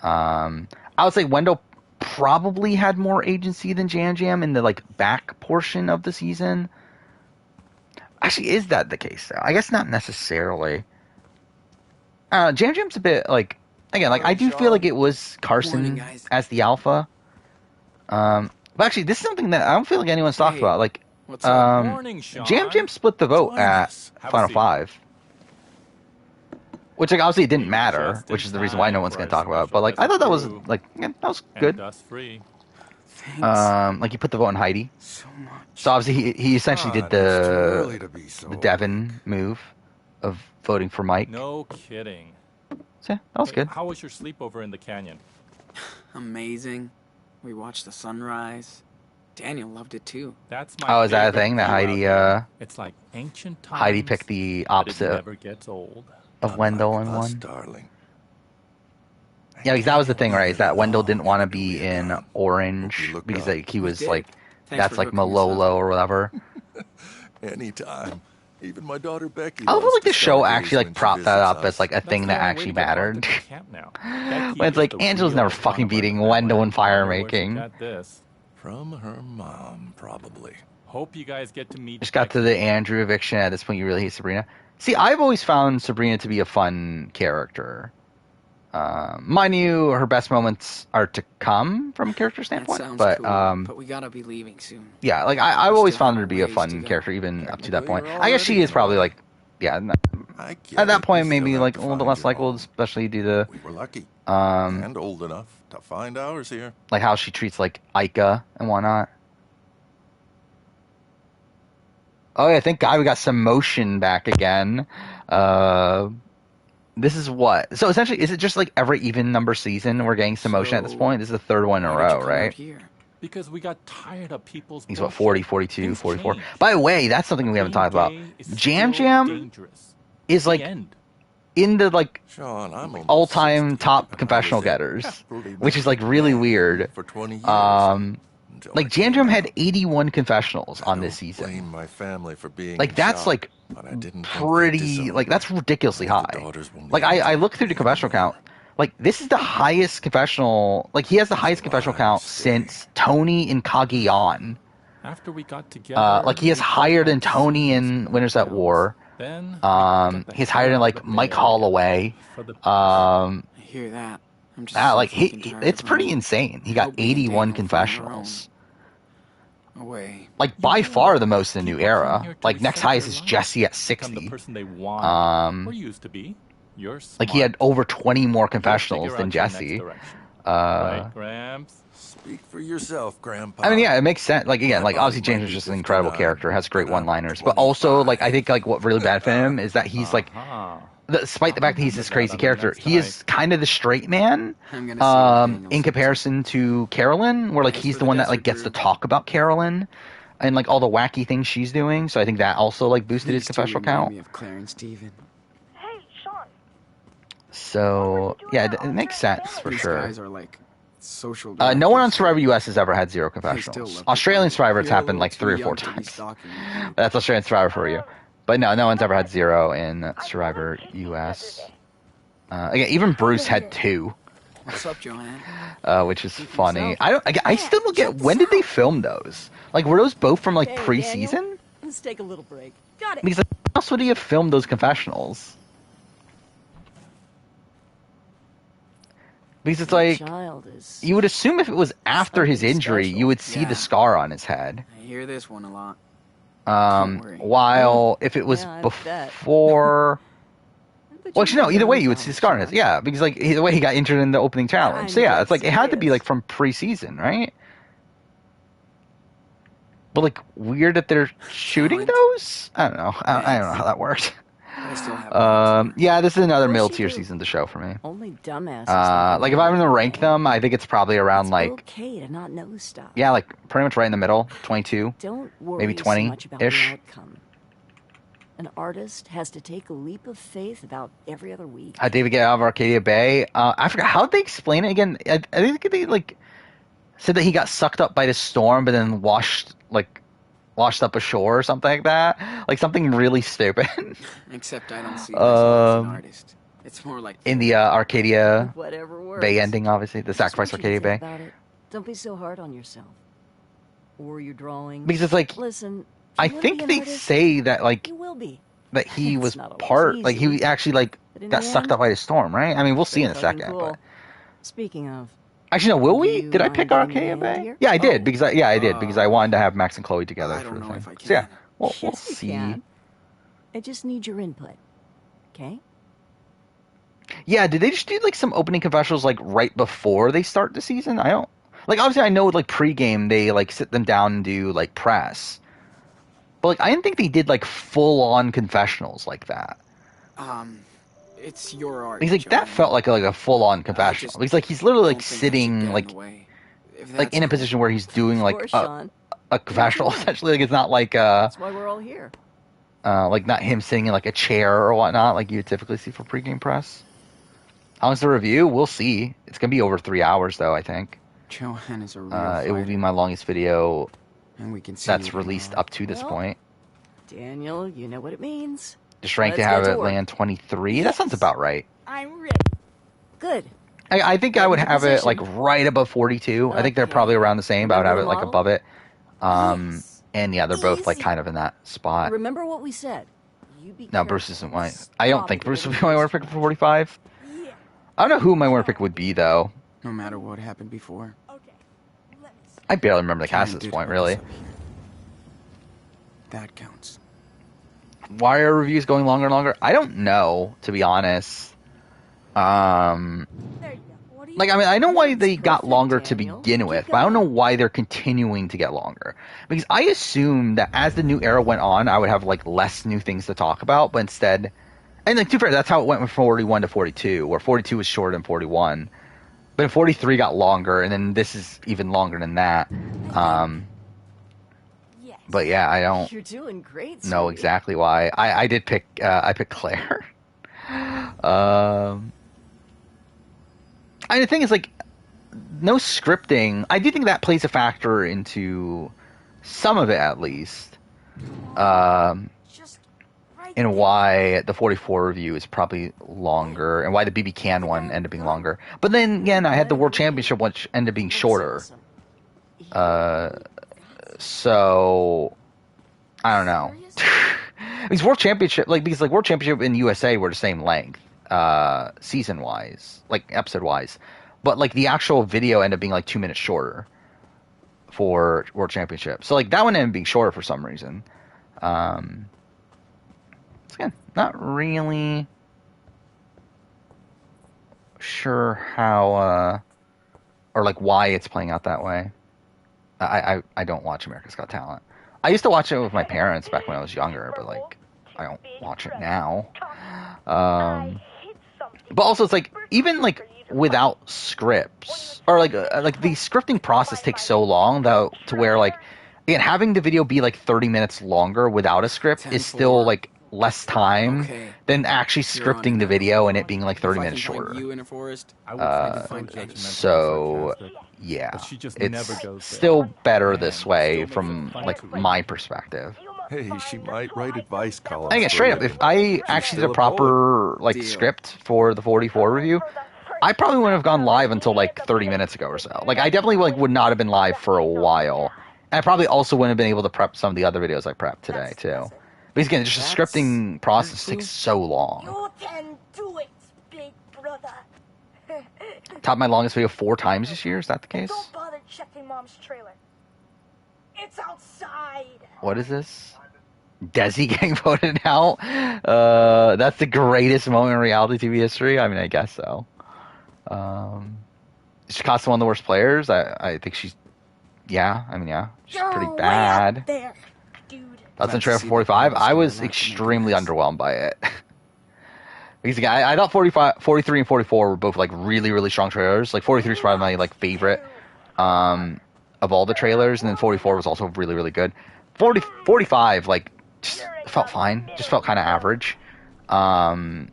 I would say Wendell probably had more agency than Jam Jam in the, like, back portion of the season. Actually, is that the case, though? I guess not necessarily. Jam Jam's a bit, like, again, like, I do feel like it was Carson Morning, guys. as the alpha. But actually, this is something that I don't feel like anyone's talked Hey. about. Like, What's up? Morning, Sean. Jam Jam split the vote Join at us. Have a Final seat. Five. Which, like, obviously it didn't matter, Just which in is the reason why no time one's for going to our talk about it. special But, like, I thought that was, brew. like, yeah, that was And good. dust free. Thanks Like, you put the vote on Heidi. so much. So, obviously, he essentially did God, it's too early the to be so Devin move of voting for Mike. No kidding. So, yeah, that was Hey, good. How was your sleepover in the canyon? Amazing. We watched the sunrise. Daniel loved it too. That's my Oh, is that a favorite thing that view Heidi, out there. It's like ancient times. Heidi picked the but it opposite never gets old. of Wendell in us, one? darling. Yeah, because that was the thing, right? Is that Wendell didn't want to be in Orange looked because, up. like, he was, did. like, Thanks that's, for like, hooking us up. Malolo or whatever. Anytime. Even my daughter Becky. I love how, loves like, the to show start actually, days like, when she propped that visits up us. as, like, a That's thing the that only way actually to get locked mattered. into camp now. Becky When it's is like, the Angela's real never fucking one of our beating family. Wendell in fire I wonder where she making. got this. From her mom, probably. Hope you guys get to meet. Just got to the Andrew eviction. At this point, you really hate Sabrina. See, I've always found Sabrina to be a fun character. Mind you, her best moments are to come from a character That standpoint. sounds But cool, but we gotta be leaving soon. yeah, like I've always Still found have her to be a ways to fun go. character, even up to that Technically, point. you're I guess she already is probably in like, yeah, I get at that it, point you maybe still like a have to little bit find less your likable, own. especially due to We were lucky. um And old enough to find ours here. like how she treats like Ica and whatnot. Oh yeah, thank God we got some motion back again. This is what? So essentially, is it just like every even number season we're getting some motion at this So, point? This is the third one in a Why did you row, come right? out here? Because we got tired of people's He's what, bullshit. 40, 42, Things 44. change. By the way, that's something we haven't Being talked about. gay is Jam still Jam dangerous. is The like end. in the like Sean, I'm almost all-time 60, top and I confessional was getters, happily which is like really married weird. for 20 years. Until Like I Jam came Jam out. had 81 confessionals I on this don't season. blame my family for being Like in that's shock, like but I didn't think they'd pretty disown like me. that's ridiculously All the high. daughters will Like never I looked through the believe confessional anymore. count. Like this is the highest confessional. Like he has the highest confessional count since Tony and Kage-on. After we got together, Like he has we higher than felt Tony like in Winners at War. Then we got the He's higher than hell like out of the Mike Bay Holloway. for the I hear that. I'm just so Like fucking tired it's of pretty running insane. He got Hope me and 81 Daniel find our confessionals. own way. Like by far the most in the new People come era. here to Like next reset highest their is lives, Jesse at become 60. the person they want or used to be. You're Like he had smart. over 20 more You'll confessionals figure than out your next Jesse. direction. Right, Gramps? Speak for yourself, Grandpa. I mean, yeah, it makes sense. Like again, like obviously James is just an incredible character, has great one-liners, but also like I think like what really bad for him is that he's like, despite the fact that he's this crazy character, he is kind of the straight man, in comparison to Carolyn, where like he's the one that like gets to talk about Carolyn and like all the wacky things she's doing. So I think that also like boosted his confessional count. Me of Claire and Steven. Hey, Sean. So yeah, it makes sense for These sure. guys are like social. No one on Survivor US has ever had 0 still confessionals. love Australian people. Survivor, it's You're a happened little like too 3 or 4 young to be times. stalking me. That's Australian Survivor for you. But no one's ever had 0 in Survivor US. Again, even Bruce had 2, What's up, Joanne? which is funny. I still don't get, when did they film those? Like, were those both from like pre-season? Let's take a little break. Got it. Because like, how else would he have filmed those confessionals? Because it's like, you would assume if it was after his injury, you would see the scar on his head. I hear this one a lot. While if it was before, well, actually no. Either way, you would see the scar on his. Yeah, because like either way, he got injured in the opening challenge. So yeah, it's like it had to be like from pre-season, right? But like weird that they're shooting those. I don't know. I don't know how that works. Yeah, this is another middle tier season to show for me. Only dumbasses. Like if I'm gonna rank them, I think it's probably around like okay to not know stuff. yeah, like pretty much right in the middle, 22, Don't worry maybe so much about the 20-ish. outcome. An artist has to take a leap of faith about every other week. David get out of Arcadia Bay. I forgot how they explain it again. I think they like said that he got sucked up by the storm, but then washed up ashore or something like that. Like something really stupid. Except I don't see myself as an artist. It's more like in the Arcadia Whatever works. Bay ending, obviously the Just Sacrifice want you to Arcadia think Bay. about it. Don't be so hard on yourself. Or your drawing. Because it's like, listen, I you wanna think be an they artist? say that like You will be. that he It's was not always part, like easy, he actually like but in got the sucked end, up by the storm, right? I mean, we'll see in a fucking second. cool. But Speaking of, actually, no, will we? you Did I mind pick giving me a Arcadia hand Bay? here? Yeah, I did because I did because I wanted to have Max and Chloe together I for don't the know thing. if I can. So yeah, we'll yes, you see. can. I just need your input. Okay? Yeah, did they just do like some opening confessionals like right before they start the season? I don't like. Obviously, I know like pregame they like sit them down and do like press, but like I didn't think they did like full on confessionals like that. It's your art. Because like that felt like a full on confessional. Because like he's literally like sitting like in a position where he's doing like a confessional essentially. Like it's not like That's why we're all here. like not him sitting in like a chair or whatnot like you would typically see for pregame press. How long's the review? We'll see. It's gonna be over 3 hours though. I think. Joanne is a real it will be my longest video and we can see that's released up to this point. Daniel, you know what it means. Just ranked to Let's have get it to work. land 23. That sounds about right. I'm ready. Good. I think I would have it like right above 42. I think they're probably around the same, but I would have it like above it. And yeah, they're both like kind of in that spot. Remember what we said. You be No, careful. Bruce isn't my. I don't think Bruce would be my winner pick for 45. I don't know who my winner pick would be though. No matter what happened before. I barely remember the cast at this point, really. That counts. Why are reviews going longer and longer? I don't know, to be honest. Like I mean, I know why they got longer to begin with, but I don't know why they're continuing to get longer. Because I assumed that as the new era went on, I would have like less new things to talk about, but instead, and like to be fair, that's how it went from 41 to 42, where 42 was shorter than 41, but 43 got longer, and then this is even longer than that. But yeah, I don't You're doing great, know sweetie. exactly why. I did pick. I picked Claire. And the thing is, like, no scripting. I do think that plays a factor into some of it, at least. And why the 44 review is probably longer, and why the BB Can one ended up being longer. But then again, I had the World Championship, which ended up being shorter. So I don't know. Because World Championship, because World Championship in USA were the same length, season wise, like episode wise, but like the actual video ended up being like 2 minutes shorter for World Championship. So like that one ended up being shorter for some reason. So again, not really sure how or like why it's playing out that way. I don't watch America's Got Talent. I used to watch it with my parents back when I was younger, but like I don't watch it now. But also it's like even like without scripts or like the scripting process takes so long though to where like again having the video be like 30 minutes longer without a script is still like less time than actually scripting the video and it being like 30 minutes shorter. You in a forest, So yeah, it's still better this way from like my perspective. Hey, she might write advice columns. I guess straight up, if I actually did a proper like script for the 44 review, I probably wouldn't have gone live until like 30 minutes ago or so. Like I definitely like would not have been live for a while. And I probably also wouldn't have been able to prep some of the other videos I prepped today too. Because again, just the scripting process takes so long. You can do it, big brother. Top my longest video 4 times this year. Is that the case? Don't bother checking Mom's trailer. It's outside. What is this? Desi getting voted out? That's the greatest moment in reality TV history? I mean, I guess so. Is Shikasa one of the worst players? I think she's... Yeah, I mean, yeah. She's pretty bad. There, dude. That's in trailer for 45. I was extremely underwhelmed by it. Because again, I thought 43 and 44 were both like really, really strong trailers. Like 43 is probably my like favorite of all the trailers, and then 44 was also really, really good. 45 like just felt fine, just felt kind of average. Like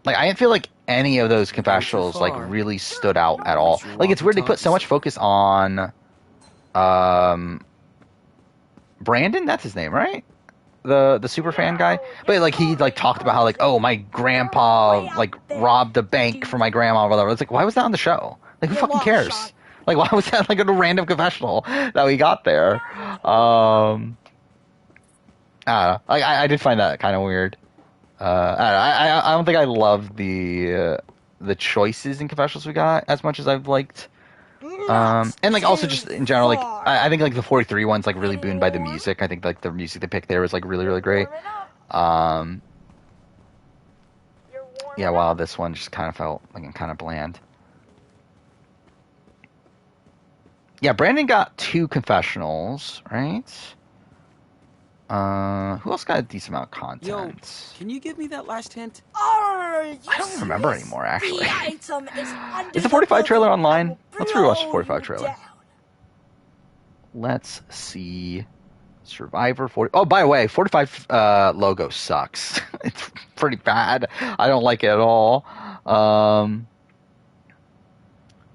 I didn't feel like any of those confessionals like really stood out at all. Like it's weird they put so much focus on Brandon, that's his name, right? The super fan guy. But like he like talked about how like, oh, my grandpa like robbed a bank for my grandma or whatever. It's like, why was that on the show? Like who fucking cares? Like why was that like a random confessional that we got there? I don't know. Like I did find that kind of weird. I don't think I love the choices in confessionals we got as much as I've liked. And like also just in general, like I think like the 43 one's like really booned by the music. I think like the music they picked there was like really, really great. Yeah, while this one just kind of felt like kind of bland. Yeah, Brandon got 2 confessionals, right? Who else got a decent amount of content? Yo, can you give me that last hint? I don't remember anymore, actually. Is the 45 trailer online? Let's rewatch the 45 trailer. Let's see. Survivor 40. Oh, by the way, 45 logo sucks. It's pretty bad. I don't like it at all.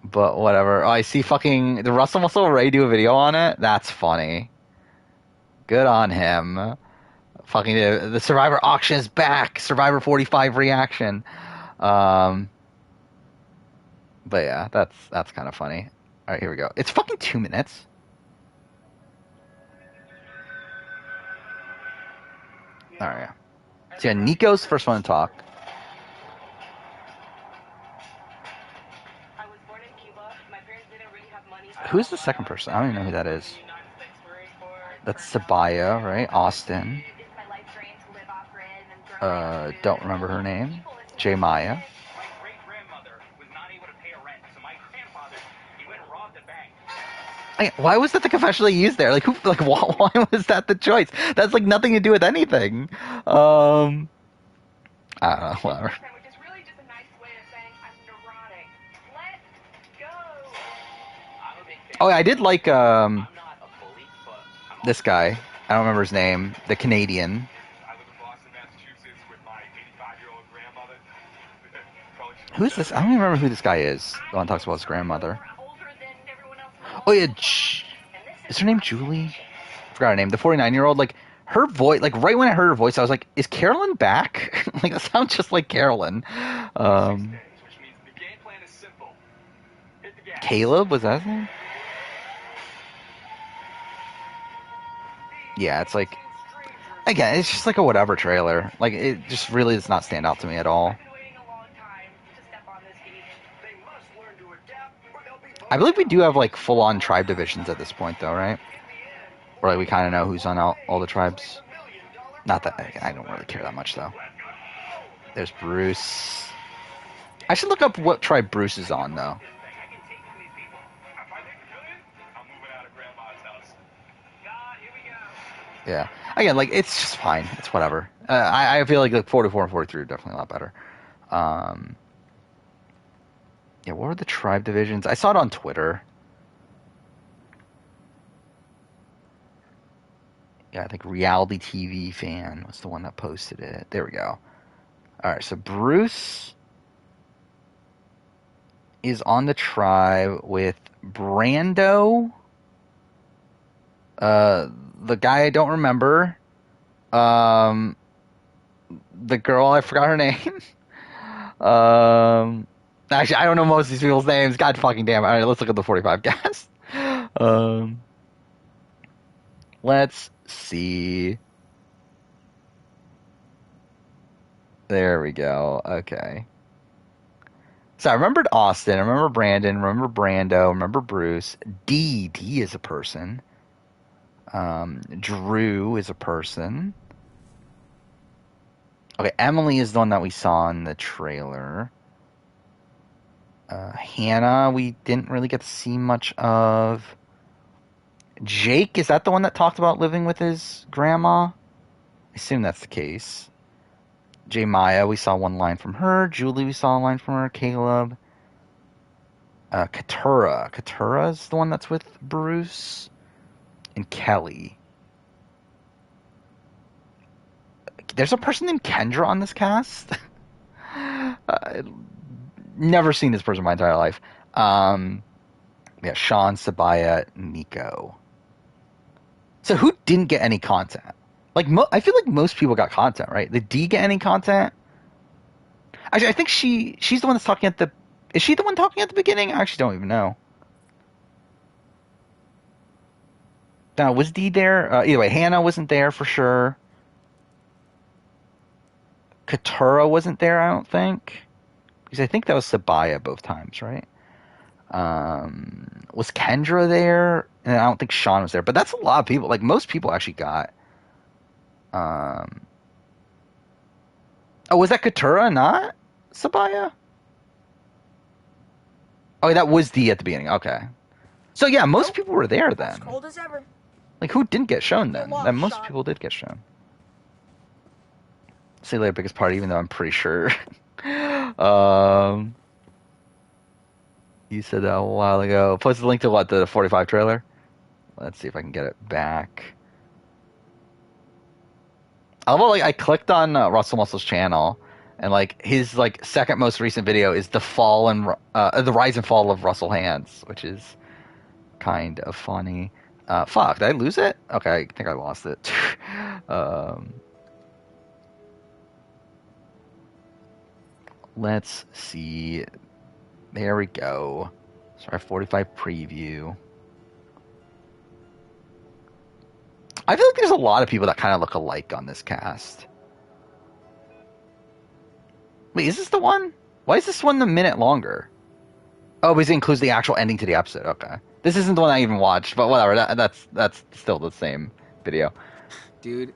But whatever. Oh, I see fucking... Did Russell Muscle already do a video on it? That's funny. Good on him. Fucking the Survivor auction is back. Survivor 45 reaction. But yeah, that's kind of funny. All right, here we go. It's fucking 2 minutes. All right. So yeah, Nico's the first one to talk. Who's the second person? I don't even know who that is. That's Sabaya, right? Austin. Don't remember her name. J. Maya. Why was that the confession they used there? Like, who? Like, why was that the choice? That's like nothing to do with anything. I don't know. Whatever. Oh, I did like this guy. I don't remember his name. The Canadian. Who's this? I don't even remember who this guy is. The one talks about his grandmother. Oh yeah, is her name Julie? I forgot her name. The 49-year-old. Like her voice. Like right when I heard her voice, I was like, "Is Carolyn back?" Like that sounds just like Carolyn. Caleb, was that his name? Yeah, it's like, again, it's just like a whatever trailer. Like, it just really does not stand out to me at all. I believe we do have, like, full-on tribe divisions at this point, though, right? Or, like, we kind of know who's on all the tribes. Not that, I don't really care that much, though. There's Bruce. I should look up what tribe Bruce is on, though. Yeah. Again, like, it's just fine. It's whatever. I feel like 44 and 43 are definitely a lot better. Yeah, what were the tribe divisions? I saw it on Twitter. Yeah, I think Reality TV Fan was the one that posted it. There we go. All right, so Bruce is on the tribe with Brando, the guy I don't remember, the girl, I forgot her name. Actually, I don't know most of these people's names. God fucking damn it. All right, let's look at the 45 cast. Let's see. There we go. Okay. So I remembered Austin. I remember Brandon. Remember Brando. Remember Bruce. D is a person. Drew is a person. Okay, Emily is the one that we saw in the trailer. Hannah, we didn't really get to see much of. Jake, is that the one that talked about living with his grandma? I assume that's the case. J. Maya, we saw one line from her. Julie, we saw a line from her. Caleb. Katura. Katura is the one that's with Bruce. And Kelly. There's a person named Kendra on this cast. Never seen this person in my entire life. Yeah, Sean, Sabaya, Nico. So who didn't get any content? Like, I feel like most people got content, right? Did D get any content? Actually, I think she's the one that's talking at the... Is she the one talking at the beginning? I actually don't even know. Now, was D there? Either way, Hannah wasn't there for sure. Katura wasn't there, I don't think. Because I think that was Sabaya both times, right? Was Kendra there? And I don't think Sean was there. But that's a lot of people. Like, most people actually got... Oh, was that Katura, not Sabaya? Oh, that was D at the beginning. Okay. So, yeah, most people were there then. As cold as ever. Like, who didn't get shown then? Then most people did get shown. Say later, biggest part, even though I'm pretty sure. You said that a while ago. Post the link to what? The 45 trailer? Let's see if I can get it back. I clicked on Russell Muscle's channel, and like his like second most recent video is the rise and fall of Russell Hands, which is kind of funny. Fuck, did I lose it? Okay, I think I lost it. Let's see. There we go. Sorry, 45 preview. I feel like there's a lot of people that kind of look alike on this cast. Wait, is this the one? Why is this one a minute longer? Oh, because it includes the actual ending to the episode. Okay. This isn't the one I even watched, but whatever. That's still the same video. Dude,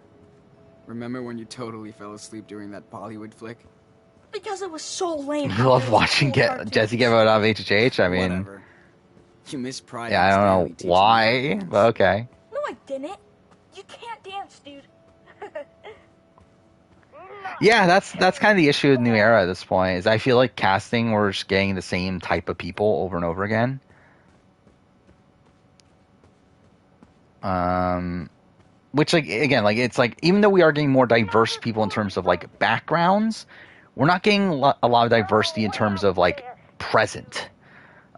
remember when you totally fell asleep during that Bollywood flick? Because it was so lame. I love watching Jesse get voted out of HHH. I mean... Whatever. You missed Pride. Yeah, I don't know why, but okay. No, I didn't. You can't dance, dude. Yeah, that's kind of the issue with New Era at this point, is I feel like casting, we're just getting the same type of people over and over again. Which, like, again, like, it's like, even though we are getting more diverse people in terms of, like, backgrounds, we're not getting a lot of diversity in terms of, like, present.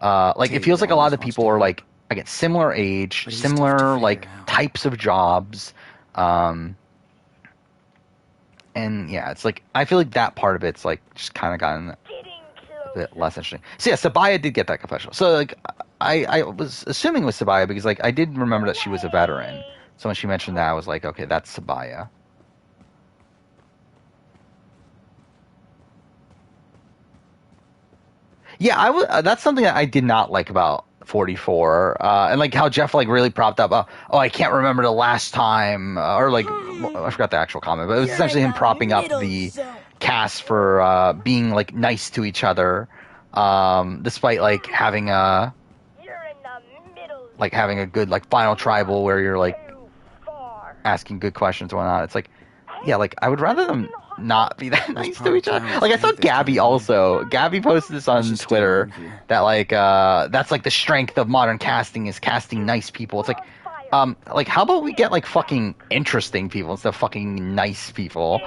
Like, it feels like a lot of people are, like, again, similar age, similar, like, types of jobs. And, yeah, it's like, I feel like that part of it's, like, just kind of gotten a bit less interesting. So, yeah, Sabaya did get that confessional. So, like, I was assuming it was Sabaya because, like, I did remember that she was a veteran. So when she mentioned that, I was like, okay, that's Sabaya. Yeah, that's something that I did not like about 44, and like how Jeff like really propped up. Oh, I can't remember the last time, or like I forgot the actual comment, but it was essentially him propping up the cast for being like nice to each other, despite like having a good like final tribal where you're like asking good questions and whatnot. It's like, yeah, like I would rather them not be that nice to each other. Like I saw Gabby also. Gabby posted this on Twitter that like that's like the strength of modern casting is casting nice people. It's like how about we get like fucking interesting people instead of fucking nice people?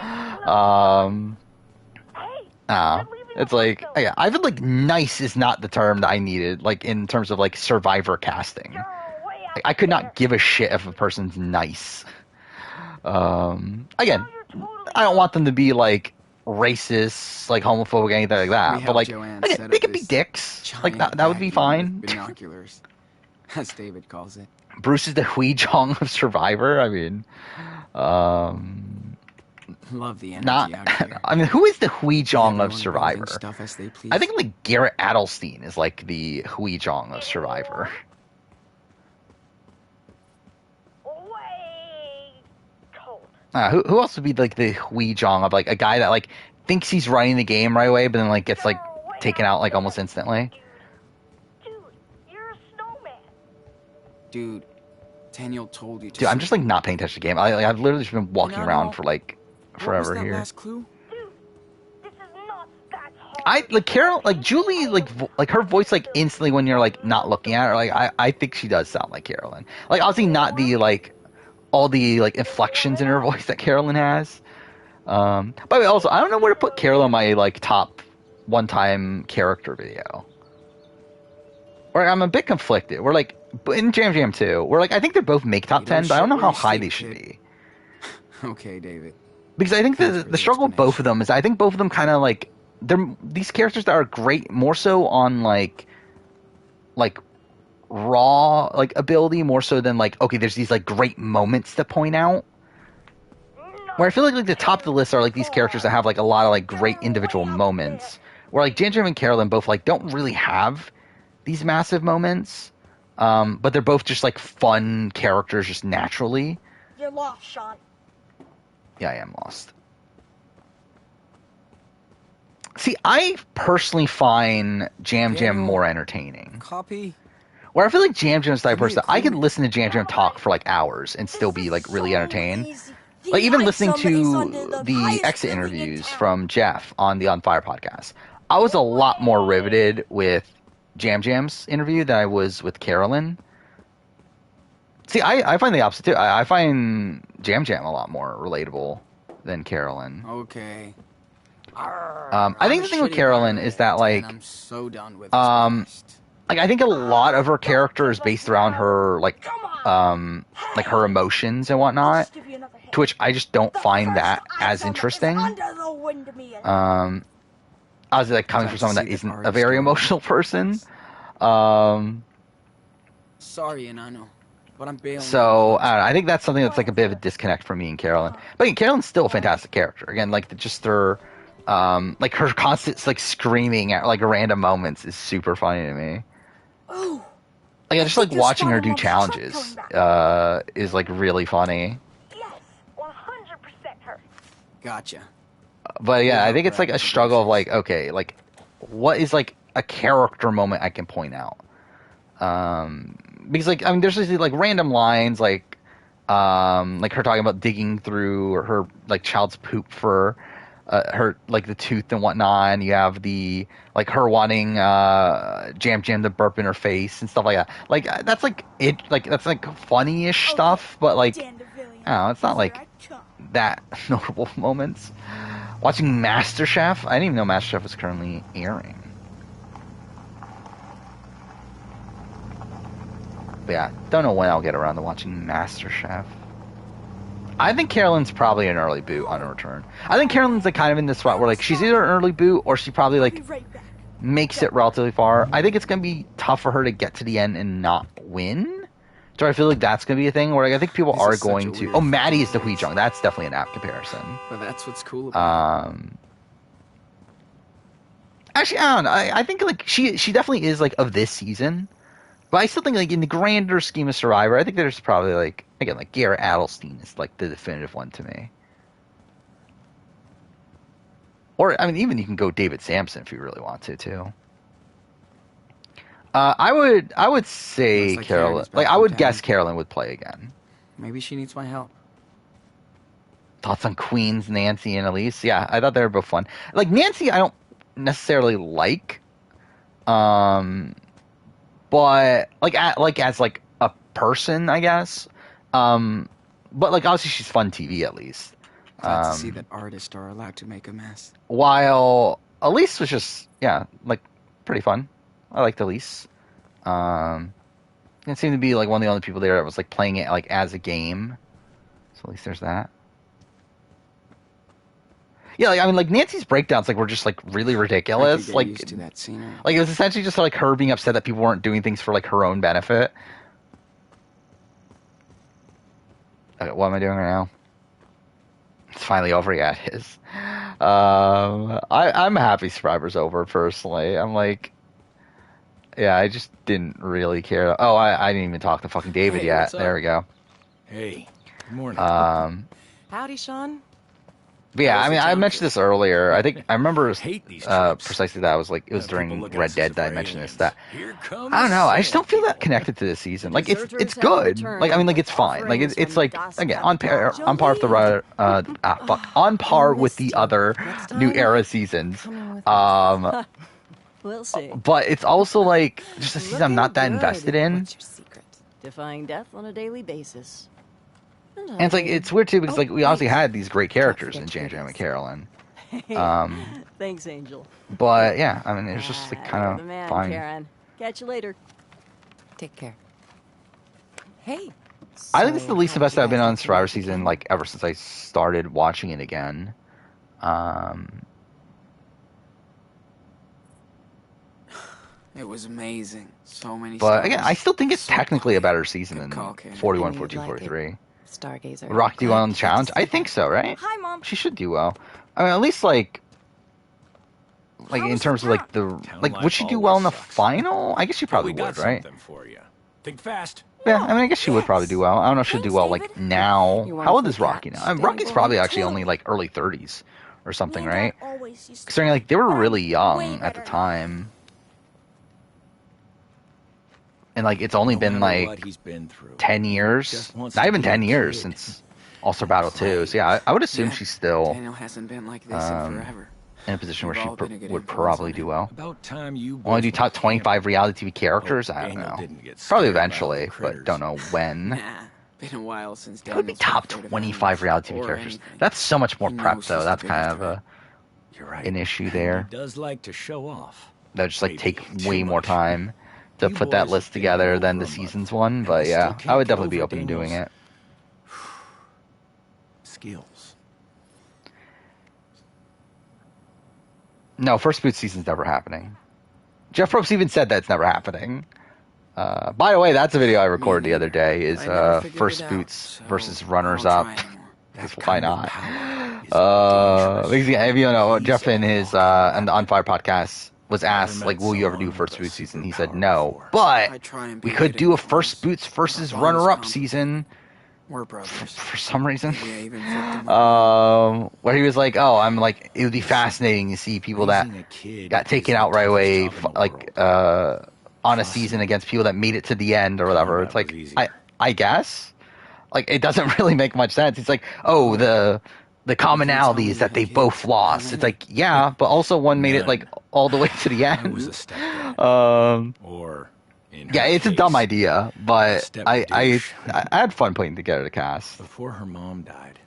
It's like, yeah, I feel like nice is not the term that I needed, like in terms of like Survivor casting. Like, I could not give a shit if a person's nice. Again, I don't want them to be like racist, like homophobic, anything like that. But like, again, they could be dicks. Like that would be fine. Binoculars, as David calls it. Bruce is the Hui Jong of Survivor. I mean, love the energy not. out here. I mean, who is the Hui Jong of Everyone Survivor? building stuff as they please. I think like Garrett Adelstein is like the Hui Jong of Survivor. Who else would be like the Hui Jong of like a guy that like thinks he's running the game right away, but then like gets like taken out like almost instantly? Dude, you're a snowman. Dude, Daniel told you to. Dude, I'm just like not paying attention to the game. I've literally just been walking around for like forever what was that here. Last clue? Dude, this is not that hard. I like Carol, like Julie, like her voice, like instantly when you're like not looking at her, like I think she does sound like Carolyn. Like obviously not the like all the like inflections in her voice that Carolyn has. By the way, also I don't know where to put Carolyn on my like top one-time character video. Or I'm a bit conflicted. We're like in Jam Jam 2, we're like I think they both make top 10, but I don't know how high they should be. Okay, David. Because I think the struggle of both of them is I think both of them kind of like they're these characters that are great more so on like raw like ability more so than like okay there's these like great moments to point out. Where I feel like the top of the list are like these characters that have like a lot of like great individual moments. Where like Jam Jam and Carolyn both like don't really have these massive moments, but they're both just like fun characters just naturally. You're lost, Sean. Yeah, I am lost. See, I personally find Jam Jam more entertaining. Copy. Where I feel like Jam Jam's the type of person that I could listen to Jam Jam talk for like hours and still be like really entertained. Like even listening to the exit interviews from Jeff on the On Fire podcast, I was a lot more riveted with Jam Jam's interview than I was with Carolyn. See, I find the opposite too. I find Jam Jam a lot more relatable than Carolyn. Okay. I think the thing with Carolyn is that like I'm so done with like I think a lot of her character is based around her like her emotions and whatnot, to which I just don't find that as interesting. I was like coming from someone that isn't a very emotional person. Sorry, and I know, but I'm bailing. So I think that's something that's like a bit of a disconnect for me and Carolyn. But again, Carolyn's still a fantastic character. Again, like just her like her constant like screaming at like random moments is super funny to me. Like I just like watching her do challenges is like really funny. Yes, 100% her. Gotcha. But yeah, I think it's like a struggle of like, okay, like what is like a character moment I can point out? Because like I mean, there's just like random lines like her talking about digging through her like child's poop for her like the tooth and whatnot, and you have the like her wanting Jam Jam to burp in her face and stuff like that. Like that's like it like that's like funny-ish stuff, but like I don't know, it's not like that notable moments. Watching MasterChef, I didn't even know MasterChef was currently airing. But yeah, don't know when I'll get around to watching MasterChef. I think Carolyn's probably an early boot on a return. I think Carolyn's like kind of in this spot where like she's either an early boot or she probably like makes it relatively far. I think it's gonna be tough for her to get to the end and not win. So I feel like that's gonna be a thing where like, I think people are going to. Oh, Maddie is the Hui Jong. That's definitely an apt comparison. But that's what's cool about it. Actually, I don't know. I think like she definitely is like of this season. But I still think, like, in the grander scheme of Survivor, I think there's probably, like, again, like, Garrett Adelstein is, like, the definitive one to me. Or, I mean, even you can go David Sampson if you really want to, too. I would say Carolyn. Like, I would guess Carolyn would play again. Maybe she needs my help. thoughts on Queens, Nancy, and Elise. Yeah, I thought they were both fun. Like Nancy, I don't necessarily like, but like as like a person, I guess. But like obviously she's fun TV at least. Glad to see that artists are allowed to make a mess. While Elise was just like pretty fun. I liked Elise. It seemed to be like one of the only people there that was like playing it like as a game. So at least there's that. Yeah, like, I mean, like Nancy's breakdowns like were just like really ridiculous. I could get like, used to that scene. Like it was essentially just like her being upset that people weren't doing things for like her own benefit. Okay, what am I doing right now? It's finally over. Yeah, it is. I'm happy Survivor's over personally. I'm like, yeah, I just didn't really care. Oh, I didn't even talk to fucking David yet. There we go. Hey, good morning. Howdy, Sean. But yeah, I mean, I mentioned this earlier. I think I remember precisely that. I was like, it was during Red Dead that I mentioned this. That I don't know. I just don't feel that connected to this season. Like it's good. Like I mean, like it's fine. Like it's like again on par with the on par with the other New Era seasons. We'll see. But it's also like just a season I'm not that invested in. What's your secret? Defying death on a daily basis. And it's like it's weird too because like we obviously had these great characters in J.J. McCarrollin. Thanks, Angel. But yeah, I mean it was just like kind of fine. Karen. Catch you later. Take care. Hey. I think it's the least the best I've been on Survivor season like ever since I started watching it again. It was amazing. So many. But again, I still think it's technically a better season than 41, 42, 43. Stargazer. Rock do well on the challenge? I think so, right? Hi, Mom. She should do well. I mean, at least like in terms of like the would she do well in the final? I guess she probably would, right? For you. Think fast. Yeah, I mean, I guess she would probably do well. I don't know if she'll do well like now. How old is Rocky now? I mean, Rocky's probably actually only like early 30s or something, right? Considering like they were really young at the time. And like it's only been like 10 years, not even 10 years since All-Star Battle 2. So yeah, I would assume she's still Daniel hasn't been like this in forever. In a position where she would probably do well. About time you want to do top 25 reality TV characters? I don't know. Probably eventually, but don't know when. Nah, been a while since it would be top 25 reality TV characters. That's so much more prep though. That's kind of an issue there. He does like to show off. That would just like take way more time to put that list together than the season's one, but yeah, I would definitely be open to doing it. Skills. No, First Boots season's never happening. Jeff Probst even said that's never happening. By the way, that's a video I recorded the other day, is First Boots versus Runners Up. Why not? Because if you know, Jeff in his on the On Fire podcast was asked, like, will you ever do First Boots season? He said no, but we could do a First Boots versus Runner-Up season for some reason. Where he was like, oh, I'm like, it would be fascinating to see people that got taken out right away, like, on a season against people that made it to the end or whatever. It's like, I guess. Like, it doesn't really make much sense. It's like, oh, the commonality is that they both lost. It's like, yeah, but also one made it like all the way to the end. Yeah, it's a dumb idea, but I had fun putting together the cast. Before her mom died,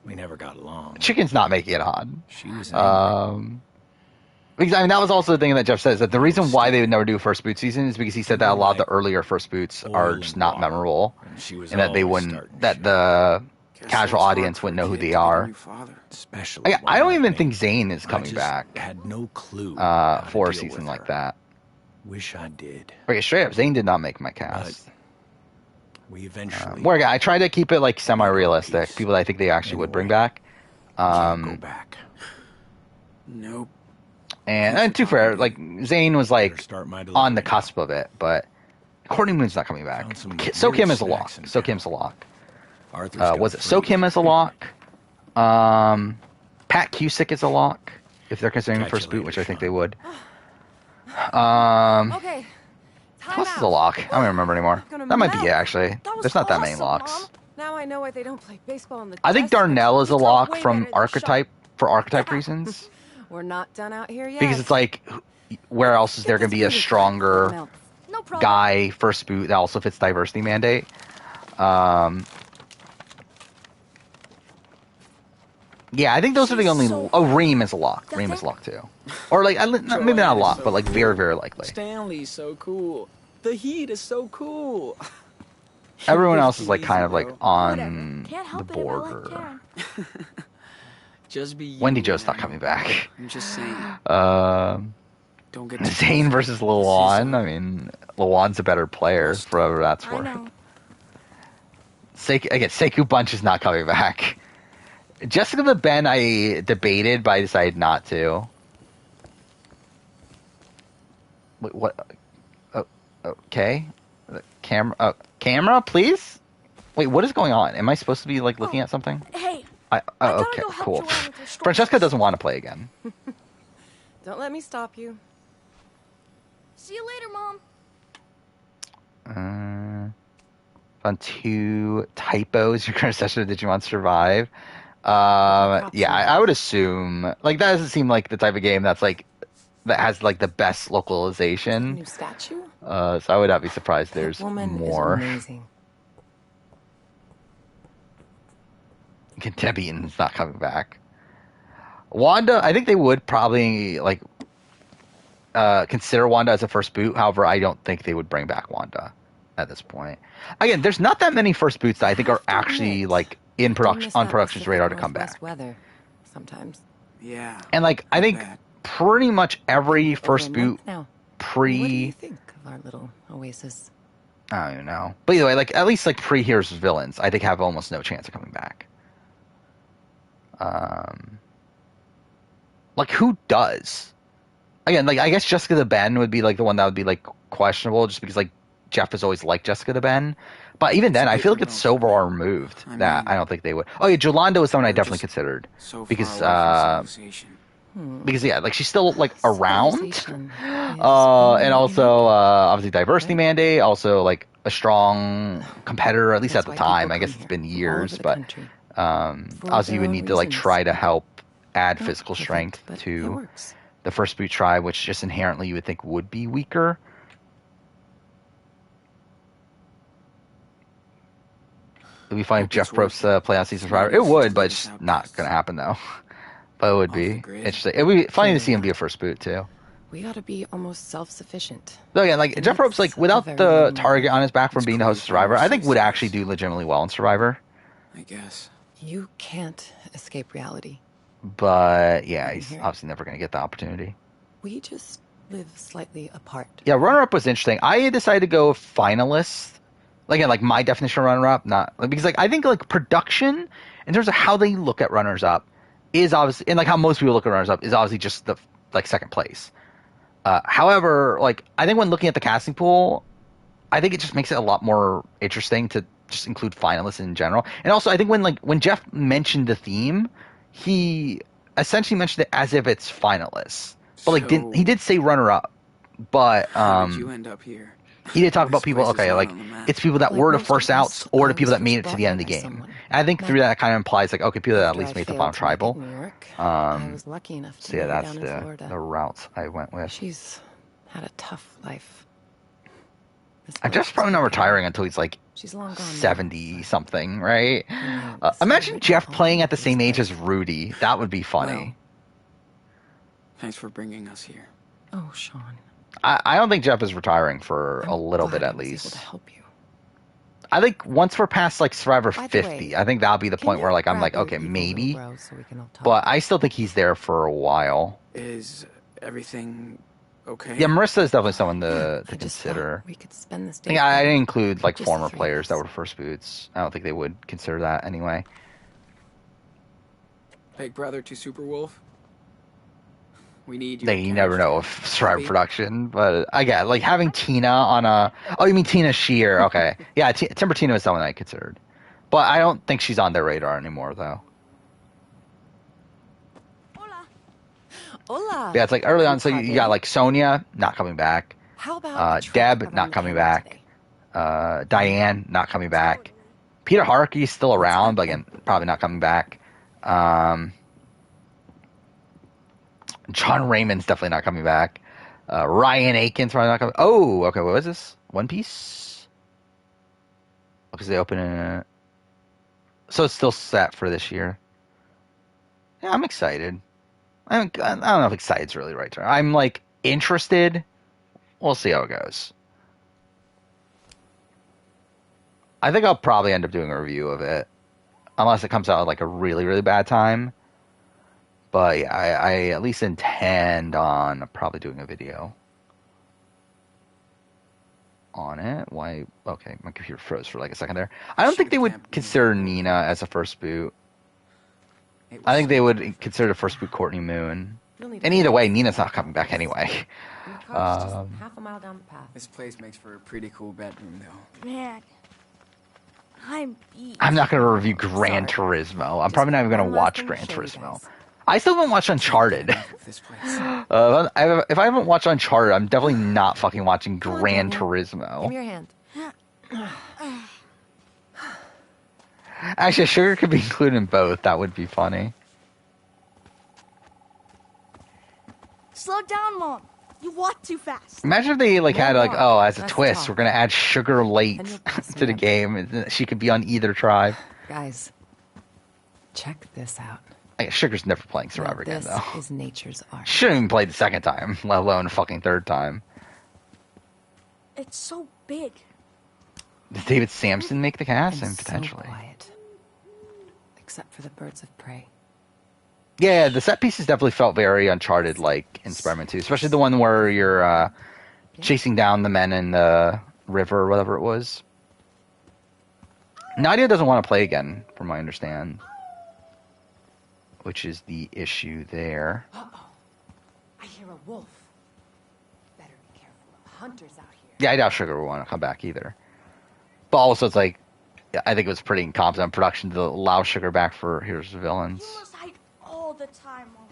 we never got along. Chicken's not making it on. She was because I mean that was also the thing that Jeff says, that the reason why they would never do a First Boots season is because he said that a lot of the earlier First Boots are just not memorable, and that they wouldn't, that the casual audience wouldn't know who they are. I don't even think Zayn is coming back. Had no clue for a season like that. Wish I did. Okay, straight up, Zayn did not make my cast. We eventually. Where I try to keep it like semi-realistic. People that I think they actually would bring back. Go back. Nope. And to be fair, like Zayn was like on the cusp of it, but Courtney Moon's not coming back. So Kim is a lock. So Kim's a lock. Was it So Kim as a lock? Pat Cusick is a lock if they're considering First Boot, which I think they would. Okay. What's the lock? I don't remember anymore. That might be it, actually. There's not that many locks. Now I know why they don't play baseball in the I think dress Darnell is a codes. lock Way from better than archetype for archetype reasons. We're not done out here yet. Because it's like, where else is there going to be a stronger No problem. guy first boot that also fits diversity mandate? Yeah, I think those are the only. Reem is a lock. Reem is a lock too, or like maybe not a lock, but like very very likely. Stanley's so cool. The Heat is so cool. Everyone else is like kind of like on the border. Just be Wendy Jo's not coming back. I'm just saying. Don't get Zane versus Lawan. I mean, Lawan's a better player for whatever that's worth. Sekou Bunch is not coming back. Jessica the Ben, I debated, but I decided not to. Wait, what? Okay. Camera, please? Wait, what is going on? Am I supposed to be like looking at something? Hey. Okay, cool. Francesca doesn't want to play again. Don't let me stop you. See you later, Mom. On 2 typos, your current session of Digimon Survive. Yeah, I would assume like that doesn't seem like the type of game that's like that has like the best localization. New statue? So I would not be surprised there's more. Amazing. Debian's not coming back. Wanda, I think they would probably like consider Wanda as a first boot. However, I don't think they would bring back Wanda at this point. Again, there's not that many first boots that I think are actually like in production on production's radar to come back. Weather sometimes. Yeah. And like I think pretty much every first boot now. pre. What do you think of our little oasis? I don't even know. But either way, like at least like pre Heroes villains, I think have almost no chance of coming back. Like who does? Again, like I guess Jessica the Ben would be like the one that would be like questionable, just because like Jeff has always liked Jessica the Ben. But even then, I feel like it's so far removed that I don't think they would. Oh yeah, Jolanda was someone I definitely considered because yeah, like she's still like around, and also obviously diversity mandate, also like a strong competitor at least at the time. I guess it's been years, but obviously you would need to like try to help add physical strength to the first boot tribe, which just inherently you would think would be weaker. It would be fine if Jeff Probst play on Season Survivor. It would, but it's not going to happen though. But it would be interesting. It would be funny to see him be a first boot too. We ought to be almost self-sufficient. Though again, like Jeff Probst, like without the target on his back from being the host of Survivor, I think would actually do legitimately well in Survivor. I guess. You can't escape reality. But yeah, he's obviously never going to get the opportunity. We just live slightly apart. Yeah, runner-up was interesting. I decided to go finalist. Again, like my definition of runner-up, not because like I think like production in terms of how they look at runners-up is obviously, and like how most people look at runners-up is obviously just the like second place. However, like I think when looking at the casting pool, I think it just makes it a lot more interesting to just include finalists in general. And also, I think when Jeff mentioned the theme, he essentially mentioned it as if it's finalists, but like he did say runner-up, but how did you end up here? He did talk about people, okay, like it's people that were the first outs or the people that made it to the end of the game. And I think through that kind of implies like, okay, people that at least made the final tribal. I was lucky enough to so yeah, that's the route I went with. She's had a tough life. I'm just probably not retiring until he's like 70 something, right? Imagine Jeff playing at the same age as Rudy. That would be funny. Well, thanks for bringing us here. Oh, Sean. I don't think Jeff is retiring for a little bit at least. Able to help you. I think once we're past like Survivor 50, I think that'll be the point where like I'm like, okay, maybe. But I still think he's there for a while. Is everything okay? Yeah, Marissa is definitely someone to consider. We could spend this day. I didn't include like former players that were first boots. I don't think they would consider that anyway. Big brother to Superwolf. We need you never know if Survivor production, but again, like having Tina on a. Oh, you mean Tina Shear? Okay, yeah, Timber Tina is someone I considered, but I don't think she's on their radar anymore, though. Hola. Yeah, it's like early on. So you got like Sonia not coming back. How about Deb not coming back. Diane not coming back. Peter Harkey's still around, but again, probably not coming back. John Raymond's definitely not coming back. Ryan Aiken's probably not coming. Oh, okay. What was this? One Piece? Because they open in. So it's still set for this year. Yeah, I'm excited. I don't know if excited's really the right term. I'm like interested. We'll see how it goes. I think I'll probably end up doing a review of it, unless it comes out at like a really, really bad time. But yeah, I at least intend on probably doing a video on it. Why? Okay, my computer froze for like a second there. I don't think they would consider Nina as a first boot. I think they would consider the first boot Courtney Moon. And either way, Nina's not coming back anyway. Half a mile down the path. This place makes for a pretty cool bedroom, though. Man, I'm beat. I'm not going to review Gran Turismo. I'm probably not even going to watch Gran Turismo. I still haven't watched Uncharted. If I haven't watched Uncharted, I'm definitely not fucking watching Gran Turismo. Give me your hand. Actually, sugar could be included in both. That would be funny. Slow down, Mom. You walk too fast. Imagine if they like had like, oh, as a Let's twist, talk. we're gonna add Sugar late to the game, and she could be on either tribe. Guys, check this out. Sugar's never playing Survivor again, though. This is nature's art. She shouldn't even play the second time, let alone a fucking third time. It's so big. Did David Sampson make the cast? And Potentially. so quiet. Except for the birds of prey. Yeah, the set pieces definitely felt very Uncharted-like in Spider-Man 2, especially the one where you're chasing down the men in the river or whatever it was. Nadia doesn't want to play again, from what I understand, which is the issue there. Uh-oh. I hear a wolf. Better be careful of hunters out here. Yeah, I doubt Sugar will want to come back either. But also, it's like, I think it was pretty incompetent production to allow Sugar back for Here's the Villains. You must hide all the time, Mom.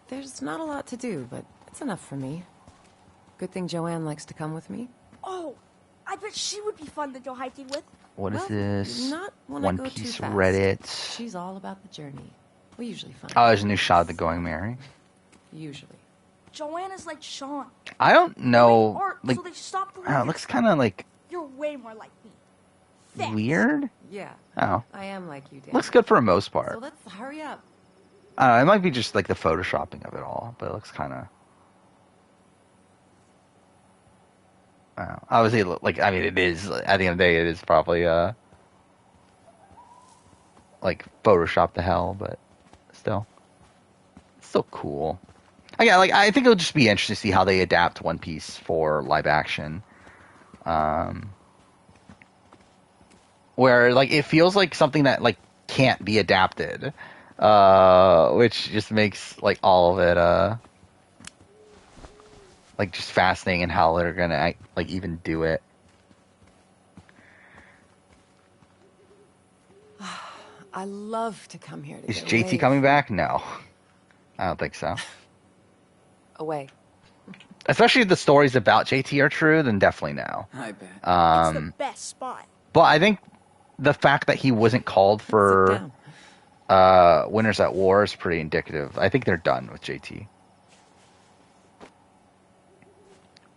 There's not a lot to do, but it's enough for me. Good thing Joanne likes to come with me. Oh, I bet she would be fun to go hiking with. What is this? Not when One I go Piece too fast. Reddit. She's all about the journey. We usually find Oh, there's a new shot of the Going Merry. Usually. Joanne is like Sean. I don't know. Art, Like, so they stopped I don't know, it looks kind of like You're way more like me. Thanks. weird. Yeah. Oh, I am like you, Dan. looks good for the most part. So let's hurry up. I don't know, it might be just like the photoshopping of it all, but it looks kind of. Obviously, like, I mean, it is, at the end of the day, it is probably, like, Photoshop to hell, but still. It's still cool. Again, like, I think it'll just be interesting to see how they adapt One Piece for live action. Where, like, it feels like something that, like, can't be adapted. Which just makes, like, all of it, like, just fascinating and how they're gonna, like, even do it. I love to come here to Is get JT away. coming back? No. I don't think so. Away. Especially if the stories about JT are true, then definitely no. I bet. It's the best spot. But I think the fact that he wasn't called for Winners at War is pretty indicative. I think they're done with JT.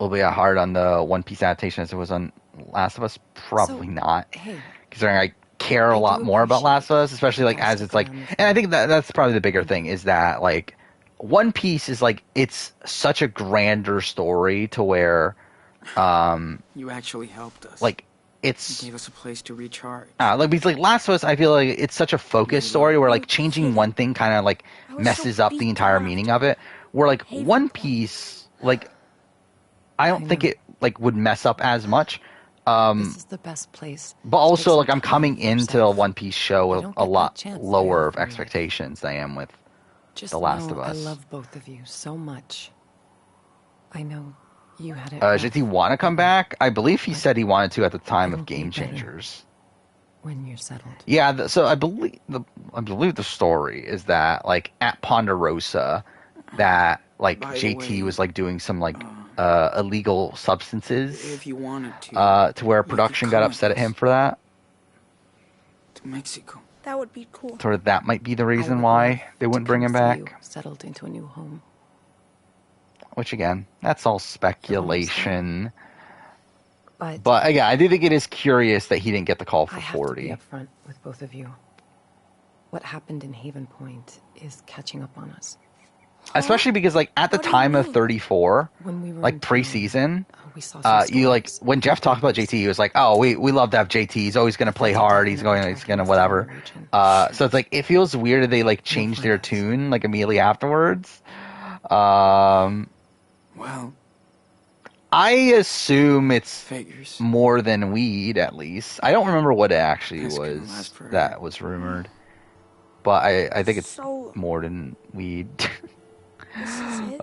Will be hard on the One Piece adaptation as it was on Last of Us? Probably not. Hey, Considering I care a lot more about Last of Us, especially like as it's like, and I think that's probably the bigger thing is that like One Piece is like, it's such a grander story to where, You actually helped us. like it's You gave us a place to recharge. like because like Last of Us, I feel like it's such a focused story where like changing one thing kind of like messes up the entire meaning of it. Where like One Piece, like I don't think it like would mess up as much. this is the best place. But also, like, I'm coming into a One Piece show You with don't a get lot that chance lower very of often. expectations than I am with Just The Last know of Us. I love both of you so much. I know you had it. Does he want to come back? I believe he said he wanted to at the time of It'll be Game better. Changers. When you're settled. Yeah, so I believe the story is that like at Ponderosa, that like By the JT way, was like doing some like illegal substances If you wanted to. to where production got come upset at with him for that. to Mexico. That would be cool. Sort of that might be the reason why they wouldn't bring him back. You settled into a new home. Which again, that's all speculation. But again, I do think it is curious that he didn't get the call for I have 40. to be upfront with both of you. What happened in Haven Point is catching up on us. Especially because, like, at the time of 34, When we were like in preseason, we saw some you like stories. when Jeff talked about JT, he was like, "Oh, we love to have JT. He's always going to play hard. He's gonna whatever." So it's like it feels weird that they like changed their tune like immediately afterwards. Well, I assume it's figures. more than weed, at least. I don't remember what it actually That's gonna was last forever. that was rumored, but I think it's So- more than weed. This is it?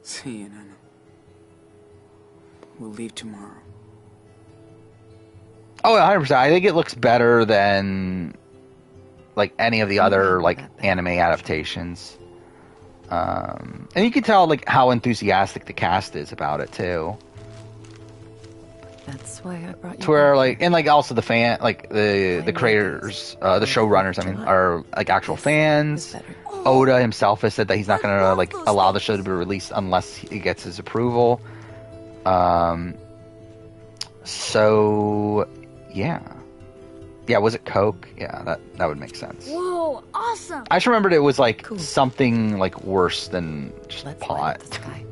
See you, Nana. We'll leave tomorrow. Oh, 100%. I think it looks better than like any of the other like anime adaptations. And you can tell like how enthusiastic the cast is about it too. That's why I brought you. To where back like here. and like also the fan like the creators, the showrunners, I mean, are like actual fans. Oda himself has said that he's not gonna like allow the show to be released unless he gets his approval. So yeah. Yeah, was it Coke? Yeah, that would make sense. Whoa, awesome! I just remembered it was like something like worse than just Let's pot. light up the sky.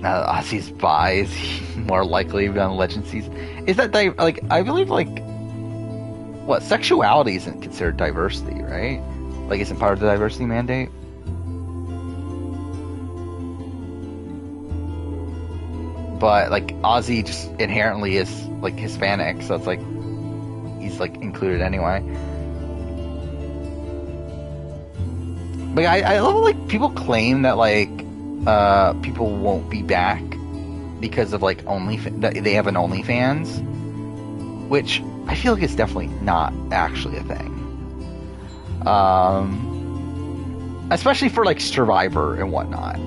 Now that Ozzy's bi, is he more likely to be on Legend season? Is that like I believe like what sexuality isn't considered diversity, right? Like isn't part of the diversity mandate? But like Ozzy just inherently is like Hispanic, so it's like he's like included anyway. But I love like people claim that like people won't be back because of like that they have an OnlyFans, which I feel like it's definitely not actually a thing. Especially for like Survivor and whatnot.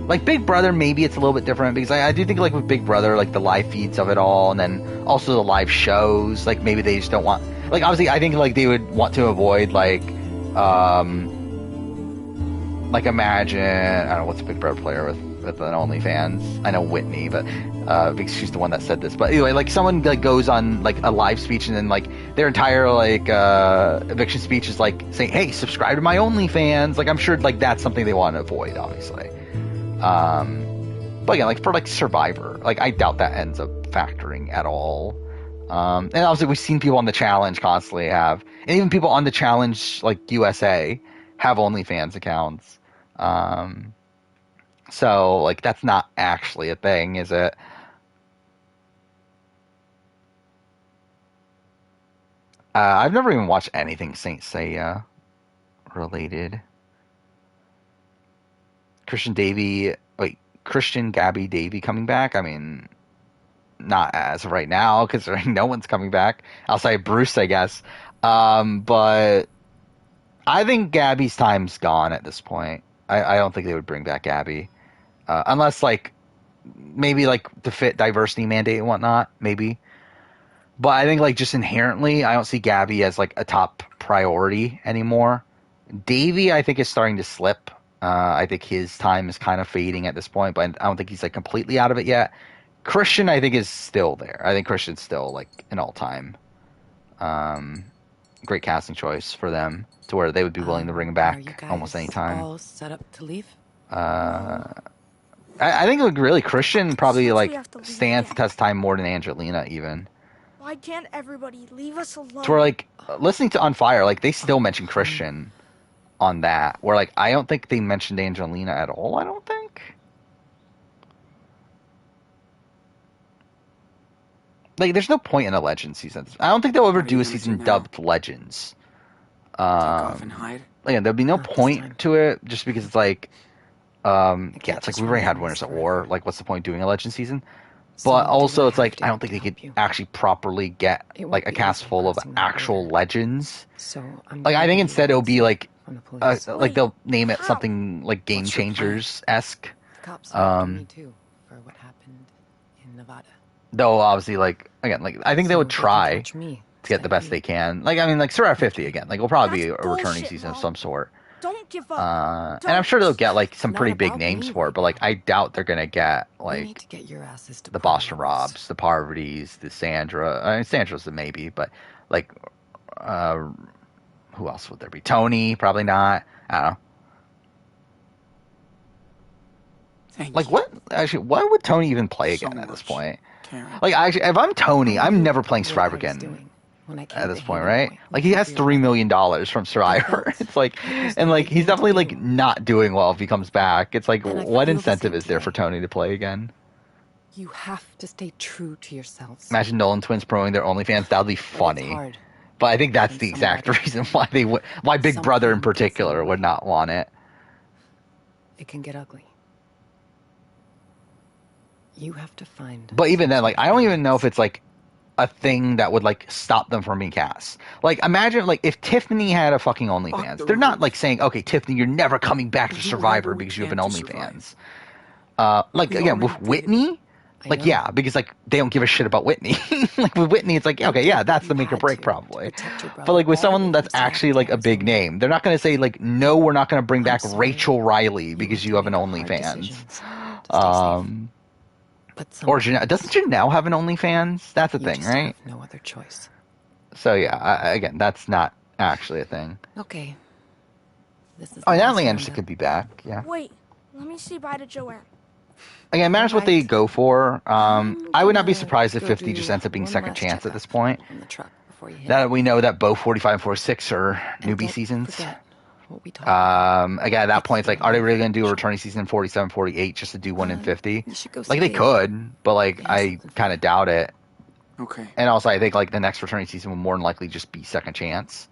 Like Big Brother, maybe it's a little bit different because I do think like with Big Brother, like the live feeds of it all, and then also the live shows, like maybe they just don't want. Like obviously, I think like they would want to avoid like imagine I don't know what's a Big Brother player with an OnlyFans. I know Whitney, but because she's the one that said this. But anyway, like someone like goes on like a live speech and then like their entire like eviction speech is like saying, "Hey, subscribe to my OnlyFans." Like I'm sure like that's something they want to avoid, obviously. But again, like for like Survivor, like I doubt that ends up factoring at all. And obviously we've seen people on the challenge constantly have, and even people on the challenge like USA have OnlyFans accounts. So like that's not actually a thing, is it? I've never even watched anything Saint Seiya related. Christian Gabby Davy coming back? I mean, not as of right now, because no one's coming back outside Bruce, I guess. But I think Gabby's time's gone at this point. I don't think they would bring back Gabby, unless like maybe like to fit diversity mandate and whatnot, maybe. But I think like just inherently, I don't see Gabby as like a top priority anymore. Davy, I think, is starting to slip. I think his time is kind of fading at this point, but I don't think he's like completely out of it yet. Christian, I think, is still there. I think Christian's still like an all-time great casting choice for them, to where they would be willing to bring him back almost any time. All set up to leave? I think like really Christian probably like stands the test of time more than Angelina even. Why can't everybody leave us alone? To where like listening to On Fire, like they still mention Christian on that, where like I don't think they mentioned Angelina at all. I don't think. Like, there's no point in a Legends season. I don't think they'll ever do a season dubbed Legends. Take off and hide. Yeah, there'll be no point to it, just because it's like, yeah, it's like we've already had Winners at War. Like, what's the point of doing a Legend season? But also, it's like I don't think they could actually properly get like a cast full of actual legends. Like, I think instead it'll be like they'll name it something like Game Changers esque. cops are after me too for what happened in Nevada. Though obviously, like again, like I think they would try me to get the best they can. Like I mean, like Survivor 50 again. Like it'll probably be a returning season of some sort. Don't give up. And I'm sure they'll get like some Not pretty big about names me for it, but like I doubt they're gonna get We need like to get your asses to the Boston Robs, the Parvati's, the Sandra. I mean, Sandra's a maybe, but like, who else would there be? Tony, probably not. I don't know. Like what? Actually, why would Tony even play again at this point? Like, actually, if I'm Tony, I'm never playing Survivor again at this point, right? Like, he has $3 million from Survivor. It's like, and like, he's definitely like not doing well if he comes back. It's like, what incentive is there for Tony to play again? You have to stay true to yourselves. Imagine Nolan twins promoting their OnlyFans. That would be funny. But I think that's the exact reason why they would, why Big Brother in particular would not want it. It can get ugly. You have to find. But even then, like, I don't even know if it's like a thing that would like stop them from being cast. Like, imagine like if Tiffany had a fucking OnlyFans. They're not like saying, okay, Tiffany, you're never coming back to Survivor because you have an OnlyFans. Like again with Whitney, like yeah, because like they don't give a shit about Whitney. Like with Whitney, it's like okay, yeah, that's the make or break probably. But like with someone that's actually like a big name, they're not going to say like, no, we're not going to bring back Rachel Riley because you have an OnlyFans. Or doesn't Janelle have an OnlyFans? That's a thing, right? No other choice. So yeah, again, that's not actually a thing. Okay. This is Natalie Anderson could be back. Yeah. Wait, let me say bye to Joanne. Again, it matters what they go for. I would not be surprised if 50 just ends up being second chance at this point. Now that we know that both 45 and 46 are newbie seasons. Again, at that point, it's like, are they really going to do a returning season in 47, 48 just to do one in 50? Like, they could, but, like, I kind of doubt it. Okay. And also, I think, like, the next returning season will more than likely just be second chance.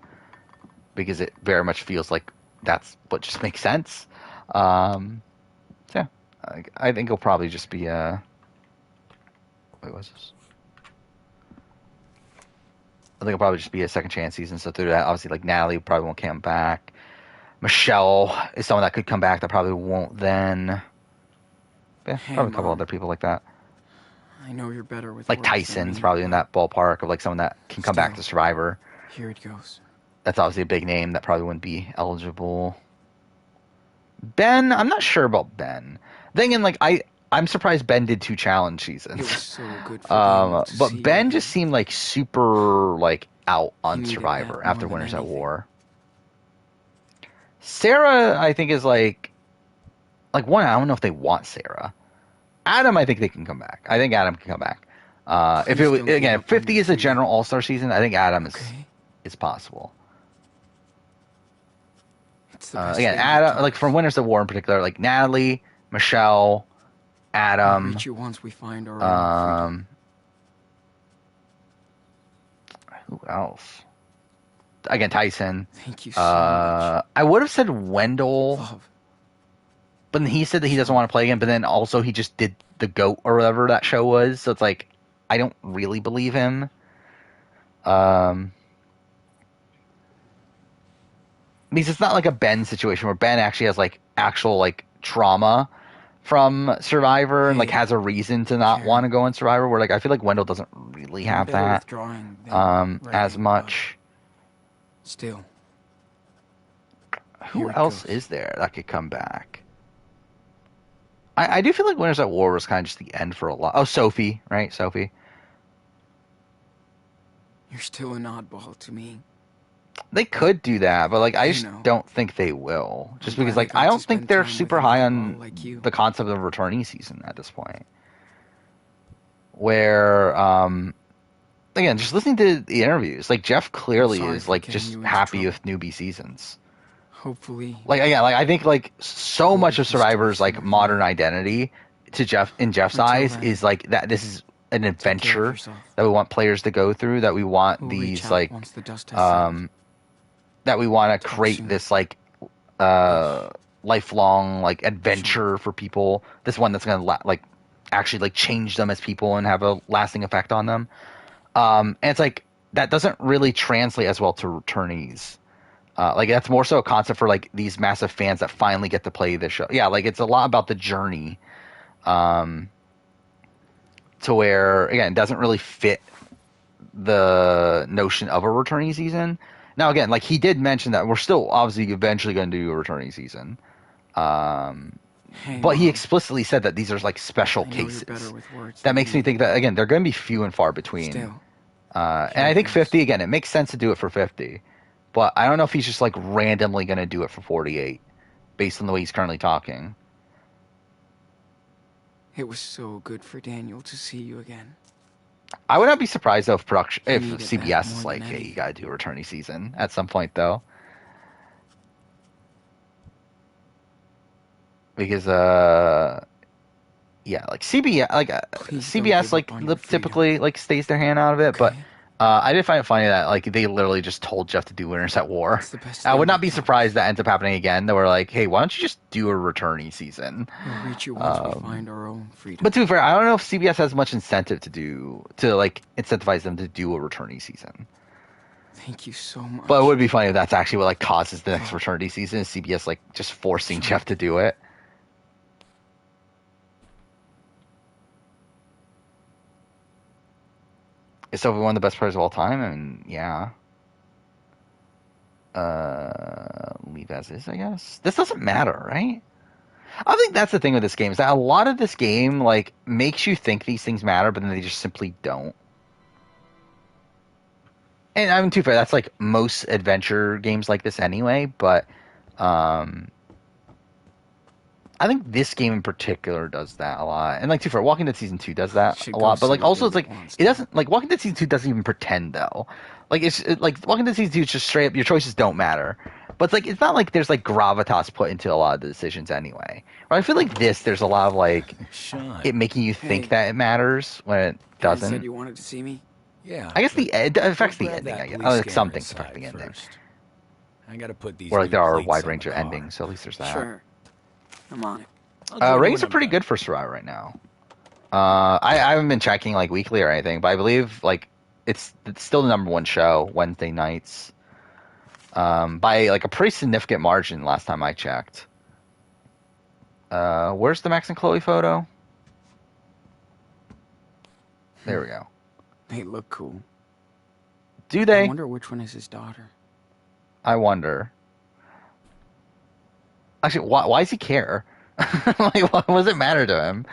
Because it very much feels like that's what just makes sense. So, yeah. I think it'll probably just be, wait, what was this? I think it'll probably just be a second chance season. So through that, obviously, like, Natalie probably won't come back. Michelle is someone that could come back that probably won't then. Yeah, Hey, probably a couple Mom. other people like that. I know you're better with Like words than Tyson's me, probably in that ballpark of like someone that can come back to Survivor. Here it goes. That's obviously a big name that probably wouldn't be eligible. Ben, I'm not sure about Ben. Then again, like I'm surprised Ben did 2 challenge seasons. It was so good for Daniel to but see Ben you. just seemed like super like out on needed Survivor that after more than Winners at anything. War. Sarah, I think, is like one. I don't know if they want Sarah. Adam, I think they can come back. I think Adam can come back. If it was, again, if 50 is a general All-Star season, I think Adam is possible. Again, Adam, like from Winners of War in particular, like Natalie, Michelle, Adam. Reach you once we find our own Who else? Again, Tyson. Thank you so much. I would have said Wendell, but then he said that he doesn't want to play again. But then also he just did the GOAT or whatever that show was. So it's like I don't really believe him. Because it's not like a Ben situation where Ben actually has like actual like trauma from Survivor and like has a reason to not want to go in Survivor. Where like I feel like Wendell doesn't really have better that withdrawing than as much. Still. Who else is there that could come back? I do feel like Winners at War was kind of just the end for a lot. Oh, Sophie, right? Sophie. You're still an oddball to me. They could do that, but like I just don't think they will. Just because like I don't think they're super high on the concept of returning season at this point. Where again, just listening to the interviews, like Jeff clearly is like just happy with newbie seasons. Hopefully. Like again, like I think like so much of Survivor's like modern identity to Jeff's eyes is like that this is an adventure that we want players to go through, that we want these like that we want to create this like lifelong like adventure for people. This one that's gonna like actually like change them as people and have a lasting effect on them. And it's like that doesn't really translate as well to returnees. Like that's more so a concept for like these massive fans that finally get to play this show. Yeah, like it's a lot about the journey, to where again it doesn't really fit the notion of a returning season. Now again, like he did mention that we're still obviously eventually going to do a returning season, but he explicitly said that these are like special cases. That makes me think that again they're going to be few and far between. Still, and I think 50 again, it makes sense to do it for 50, but I don't know if he's just like randomly going to do it for 48, based on the way he's currently talking. it was so good for Daniel to see you again. I would not be surprised though if needed CBS that is more like, than hey, you anything. got to do a returning season at some point though, because yeah, like CBS Please don't CBS give like up on your typically like stays their hand out of it, but I did find it funny that like they literally just told Jeff to do Winners at War. It's the best I would thing not we be got. surprised that ends up happening again. They were like, hey, why don't you just do a returning season? We'll reach you once we find our own freedom. But to be fair, I don't know if CBS has much incentive to like incentivize them to do a returning season. Thank you so much. But it would be funny if that's actually what like causes the next returning season, is CBS like just forcing Jeff to do it. Is Sophie one of the best players of all time? I mean, yeah. Leave as is, I guess. This doesn't matter, right? I think that's the thing with this game, is that a lot of this game like makes you think these things matter, but then they just simply don't. And I mean, to be fair, that's like most adventure games like this anyway, but I think this game in particular does that a lot. And like, to be fair, Walking Dead Season 2 does that a lot, but like also it's like, it doesn't, like Walking Dead Season 2 doesn't even pretend though. Like like Walking Dead Season 2 is just straight up, your choices don't matter. But it's like, it's not like there's like gravitas put into a lot of the decisions anyway. But I feel like there's a lot of like, it making you think that it matters when it Dad doesn't. said you wanted to see me? Yeah. I guess it affects the grab ending, that I guess. police Like something scanner affects the inside ending. first. I gotta put these Or like new there are a plates wide on range the of car. endings, so at least there's that. Sure. I'm on it. Ratings are pretty good for Survivor right now. I haven't been checking like weekly or anything, but I believe like it's still the #1 show Wednesday nights, by like a pretty significant margin last time I checked. Where's the Max and Chloe photo? There we go. They look cool. Do they? I wonder which one is his daughter. I wonder. Actually, why does he care? Like, why does it matter to him?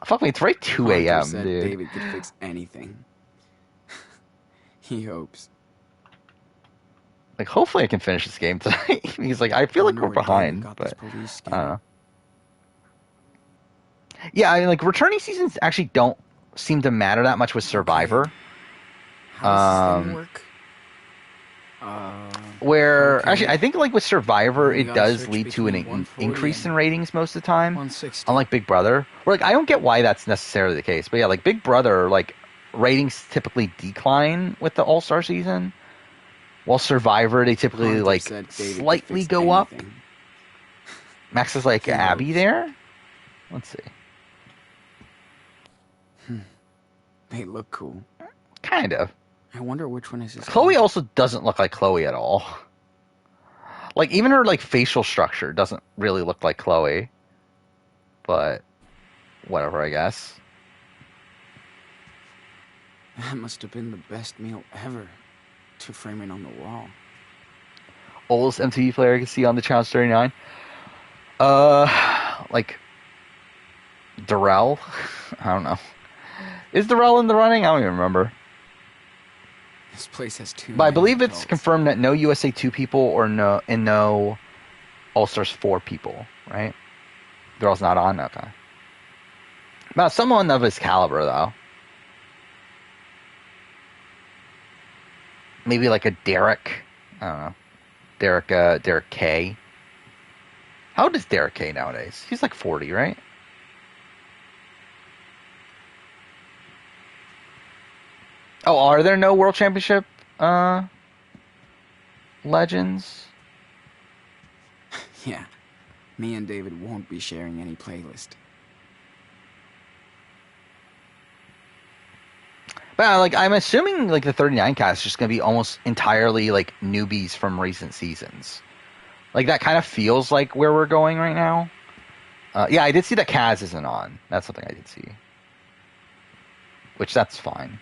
Fuck me, it's right 2 Hunter a.m., said dude. David could fix anything. He hopes. Like, hopefully I can finish this game tonight. He's like, I feel like we're behind, but I don't know. Yeah, I mean, like, returning seasons actually don't seem to matter that much with Survivor. How does this thing work? Where, okay. actually, I think, like, with Survivor, You it gotta does search lead to an between 140 increase in and ratings most of the time. 160. Unlike Big Brother. Where, like, I don't get why that's necessarily the case. But yeah, like, Big Brother, like, ratings typically decline with the All-Star season. While Survivor, they typically, Hunter like, said David could slightly fix go up. anything. Max is like He Abby hopes. there? Let's see. They look cool. Kind of. I wonder which one is his Chloe daughter. also doesn't look like Chloe at all. Like, even her, like, facial structure doesn't really look like Chloe. But, whatever, I guess. That must have been the best meal ever to frame it on the wall. Oldest MTV player I can see on the Challenge 39. Like, Darrell? I don't know. Is Darrell in the running? I don't even remember. This place has too But I many believe it's adults. confirmed that no USA 2 people or no All-Stars 4 people, right? Darrell's not on? Okay. About someone of his caliber, though. Maybe like a Derek. I don't know. Derek K. How old is Derek K nowadays? He's like 40, right? Oh, are there no World Championship legends? Yeah. Me and David won't be sharing any playlist. But like, I'm assuming like the 39 cast is just gonna be almost entirely like newbies from recent seasons. Like that kind of feels like where we're going right now. Yeah, I did see that Kaz isn't on. That's something I did see. Which that's fine.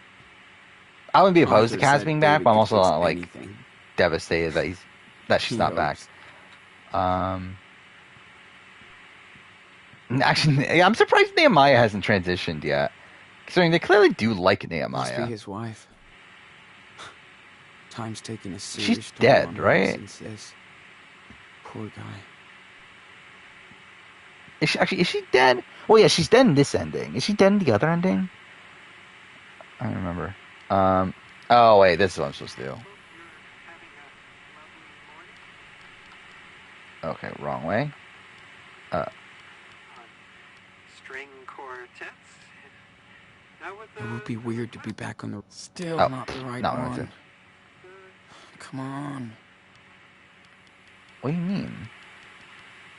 I wouldn't be opposed to Kaz being back, but I'm also not like devastated that she's not back. Actually, I'm surprised Nehemiah hasn't transitioned yet. Considering they clearly do like Nehemiah. Must be his wife. Time's taking a serious She's dead, right? Poor guy. Is she dead? Well, yeah, she's dead in this ending. Is she dead in the other ending? I don't remember. Oh wait, this is what I'm supposed to do. Okay, wrong way. String quartets. It would be weird to be back on the... Still Oh, not the right not one. worth it. Come on. What do you mean?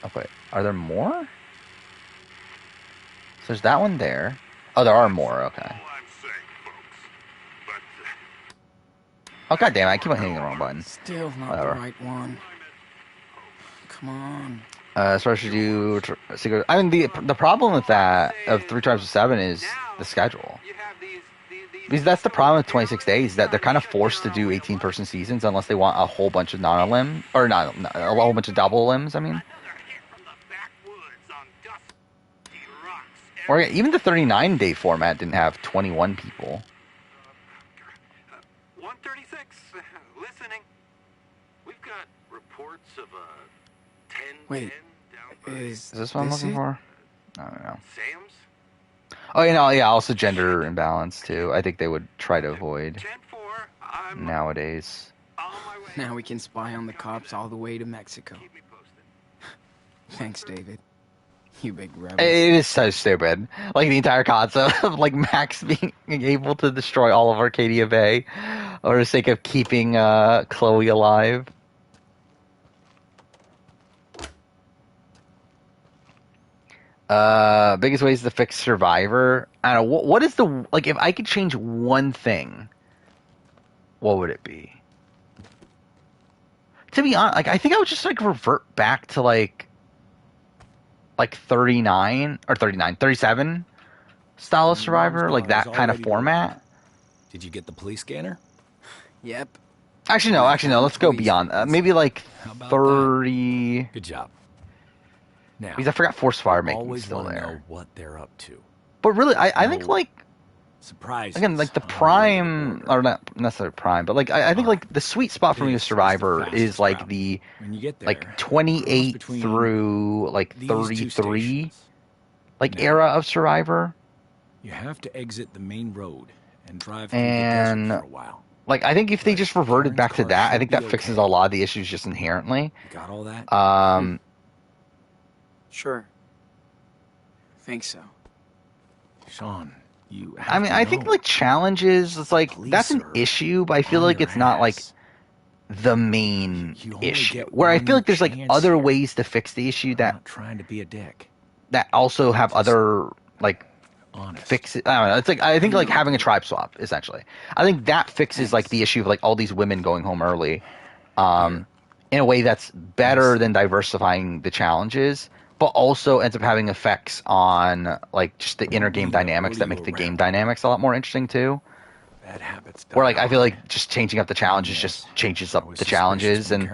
Oh wait, are there more? So there's that one there. Oh, there are more. Okay. Oh god damn it! I keep on hitting the wrong button. Still not Whatever. the right one. Come on. So I should do secret. I mean, the problem with that of 3 times 7 is the schedule. Because that's the problem with 26 days, that they're kind of forced to do 18-person seasons unless they want a whole bunch of non-limb or not a whole bunch of double limbs. I mean, or even the 39-day format didn't have 21 people. 136. Listening. We've got reports of a 10. Wait. Is this what I'm looking it? for? I don't know. Sam's? Oh, yeah. Also, gender imbalance too. I think they would try to avoid nowadays. Now we can spy on the cops all the way to Mexico. Thanks, David. You big rebel. It is so stupid. Like the entire concept of like Max being able to destroy all of Arcadia Bay for the sake of keeping Chloe alive. Biggest ways to fix Survivor. I don't know. What is the, like, if I could change one thing, what would it be? To be honest, like, I think I would just like revert back to like 39 or 37 style of Survivor, like that kind of format. Did you get the police scanner? Yep. Actually, no. Let's go beyond. Maybe like 30. Good job. Now, because I forgot Force Fire making still there. there. Know what they're up to. But really, I think like surprise again, like the prime or not necessarily prime, but like I think like the sweet spot for me with Survivor is like the like 28 through like 33 like era of Survivor. You have to exit the main road and drive through the desert for a while. Like I think if they just reverted back to that, I think that fixes a lot of the issues just inherently. You got all that? Sure. Think so. Sean, you have I mean, I think like challenges, it's like that's an issue, but I feel like it's not like the main issue. Where I feel like there's like other ways to fix the issue that not trying to be a dick. That also have other like fix it. I don't know. It's like I think like having a tribe swap essentially. I think that fixes like the issue of like all these women going home early, in a way that's better than diversifying the challenges, but also ends up having effects on like just the inner game dynamics that make the game dynamics a lot more interesting too. Bad habits. Where like I feel like just changing up the challenges just changes up the challenges, and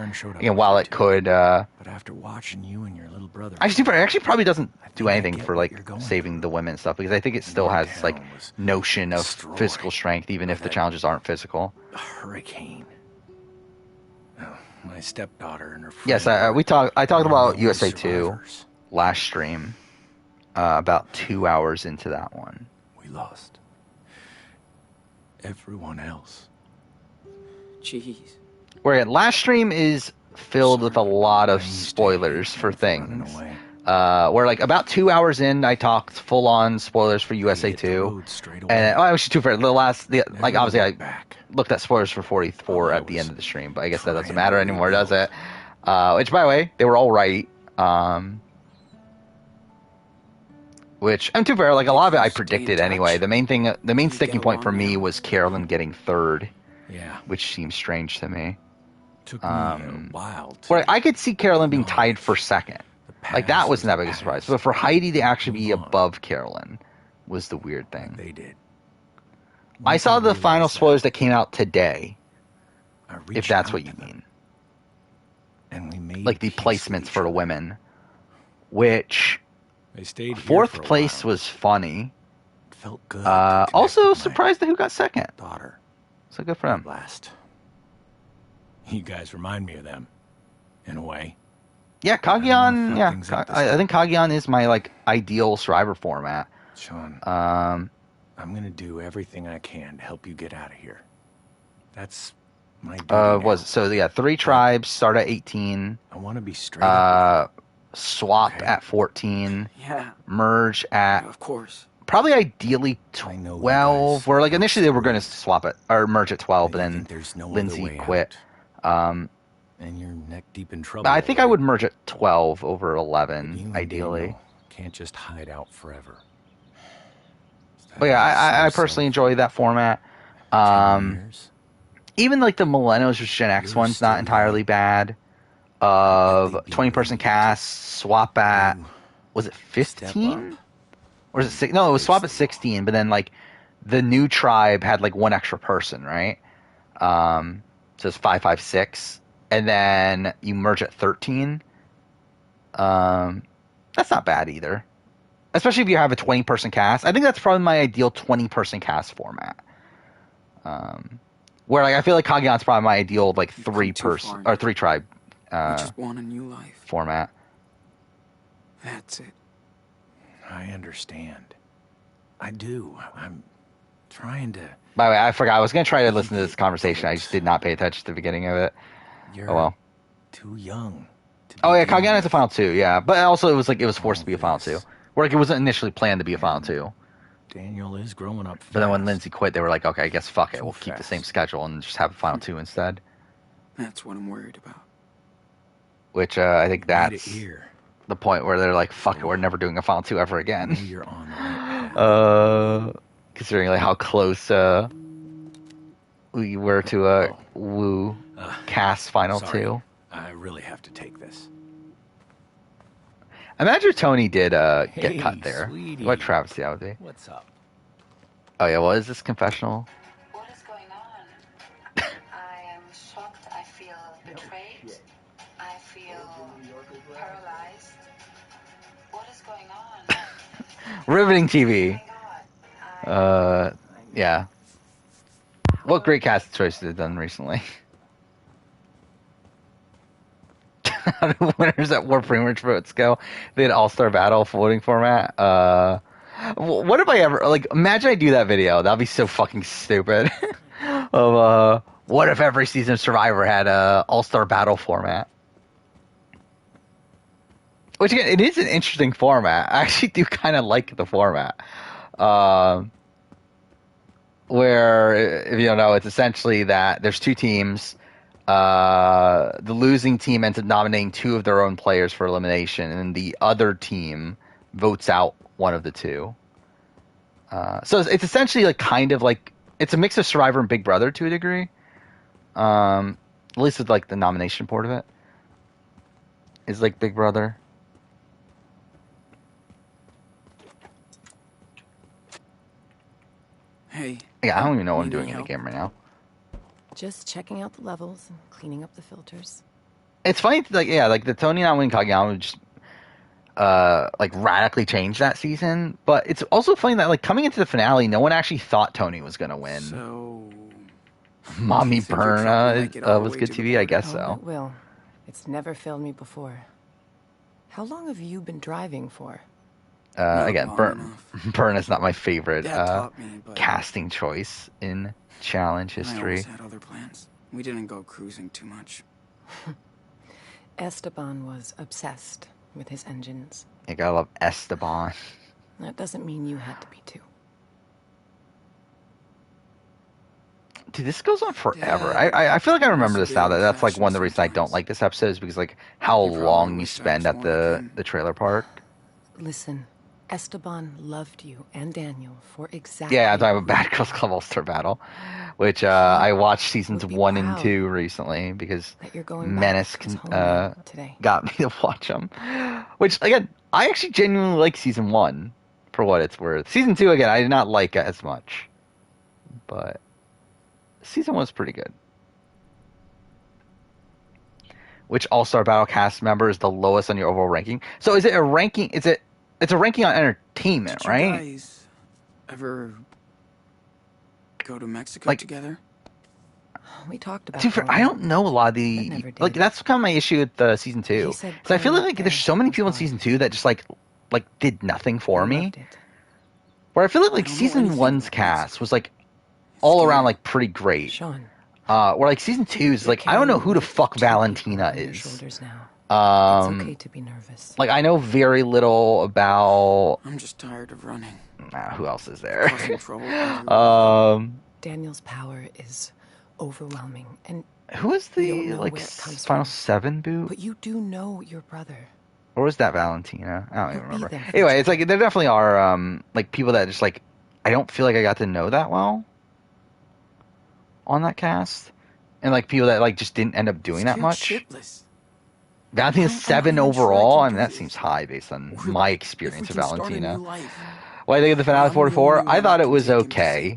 you know, while it could. But after watching you and your little brother, actually probably doesn't do anything for like saving the women stuff, because I think it still has like notion of physical strength even if the challenges aren't physical. A hurricane. Oh, my stepdaughter and her friend. Yes, I talked about USA 2 last stream, about 2 hours into that one. We lost everyone else. Jeez. Where last stream is filled with a lot of spoilers for things. Where like about 2 hours in, I talked full on spoilers for USA 2, and actually too fair. Like obviously I looked at spoilers for 44 at the end of the stream, but I guess that doesn't matter anymore, does it? Which by the way, they were all right. Which, I'm too fair, like a lot of it I predicted anyway. The main sticking point for me was Carolyn getting third. Yeah. Which seems strange to me. Took me a while. Where I could see Carolyn being tied for second. Like that wasn't that big a surprise. But for Heidi to actually be above Carolyn was the weird thing. They did. I saw the final spoilers that came out today. If that's what you mean. And we made like the placements for the women. Which they stayed fourth place was funny. Felt good. Also surprised that who got second. Daughter. So good for them. Last. You guys remind me of them, in a way. Yeah, Kagion. Yeah, I think Kagion is my like ideal Survivor format. Sean, I'm gonna do everything I can to help you get out of here. That's my duty so 3 tribes start at 18. I want to be straight up. Swap at 14. Yeah. Merge at of course. Probably ideally 12. Where like initially they were going to swap it or merge at 12, but then Lindsay quit. And you're neck deep in trouble. I think I would merge at 12 over 11, ideally. Can't just hide out forever. But yeah, I personally enjoy that format. Even like the Millennials or Gen X one's not entirely bad. 20-person cast, swap at, was it 15? Or is it 6? No, it was swap at 16, but then like the new tribe had like one extra person, right? So it's 5, 5, 6. And then you merge at 13. That's not bad either. Especially if you have a 20-person cast. I think that's probably my ideal 20-person cast format. Where like I feel like Kagion's probably my ideal like 3-person or 3-tribe we just want a new life. Format. That's it. I understand. I do. I'm trying to... By the way, I forgot. I was going to try to listen to this conversation. I just did not pay attention to the beginning of it. You're too young. Oh, yeah. Kagion is a final 2, yeah. But also, it was forced to be a final 2. Where like, it wasn't initially planned to be a final 2. Daniel is growing up fast. But then when Lindsay quit, they were like, okay, I guess fuck it. We'll keep the same schedule and just have a final 2 instead. That's what I'm worried about. Which I think that's the point where they're like, fuck it, we're never doing a final 2 ever again. You're on the right path. Considering like how close we were to a Woo cast final 2. I really have to take this. Imagine if Tony did get cut there. Sweetie. What travesty that would be. What's up? Oh yeah, what is this confessional? What is going on? I am shocked. I feel betrayed. I feel paralyzed. What is going on? Riveting TV. Yeah. What great cast choices they've done recently. How do winners at War Premiership votes go? They had All-Star Battle voting format. What if I ever like? Imagine I do that video. That'd be so fucking stupid. Of what if every season of Survivor had a All-Star Battle format? Which again, it is an interesting format. I actually do kind of like the format. Where, if you don't know, it's essentially that there's 2 teams. The losing team ends up nominating 2 of their own players for elimination, and the other team votes out one of the 2. So it's essentially like kind of like it's a mix of Survivor and Big Brother to a degree. At least with like the nomination part of it is like Big Brother. Hey. Yeah, I don't even know what I'm doing in the game right now. Just checking out the levels and cleaning up the filters. It's funny, like the Tony not winning Kagion would just like radically change that season. But it's also funny that like coming into the finale, no one actually thought Tony was gonna win. So, Mommy Berna was good TV, I guess so. It will. It's never failed me before. How long have you been driving for? Again, Berna's not my favorite me, casting choice in Challenge history. I always had other plans. We didn't go cruising too much. Esteban was obsessed with his engines. You gotta love Esteban. That doesn't mean you had to be too. Dude, this goes on forever. I feel like I remember this now. That's like one of the reasons I don't like this episode is because like how long you spend at the trailer park. Listen, Esteban loved you and Daniel for exactly... Yeah, I'm talking about Bad Girls Club All-Star Battle, which I watched seasons 1 and 2 recently because Menace got me to watch them. Which, again, I actually genuinely like season 1, for what it's worth. Season 2, again, I did not like it as much. But season 1's pretty good. Which All-Star Battle cast member is the lowest on your overall ranking? So is it a ranking... It's a ranking on entertainment, right? Did you guys ever go to Mexico together? We talked about Dude, I don't know a lot of the... Like, that's kind of my issue with season 2. So I feel like there's so many people in season 2 that just, like did nothing for me. Where I feel like season 1's cast was, like, all around, like, pretty great. Sean. Where, like, season 2 is, like, I don't know who the fuck Valentina is. It's okay to be nervous. Like, I know very little about... I'm just tired of running. Who else is there? Daniel's power is overwhelming, and who is the, like, Final 7 boot? But you do know your brother. Or was that Valentina? I don't even remember. Anyway, it's like, there definitely are, like, people that just, like, I don't feel like I got to know that well on that cast. And, like, people that, like, just didn't end up doing that much. Shitless. Valentina's 7 overall. I mean, that seems high based on my experience of Valentina. What do you think of the finale 44? I thought it was okay.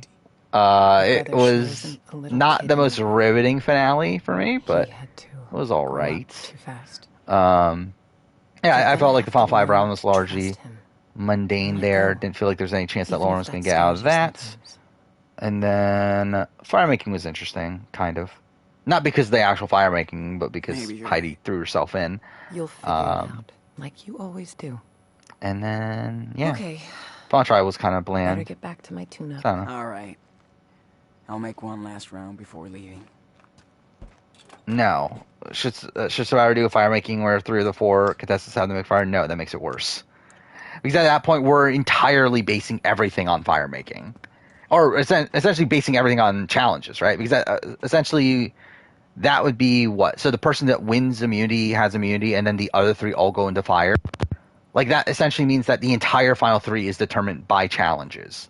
It was not the most riveting finale for me, but it was all right. Yeah, I felt like the final 5 round was largely mundane there. Didn't feel like there was any chance that Lauren was going to get out of that. And then fire making was interesting, kind of. Not because of the actual fire making, but because Heidi threw herself in. You'll figure it out, like you always do. And then, yeah. Okay. Final try was kind of bland. Better get back to my tune-up. All right. I'll make one last round before leaving. No. Should Survivor do a fire making where 3 of the 4 contestants have to make fire? No, that makes it worse. Because at that point, we're entirely basing everything on fire making. Or essentially basing everything on challenges, right? Because essentially... that would be what? So the person that wins immunity has immunity, and then the other 3 all go into fire. Like, that essentially means that the entire final 3 is determined by challenges.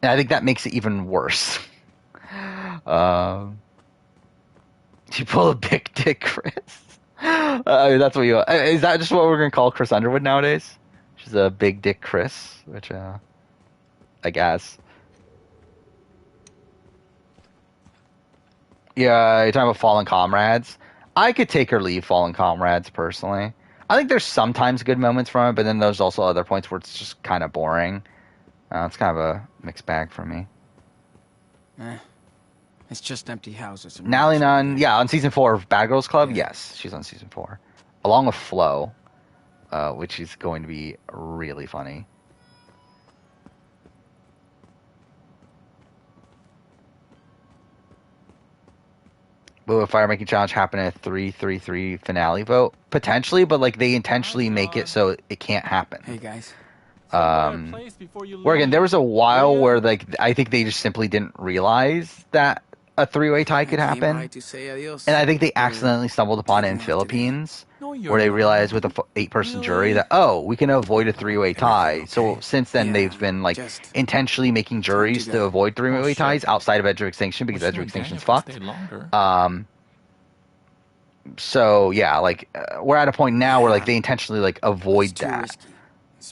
And I think that makes it even worse. You pull a big dick, Chris. That's what you... Is that just what we're going to call Chris Underwood nowadays? She's a big dick Chris, which, I guess... Yeah, you're talking about Fallen Comrades. I could take or leave Fallen Comrades, personally. I think there's sometimes good moments from it, but then there's also other points where it's just kind of boring. It's kind of a mixed bag for me. It's just empty houses. Nally Nunn, yeah, on season 4 of Bad Girls Club, yes, she's on season 4. Along with Flo, which is going to be really funny. Will a fire making challenge happen in a 3-3-3 finale vote? Potentially, but like they intentionally make it so it can't happen. Hey guys. Where again, there was a while where like I think they just simply didn't realize that a 3-way tie could happen, and I think they accidentally stumbled upon it in Philippines, where they realized with a 8-person jury that we can avoid a 3-way tie. So since then they've been like intentionally making juries to avoid 3-way ties outside of Edge of Extinction because Edge of Extinction's fucked. So yeah, like we're at a point now where like they intentionally like avoid that.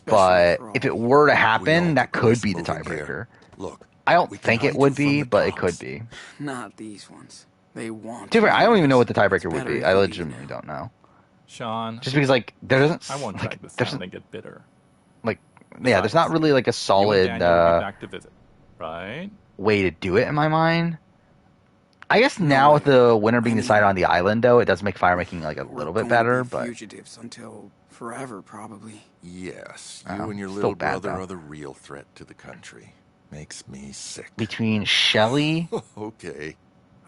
But if it were to happen, that could be the tiebreaker. Look, I don't think it would be, but it could be. Not these ones. They want. I don't even know what the tiebreaker would be. I legitimately don't know. Sean. Just because like there doesn't. I won't drag this down and get bitter. Like yeah, there's not really like a solid back to visit, right? way to do it in my mind. I guess now with the winner being decided on the island, though, it does make fire making like a little bit better. But fugitives until forever, probably. Yes, you and your little brother are the real threat to the country. Makes me sick. Between Shelly, okay,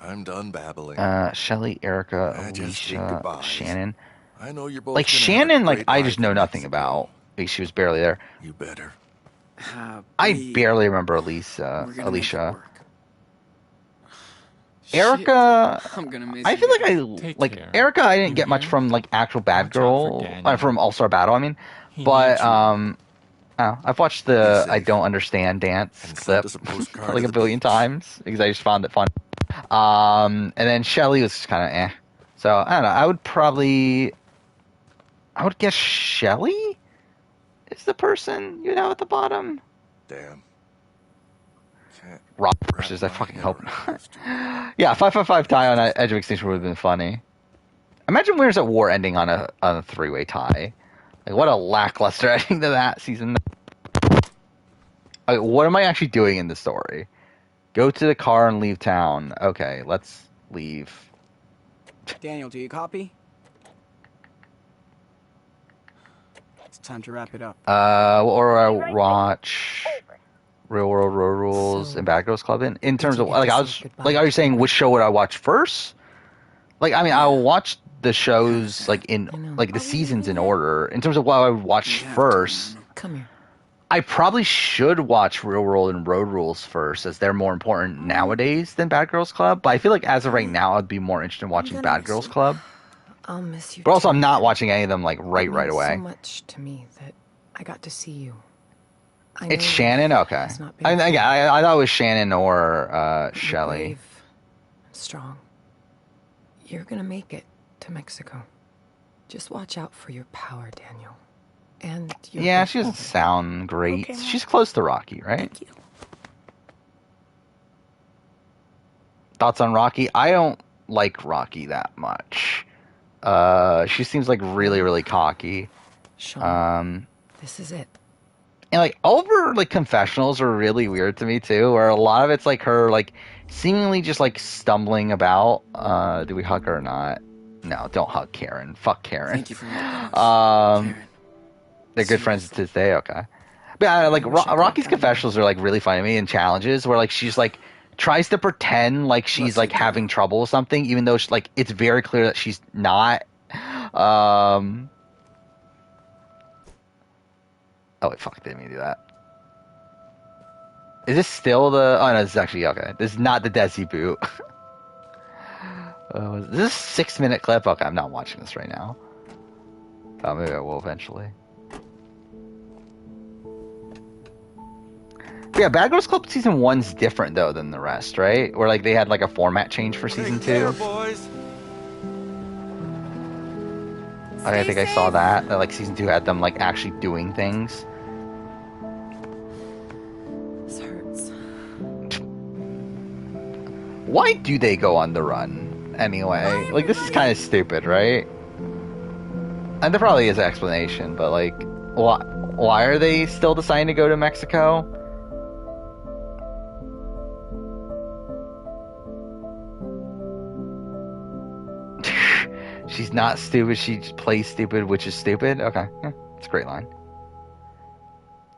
I'm done babbling. Shelly, Erica, Alicia, Shannon. I know you're both like Shannon. Like I just know nothing about. Like she was barely there. You better. I barely remember Alicia. Erica, I feel like Erica. I didn't get much from like actual Bad Girl, from All Star Battle. I mean, but I've watched the I Don't Understand dance clip like a billion times because I just found it fun. And then Shelly was kind of eh. So I don't know. I would guess Shelly is the person at the bottom. Damn. Rock versus I fucking hope not. Yeah, 555 tie on Edge of Extinction would have been funny. Imagine Winners at War ending on a three-way tie. Like, what a lackluster ending to that season. Like, what am I actually doing in the story? Go to the car and leave town. Okay, let's leave. Daniel, do you copy? It's time to wrap it up. Or I watch Real World Road Rules and Bad Girls Club in terms of like are you saying which show would I watch first? Like, I mean, I will watch the shows like in like the seasons in order. In terms of what I would watch first, Come here. I probably should watch Real World and Road Rules first, as they're more important nowadays than Bad Girls Club. But I feel like as of right now, I'd be more interested in watching Bad Girls Club. I'll miss you. But also, I'm not watching any of them like right away. So much to me that I got to see you. It's Shannon. Okay, I thought it was Shannon or Shelly. Brave, strong. You're gonna make it to Mexico. Just watch out for your power, Daniel. And yeah, she doesn't sound great. Okay, she's close to Rocky, right? Thank you. Thoughts on Rocky? I don't like Rocky that much. She seems like really, really cocky. Sean, this is it. And like all of her like confessionals are really weird to me too, where a lot of it's like her like seemingly just like stumbling about. Do we hug her or not? No, don't hug Karen. Fuck Karen. Thank you for Karen. They're good friends to this day. Okay, but like Rocky's confessionals are like really funny to me, and challenges where like she's like tries to pretend like she's like having trouble with something, even though like it's very clear that she's not. Oh wait, fuck! Didn't mean to do that. Is this still the? Oh no, this is actually okay. This is not the Desi boot. Is this a 6-minute clip? Okay, I'm not watching this right now. Maybe I will eventually. But yeah, Bad Girls Club season 1's different though than the rest, right? Where like they had like a format change for season 2. Boys. I think I saw that like season 2 had them like actually doing things. This hurts. Why do they go on the run anyway? Like this is kind of stupid, right? And there probably is an explanation, but like, why are they still deciding to go to Mexico? She's not stupid, she plays stupid, which is stupid. Okay, yeah, it's a great line.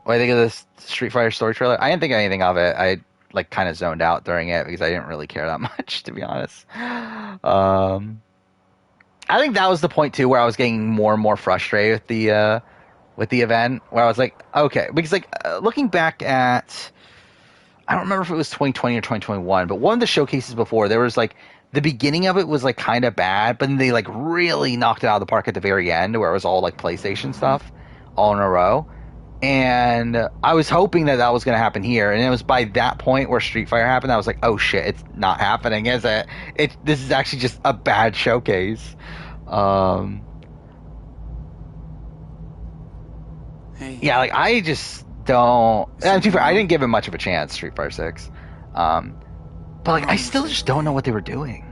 What do you think of this Street Fighter story trailer? I didn't think anything of it. I like kind of zoned out during it because I didn't really care that much, to be honest. I think that was the point too where I was getting more and more frustrated with the event, where I was like, okay, because like looking back at, I don't remember if it was 2020 or 2021, but one of the showcases before, there was like the beginning of it was like kind of bad, but then they like really knocked it out of the park at the very end, where it was all like PlayStation stuff all in a row. And I was hoping that that was going to happen here, and it was by that point where Street Fighter happened, I was like, oh shit, it's not happening, is it? This is actually just a bad showcase. Hey. Yeah, like I just don't. And to be fair, I didn't give it much of a chance, Street Fighter 6. But like, I still just don't know what they were doing.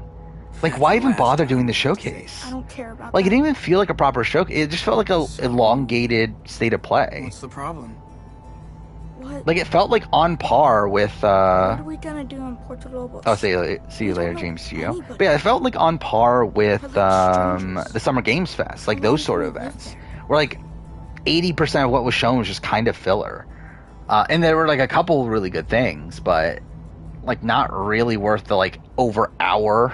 Like, why even bother doing the showcase? I don't care about like, that. It didn't even feel like a proper showcase. It just felt like a elongated state of play. What's the problem? What? Like, it felt like on par with. What are we gonna do in Puerto Lobos? Oh, see you later, James Gio. But yeah, it felt like on par with the Summer Games Fest, like those sort of events, where like 80% of what was shown was just kind of filler, and there were like a couple really good things, but like not really worth the like over hour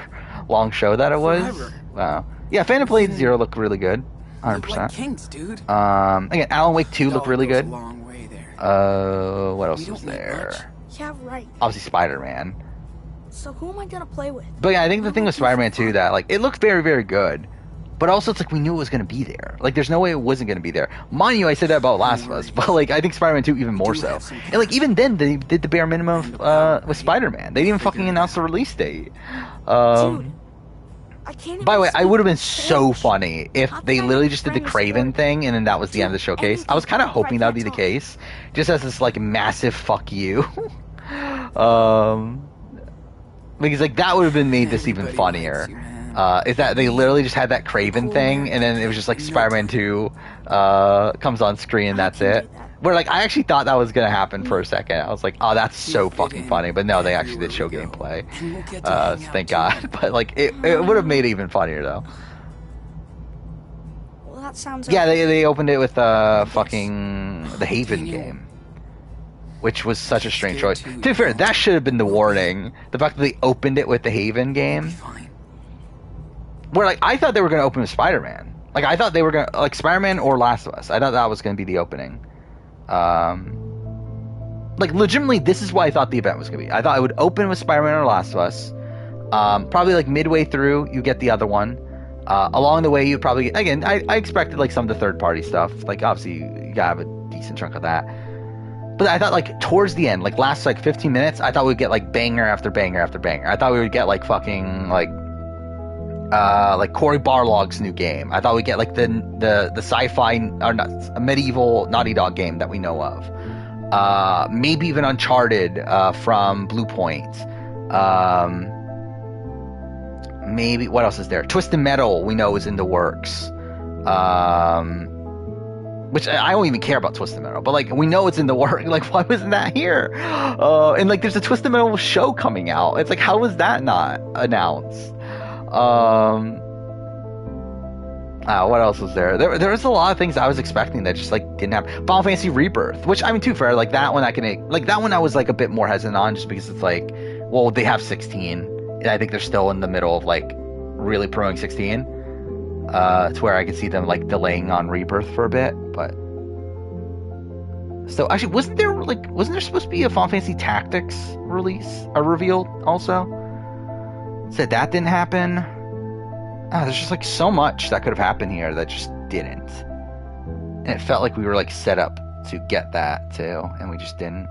long show that it was. Wow. Yeah, Phantom Blade Zero looked really good, 100%. Like Kings, dude. Again, Alan Wake 2 looked really good. A long way there. What else was there? Yeah, right. Obviously Spider-Man. So who am I gonna play with? But yeah, I think the thing with Spider-Man 2 that like it looked very, very good, but also it's like we knew it was going to be there. Like, there's no way it wasn't going to be there. Mind you, I said that about Last of Us, but like I think Spider-Man 2 even more so. And like even then, they did the bare minimum with Spider-Man. They didn't even fucking announce the release date. Dude, I can't. By the way, I would have been so funny if they literally just did the Kraven thing and then that was the end of the showcase. I was kind of hoping that would be the case, just as this like massive fuck you. Because like that would have been made this even funnier. Is that they literally just had that Kraven thing and then it was just like Spider-Man 2 comes on screen and that's it. Where like I actually thought that was gonna happen for a second. I was like, oh, that's so fucking funny. But no, they actually did show gameplay. Thank God. But like it would have made it even funnier though. Well, that sounds. Yeah, they opened it with fucking the Haven game, which was such a strange choice. To be fair, that should have been the warning. The fact that they opened it with the Haven game, where like I thought they were gonna open with Spider-Man. Like I thought they were gonna like Spider-Man or Last of Us. I thought that was gonna be the opening. Like legitimately, this is what I thought the event was gonna be. I thought it would open with Spider-Man or Last of Us. Probably like midway through, you get the other one. Along the way, you probably again. I expected like some of the third-party stuff. Like obviously, you gotta have a decent chunk of that. But I thought like towards the end, like last like 15 minutes, I thought we'd get like banger after banger after banger. I thought we would get like fucking like Cory Barlog's new game. I thought we'd get like the sci-fi or not a medieval Naughty Dog game that we know of. Maybe even Uncharted from Blue Point. Maybe what else is there? Twisted Metal we know is in the works. Which I don't even care about Twisted Metal, but like we know it's in the work. Like why wasn't that here? And like there's a Twisted Metal show coming out. It's like how was that not announced? What else was there? There was a lot of things I was expecting that just like didn't happen. Final Fantasy Rebirth, which I mean, too fair, like that one I was like a bit more hesitant on, just because it's like, well, they have 16, and I think they're still in the middle of like really promoting 16. To where I could see them like delaying on Rebirth for a bit, but so actually wasn't there supposed to be a Final Fantasy Tactics release or revealed also? Said that didn't happen. There's just like so much that could have happened here that just didn't, and it felt like we were like set up to get that too, and we just didn't.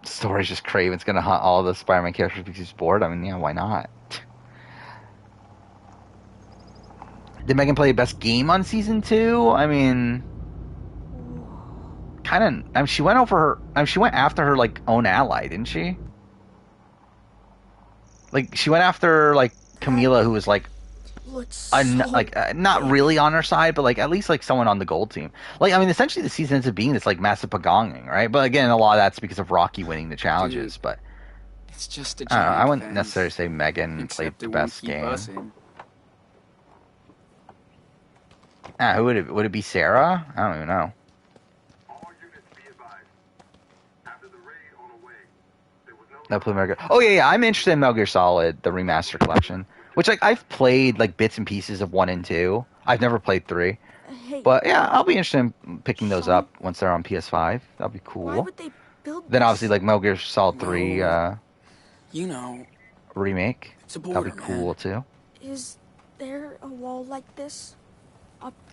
Story's just Kraven's gonna hunt all the Spider-Man characters because he's bored. I mean, yeah, why not? Did Megan play best game on season 2? I mean, kind of. I mean, she went after her like own ally, didn't she? Like she went after like Camila, who was like not really on her side, but like at least like someone on the gold team. Like I mean, essentially the season ends up being this like massive pagonging, right? But again, a lot of that's because of Rocky winning the challenges. Dude, but it's just I wouldn't necessarily say Megan played the best game. Who would it be? Sarah? I don't even know. No, play Metal Gear. Oh yeah, I'm interested in Metal Gear Solid, the remaster collection, which like I've played like bits and pieces of 1 and 2. I've never played 3, but yeah, I'll be interested in picking those up once they're on PS5. That'll be cool. Why would they build then obviously like Metal Gear Solid 3, remake. That'll be cool too. Is there a wall like this?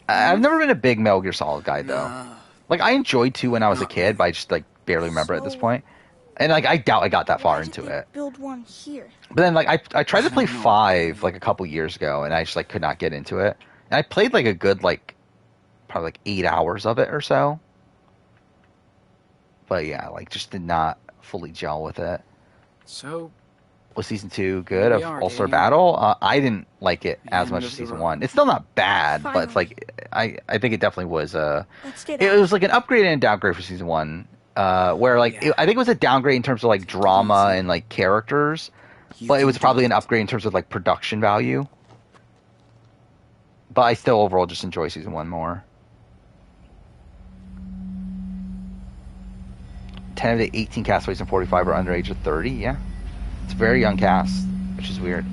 I've never been a big Metal Gear Solid guy though. Like I enjoyed 2 when I was a kid, but I just like barely remember at this point. And like I doubt I got that far into it. Build one here. But then like I tried to play 5 like a couple years ago, and I just like could not get into it. And I played like a good like probably like 8 hours of it or so. But yeah, like just did not fully gel with it. So was season 2 good of All-Star Battle? I didn't like it as much as season 1. It's still not bad, but it's like I think it definitely was it was like an upgrade and a downgrade for season 1. Where like I think it was a downgrade in terms of like drama and like characters, but it was probably an upgrade in terms of like production value. But I still overall just enjoy season 1 more. 10 of the 18 castaways and 45 are under age of 30. Yeah, it's a very young cast, which is weird.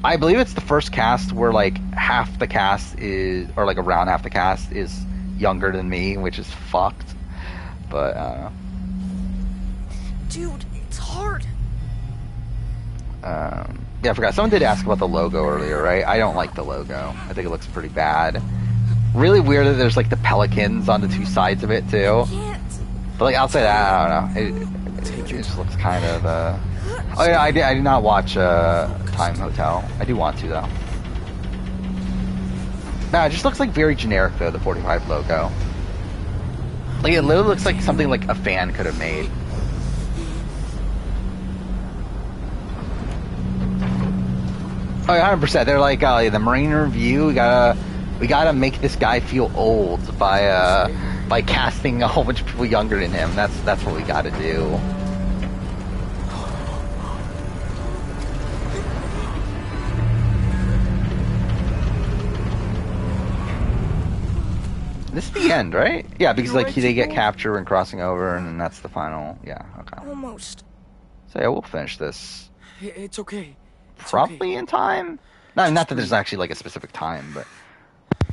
I believe it's the first cast where like half the cast is, or like around half the cast is younger than me, which is fucked. But dude, it's hard. Yeah, I forgot. Someone did ask about the logo earlier, right? I don't like the logo. I think it looks pretty bad. Really weird that there's like the pelicans on the two sides of it too. But like outside that, I don't know. It just looks kind of. Oh yeah, I did not watch Time Hotel. I do want to though. Nah, it just looks like very generic though. The 45 logo. Like it literally looks like something like a fan could have made. Oh, 100%. They're like, the Marine Review. We gotta make this guy feel old by casting a whole bunch of people younger than him. That's what we gotta do. This is the end, right? Yeah, because like they get captured when crossing over, and then that's the final. Yeah, okay. Almost. So yeah, we'll finish this. It's okay. Probably in time. Not that there's actually like a specific time, but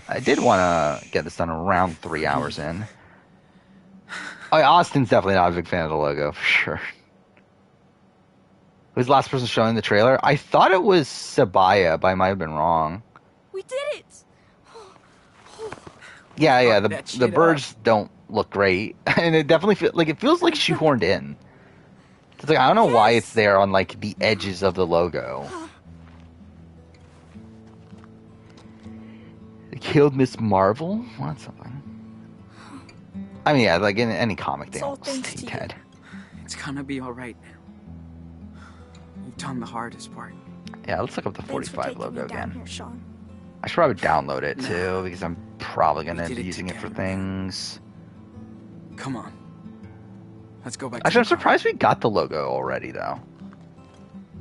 I did want to get this done around 3 hours in. Oh, yeah, Austin's definitely not a big fan of the logo for sure. Who's the last person showing the trailer? I thought it was Sabaya, but I might have been wrong. We did it. Yeah. The birds don't look great, and it definitely feels like shoehorned in. It's like I don't know why it's there on like the edges of the logo. They killed Miss Marvel? What something? I mean, yeah, like in any comic, they don't stay dead. It's gonna be all right now. You've done the hardest part. Yeah, let's look up the 45 logo again. Here, Sean. I should probably download it too because I'm probably gonna be using it for things. Come on. Let's go back. Actually, I'm surprised we got the logo already, though.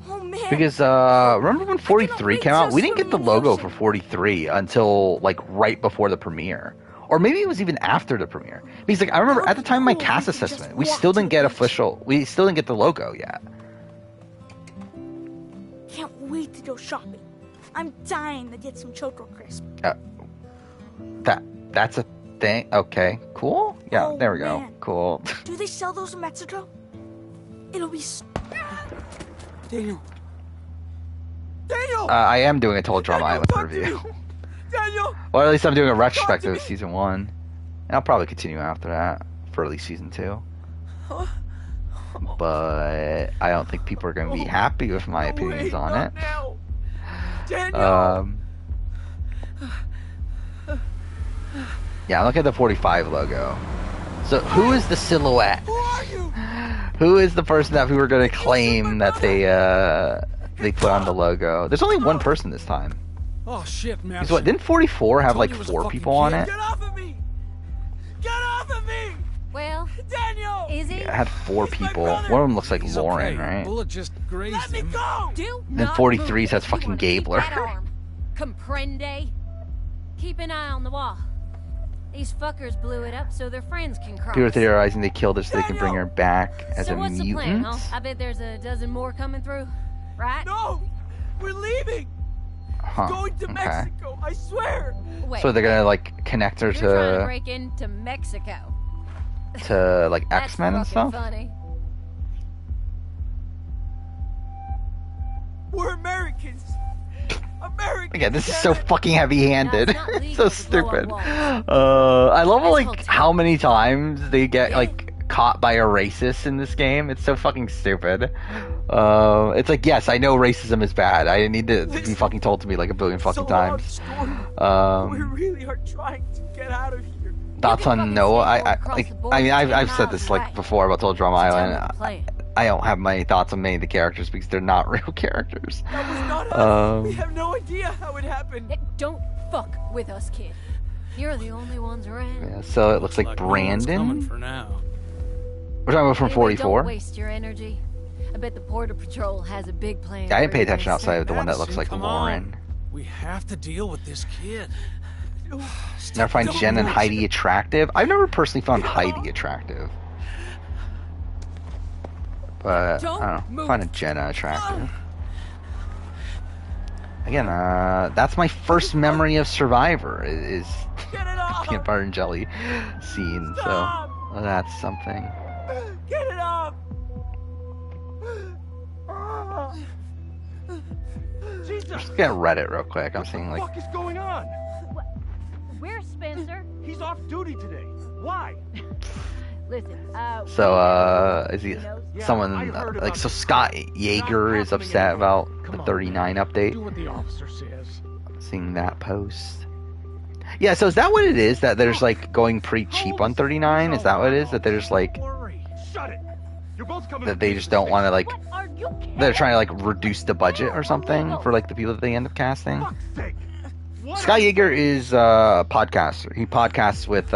Oh man! Because remember when 43 came out? We didn't get the logo for 43 until like right before the premiere, or maybe it was even after the premiere. Because like I remember at the time of my cast assessment, we still didn't get We still didn't get the logo yet. Can't wait to go shopping. I'm dying to get some Choco Crisp. That's a thing. Okay, cool. Yeah, there we go. Man. Cool. Do they sell those in Mexico? It'll be. Daniel. I am doing a Total Drama Island review. Daniel. Or at least I'm doing a retrospective of season 1, and I'll probably continue after that for at least season 2. But I don't think people are going to be happy with my opinions on it. Daniel. Yeah, look at the 45 logo. So who is the silhouette? Who are you? Who is the person that we were going to claim that they put on the logo? There's only one person this time. Oh shit, man. Because what, didn't 44 have like 4 people on it? Get off of me! Get off of me! Well, Daniel, is he? Yeah, it had 4 people. One of them looks like Lauren, right? Bullet just grazed Let me him. go! Then 43's has fucking Gabler. Comprende? Keep an eye on the wall. These fuckers blew it up so their friends can cross. People are theorizing they killed her so they can bring her back as So a what's the mutant. plan, huh? I bet there's a dozen more coming through, right? No! We're leaving! Huh. Going to Mexico, I swear! Wait, So they're gonna like connect her you're trying to to break into Mexico. like That's X-Men and fucking stuff. funny. We're Americans! Americans! Again, this is so fucking heavy-handed. No, it's not It's so legal to blow up stupid. walls. I love That's like hotel. how many times they get like caught by a racist in this game. It's so fucking stupid. It's like, yes, I know racism is bad. I need to be fucking told to me like a billion fucking times. We really are trying to get out of here. Thoughts on Noah? I mean, I've said this like before about Total Drama Island. I don't have many thoughts on many of the characters because they're not real characters. That was not us. We have no idea how it happened. Don't fuck with us, kid. You're the only ones around. Yeah, so it looks like No one's coming Brandon. for now. We're talking about from Anyway, 44. Don't waste your energy. I bet the Border Patrol has a big plan. Yeah, I didn't for pay you attention guys. outside of the one that looks Madison, like come Lauren. on. We have to deal with this kid. Never find Jen and Heidi attractive. I've never personally found Heidi attractive. But I don't know. I find Jenna attractive. Again, that's my first memory of Survivor is the peanut butter and jelly scene. So that's something. Get it off! Just get Reddit real quick. I'm seeing like. What the fuck is going on? Where's Spencer? He's off duty today. Why? Listen, So, is he someone like so? Scott Yeager is upset about the 39 update. Do what the officer says. Seeing that post. Yeah, so is that what it is? That there's like going pretty cheap on 39? Is that what it is? That there's like Shut it. You're both coming. that they just don't want to like. They're trying to like reduce the budget or something for like the people that they end up casting. Scott Yeager is a podcaster. He podcasts with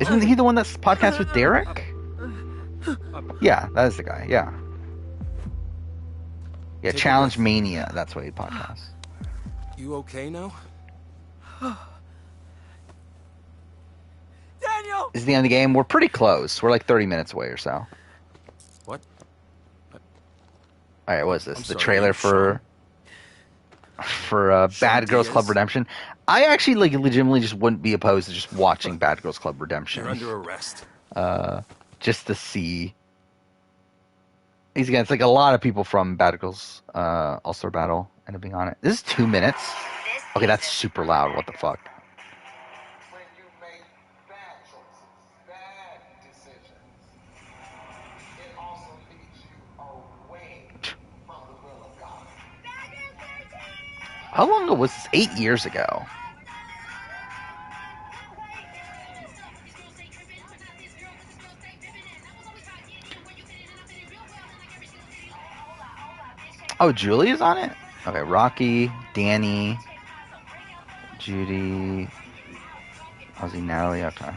Isn't he the one that's podcasts with Derek? Yeah, that is the guy. Yeah. Yeah, Challenge Mania. That's what he podcasts. You okay now? Daniel! Is the end of the game? We're pretty close. We're like 30 minutes away or so. What? Alright, what is this? The trailer for Bad Girls Club Redemption. I actually like legitimately just wouldn't be opposed to just watching Bad Girls Club Redemption. You're under arrest. Just to see. He's against like a lot of people from Bad Girls All-Star Battle end up being on it. This is 2 minutes. Okay, that's super loud. What the fuck? How long ago was this? 8 years ago. Oh, Julie is on it? Okay, Rocky, Danny, Judy, Ozzy, Natalie, okay.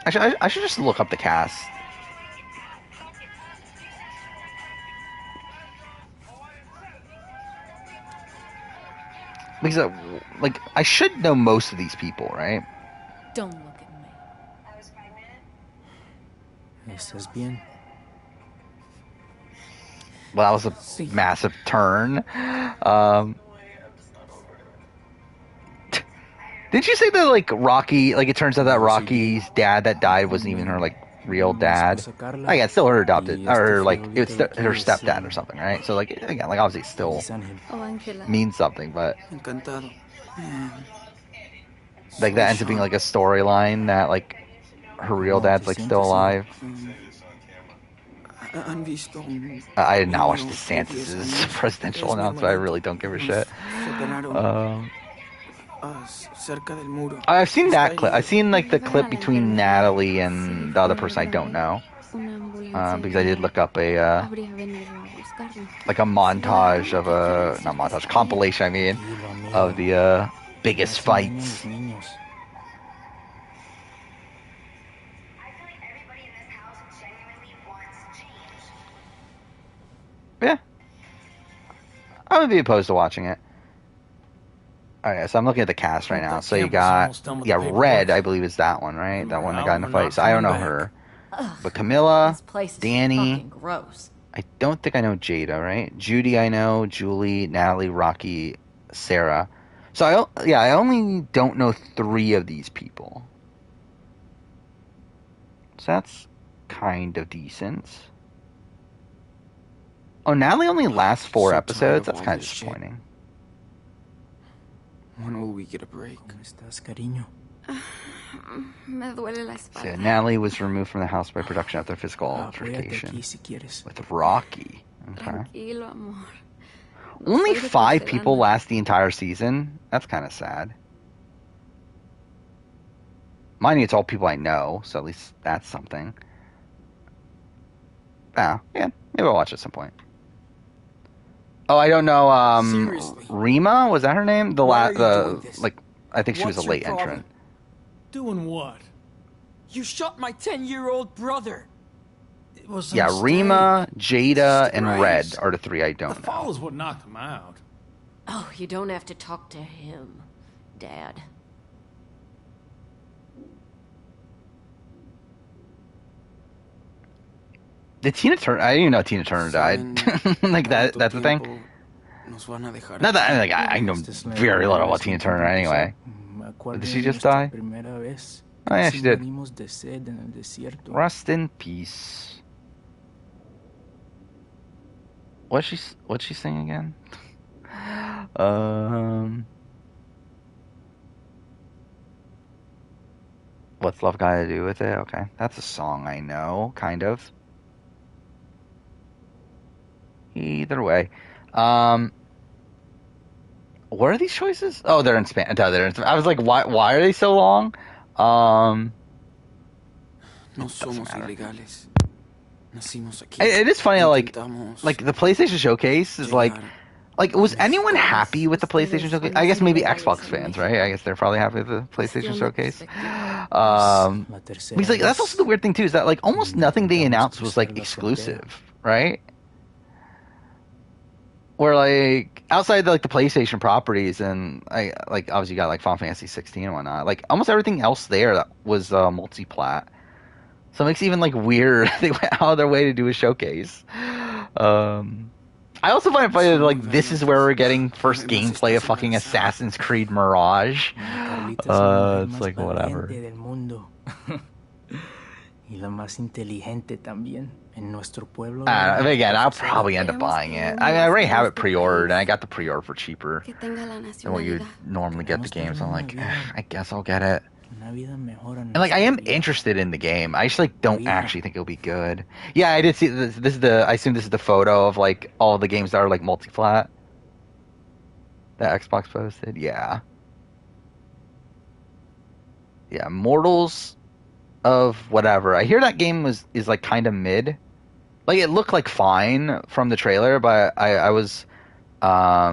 Actually, I should just look up the cast. Because, like, I should know most of these people, right? Don't look at me. ¿Estás bien? Well, that was a massive turn. Didn't you say that, like, Rocky, like, it turns out that Rocky's dad that died wasn't even her, like, real dad? Oh, yeah, it's still her adopted, or, like, it's her stepdad or something, right? So, like, again, like, obviously it still means something, but... Like, that ends up being, like, a storyline that, like, her real dad's, like, still alive. I did not watch DeSantis' presidential announcement. I really don't give a shit. I've seen that clip. I've seen like the clip between Natalie and the other person I don't know, because I did look up a like a montage of a not montage compilation. I mean, of the biggest fights. Yeah, I would be opposed to watching it. Alright, so I'm looking at the cast right now. So you got, Red, I believe is that one, right? That one that got in the fight. So I don't know her. But Camilla, Danny, I don't think I know Jada, right? Judy I know, Julie, Natalie, Rocky, Sarah. So I only don't know 3 of these people. So that's kind of decent. Oh, Natalie only lasts 4 episodes? That's kind of disappointing. When will we get a break? ¿Cómo estás, cariño? Me duele la espalda. So Natalie was removed from the house by production after physical altercation with Rocky. Okay. Tranquilo, amor. Only 5 people last the entire season? That's kind of sad. Mind you, it's all people I know, so at least that's something. Yeah, maybe I'll watch at some point. Oh, I don't know. Rima, was that her name? Like, I think she was a late entrant. Doing what? You shot my 10-year-old brother. It was Rima, Jada, and Red are the 3 I don't know. The fall is what knocked him out. Oh, you don't have to talk to him, Dad. Did Tina Turner? I didn't even know Tina Turner died. Like that's the thing. Not that I know very little about Tina Turner anyway. Did she just die? Oh yeah, she did. Rest in peace. What's she saying again? What's love got to do with it? Okay, that's a song I know, kind of. Either way, what are these choices? Oh, they're in Spanish. I was like, why are they so long? No somos ilegales. Nacimos aquí. It is funny, like the PlayStation Showcase is like, was anyone happy with the PlayStation Showcase? I guess maybe Xbox fans, right? I guess they're probably happy with the PlayStation Showcase. Because like that's also the weird thing too, is that like almost nothing they announced was like exclusive, right? Where like outside like the PlayStation properties, and obviously you got like Final Fantasy 16 and whatnot. Like almost everything else there that was multi-plat. So it makes it even like weird they went out of their way to do a showcase. I also find it funny that like this is where we're getting first gameplay of fucking Assassin's Creed Mirage. It's like whatever. Again, I'll probably end up buying it. I already have it pre-ordered, and I got the pre-order for cheaper than what you normally get the game. So I'm like, I guess I'll get it. And like, I am interested in the game. I just like don't actually think it'll be good. Yeah, I did see this. I assume this is the photo of like all the games that are like multi-plat that Xbox posted. Yeah. Mortals of whatever. I hear that game is like kind of mid. Like it looked like fine from the trailer, but I was I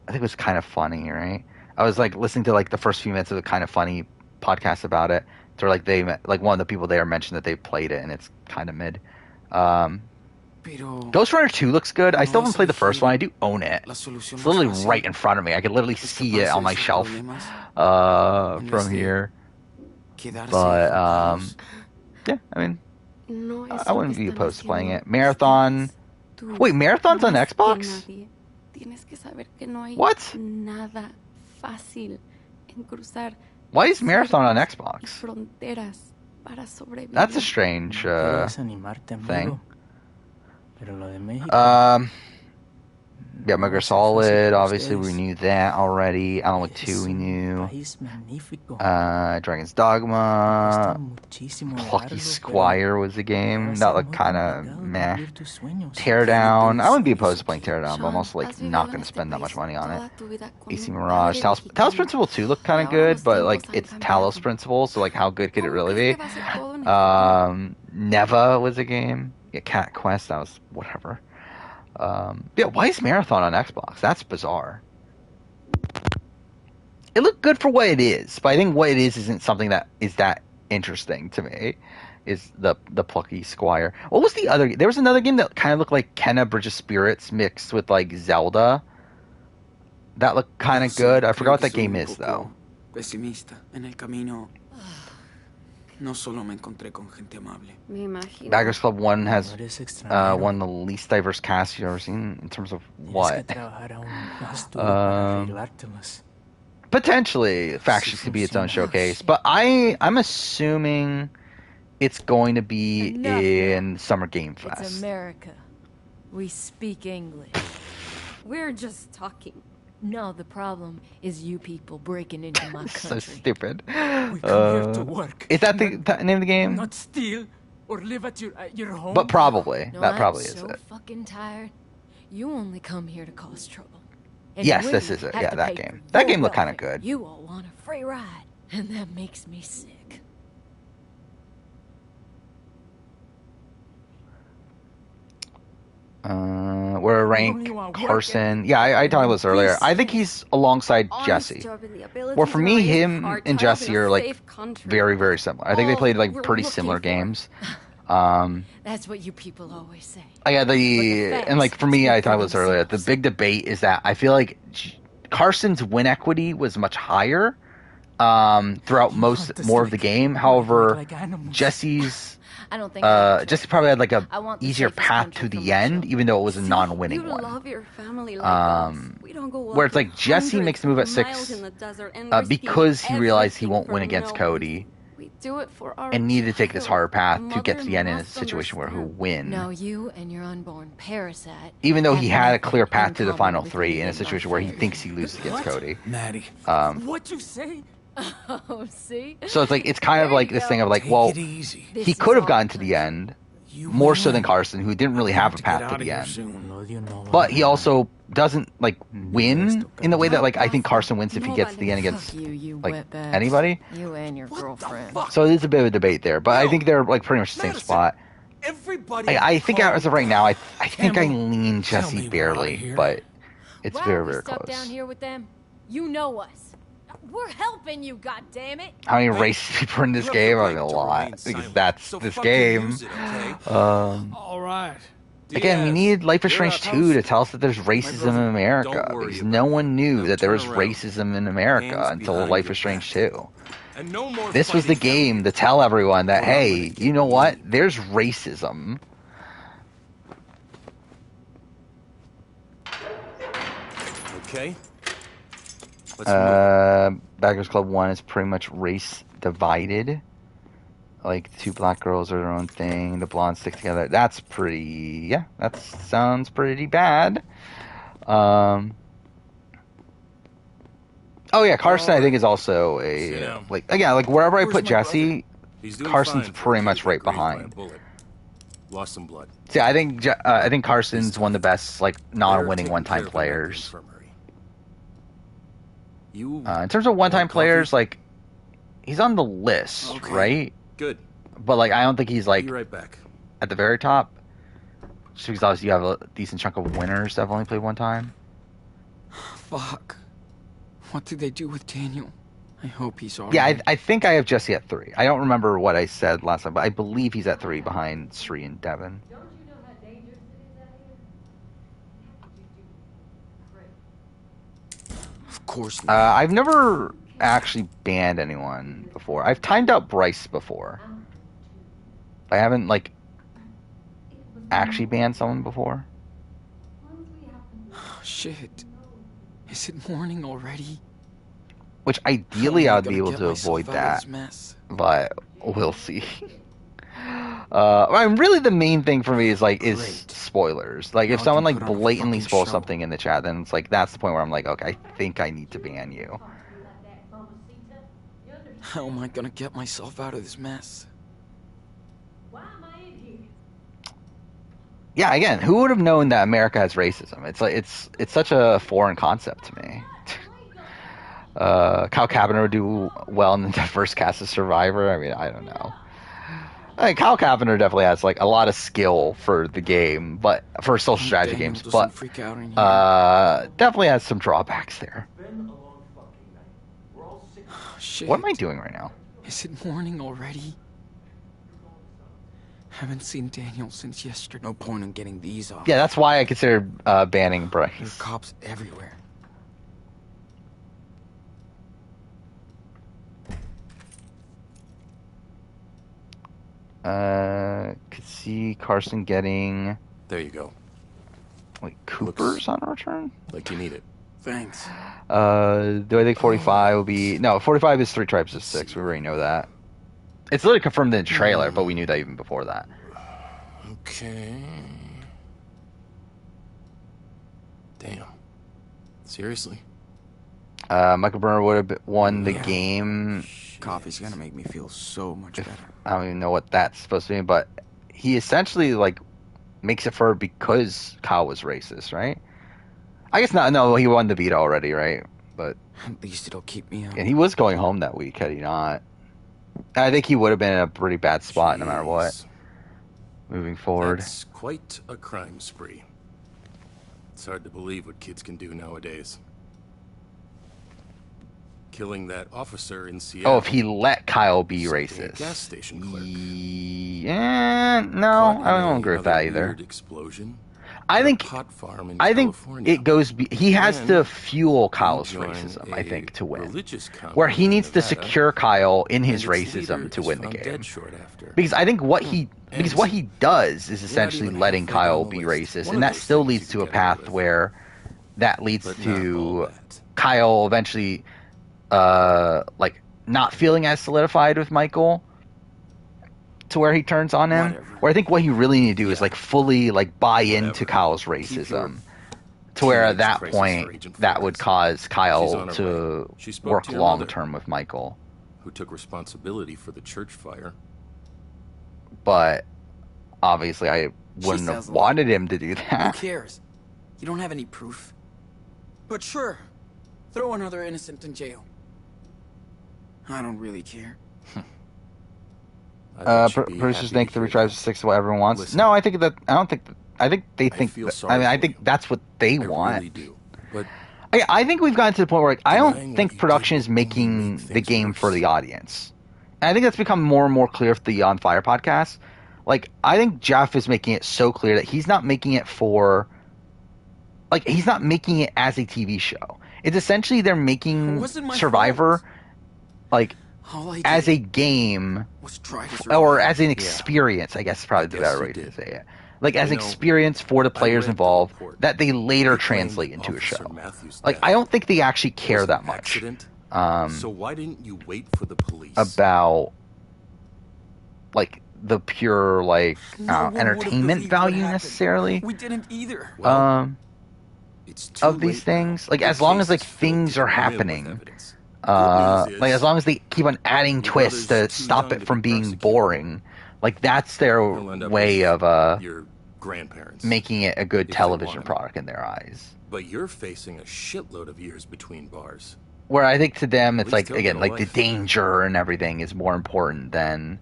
think it was kind of funny, right? I was like listening to like the first few minutes of the Kind of Funny podcast about it. So like one of the people there mentioned that they played it and it's kind of mid. Ghost Runner 2 looks good. I still haven't played the first one. I do own it. It's literally right in front of me. I could literally see it on my shelf from here. But yeah, I mean, I wouldn't be opposed to playing it. Marathon. Wait, Marathon's on Xbox? What? Why is Marathon on Xbox? That's a strange thing. Yeah, Metal Gear Solid, obviously we knew that already. Alan Wake 2 we knew. Dragon's Dogma. Plucky Squire was a game. That looked kind of meh. Teardown. I wouldn't be opposed to playing Teardown, but I'm also like not going to spend that much money on it. AC Mirage. Talos Principle 2 looked kind of good, but like it's Talos Principle, so like how good could it really be? Neva was a game. Yeah, Cat Quest, that was whatever. Yeah, why is Marathon on Xbox? That's bizarre. It looked good for what it is, but I think what it is isn't something that is that interesting to me. Is the Plucky Squire. What was the other? There was another game that kind of looked like Kenna Bridge of Spirits mixed with like Zelda. That looked kind of good. I forgot what that game is though. No solo me encontré con gente amable. Baggers Club 1 has one of the least diverse casts you've ever seen in terms of what? Potentially, Factions could be its own showcase, but I'm assuming it's going to be in Summer Game Fest. It's America. We speak English. We're just talking. No, the problem is you people breaking into my country. So stupid. We come here to work. Is that the name of the game? Not steal or live at your home. But probably. No, that probably is it. I'm so fucking tired. You only come here to cause trouble. And yes, this is it. Yeah, that game. That game looked kind of good. You all want a free ride, and that makes me sick. Where rank Carson? Yeah, I talked about this earlier. I think he's alongside Jesse. Or for me, him and Jesse are like very, very similar. I think they played like pretty similar games. That's what you people always say. Yeah, and like for me, I talked about this earlier. The big debate is that I feel like Carson's win equity was much higher throughout more of the game. However, Jesse's I don't think Jesse probably had like a easier path to the end, even though it was a non-winning one. Love your family like we don't go where it's like Jesse makes the move at 6 because he realized he won't win against Cody, We do it for our and need to take this harder path to mother get to the end in a must situation where he'll understand. win. No, you and your unborn parasite. Even though he have had a nothing clear in path to the common final with 3 me in a and my situation where he friends. thinks he loses against Cody. Maddie. What'd you say? Oh, see? So it's like it's kind of There like you this go. thing of like, Take well, it easy. This he is could have all gotten to the end more so than Carson, who didn't really have a path to the end. But he also doesn't like win in the way that like I think Carson wins if he gets to the end against Fuck you like wetbags. anybody. You and your girlfriend. So it is a bit of a debate there, but I think they're like pretty much the same spot. Everybody. I think as of right now, I think I lean Jesse barely, but it's Why very are we very stuck close. down here with them? You know us. We're helping you, goddammit. How many racist people are in this game? I mean, a lot because that's this game. All right. Again, we need Life is Strange 2 to tell us that there's racism in America, because no one knew that there was racism in America until Life is Strange 2. This was the game to tell everyone that, hey, you know what? There's racism. Okay. Backers Club 1 is pretty much race divided. Like, 2 black girls are their own thing, the blondes stick together. That's pretty, yeah, that sounds pretty bad. Oh yeah, Carson I think is also a, like, again, like wherever I put Jesse, Carson's pretty much right behind. Lost some blood. See, I think Carson's one of the best, like, non-winning one-time players. In terms of one-time players, like, he's on the list, right? Good. But, like, I don't think he's, like, Be right back. at the very top. Just because obviously you have a decent chunk of winners that have only played one time. Fuck. What did they do with Daniel? I hope he's alright. Yeah, I think I have Jesse at 3. I don't remember what I said last time, but I believe he's at 3 behind Sri and Devin. Of course not. I've never actually banned anyone before. I've timed out Bryce before. I haven't, like, actually banned someone before. Oh, shit. Is it morning already? Which ideally I would gonna be able get to myself avoid out of that. this mess? But we'll see. I mean, really the main thing for me is like spoilers. Like if someone like blatantly spoils something in the chat, then it's like that's the point where I'm like, okay, I think I need to ban you. How am I gonna get myself out of this mess? Yeah, again, who would have known that America has racism? It's like it's such a foreign concept to me. Kyle Kavanagh would do well in the first cast of Survivor. I mean, I don't know. I mean, Kyle Kavanagh definitely has like a lot of skill for the game, but for social strategy games, but definitely has some drawbacks there. Shit. What am I doing right now? Is it morning already? Haven't seen Daniel since yesterday. No point in getting these off. Yeah, that's why I considered banning Bryce. There are cops everywhere. Could see Carson getting. There you go. Like Cooper's on a return. Like you need it. Thanks. Do I think 45 will be? No, 45 is 3 Tribes of 6. We already know that. It's literally confirmed in the trailer, but we knew that even before that. Okay. Damn. Seriously? Michael Burner would have won the game. Coffee's gonna make me feel so much better. I don't even know what that's supposed to mean, but he essentially like makes it for because Kyle was racist, right? I guess not. No, he won the veto already, right? But at least it'll keep me out. And he was going home that week had he not. I think he would have been in a pretty bad spot no matter what. Moving forward. That's quite a crime spree. It's hard to believe what kids can do nowadays. Killing that officer in Seattle. Oh, if he let Kyle be racist. Gas station clerk. Yeah, no, I don't agree with that either. Explosion. I think it goes. He has to fuel Kyle's join racism. I think to win, religious where he convent needs in to Nevada, secure Kyle in his and its racism leader to is win the found game. dead short after. Because I think what he does is essentially letting Kyle be racist, and that still leads to a path where that leads to Kyle eventually, like not feeling as solidified with Michael to where he turns on him. Where I think what he really need to do is like fully like buy into Kyle's racism. To where at that point that would cause Kyle to work long term with Michael. Who took responsibility for the church fire. But obviously I wouldn't have wanted him to do that. Who cares? You don't have any proof. But sure, throw another innocent in jail. I don't really care. Producers think the retries 6 is what everyone wants. Listen, no, I think that I don't think. I think they think. I think that's what they want. Really do. But I think we've gotten to the point where like, I don't think production is making the game for the audience. And I think that's become more and more clear with the On Fire podcast. Like, I think Jeff is making it so clear that he's not making it for. Like, he's not making it as a TV show. It's essentially they're making Survivor, like, as a game, or as an experience, I guess is probably the better way to say it. Like, as an experience for the players involved that they later translate into a show. Like, I don't think they actually care that much. So why didn't you wait for the police? About, like, the pure, like, entertainment value necessarily. We didn't either. Of these things. Like, as long as, like, things are happening. Like, as long as they keep on adding twists to stop it from being boring. Like, that's their way of your grandparents making it a good television product in their eyes. But you're facing a shitload of years between bars. Where I think to them, it's like, again, like the danger and everything is more important than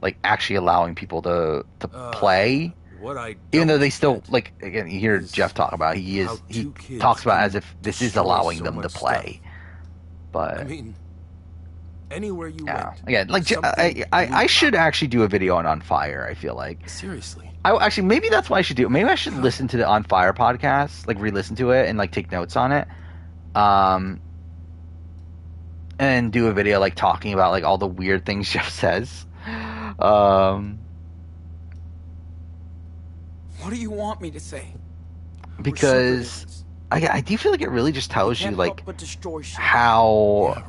like actually allowing people to play. Even though they still, like, again, you hear Jeff talk about it, he talks about it as if this is allowing them to play. But I mean, anywhere you went. Again, like, I should actually do a video on Fire, I feel like. Seriously. Actually, maybe that's what I should do. Maybe I should listen to the On Fire podcast, like re-listen to it and like take notes on it. And do a video like talking about like all the weird things Jeff says. What do you want me to say? Because I do feel like it really just tells you like how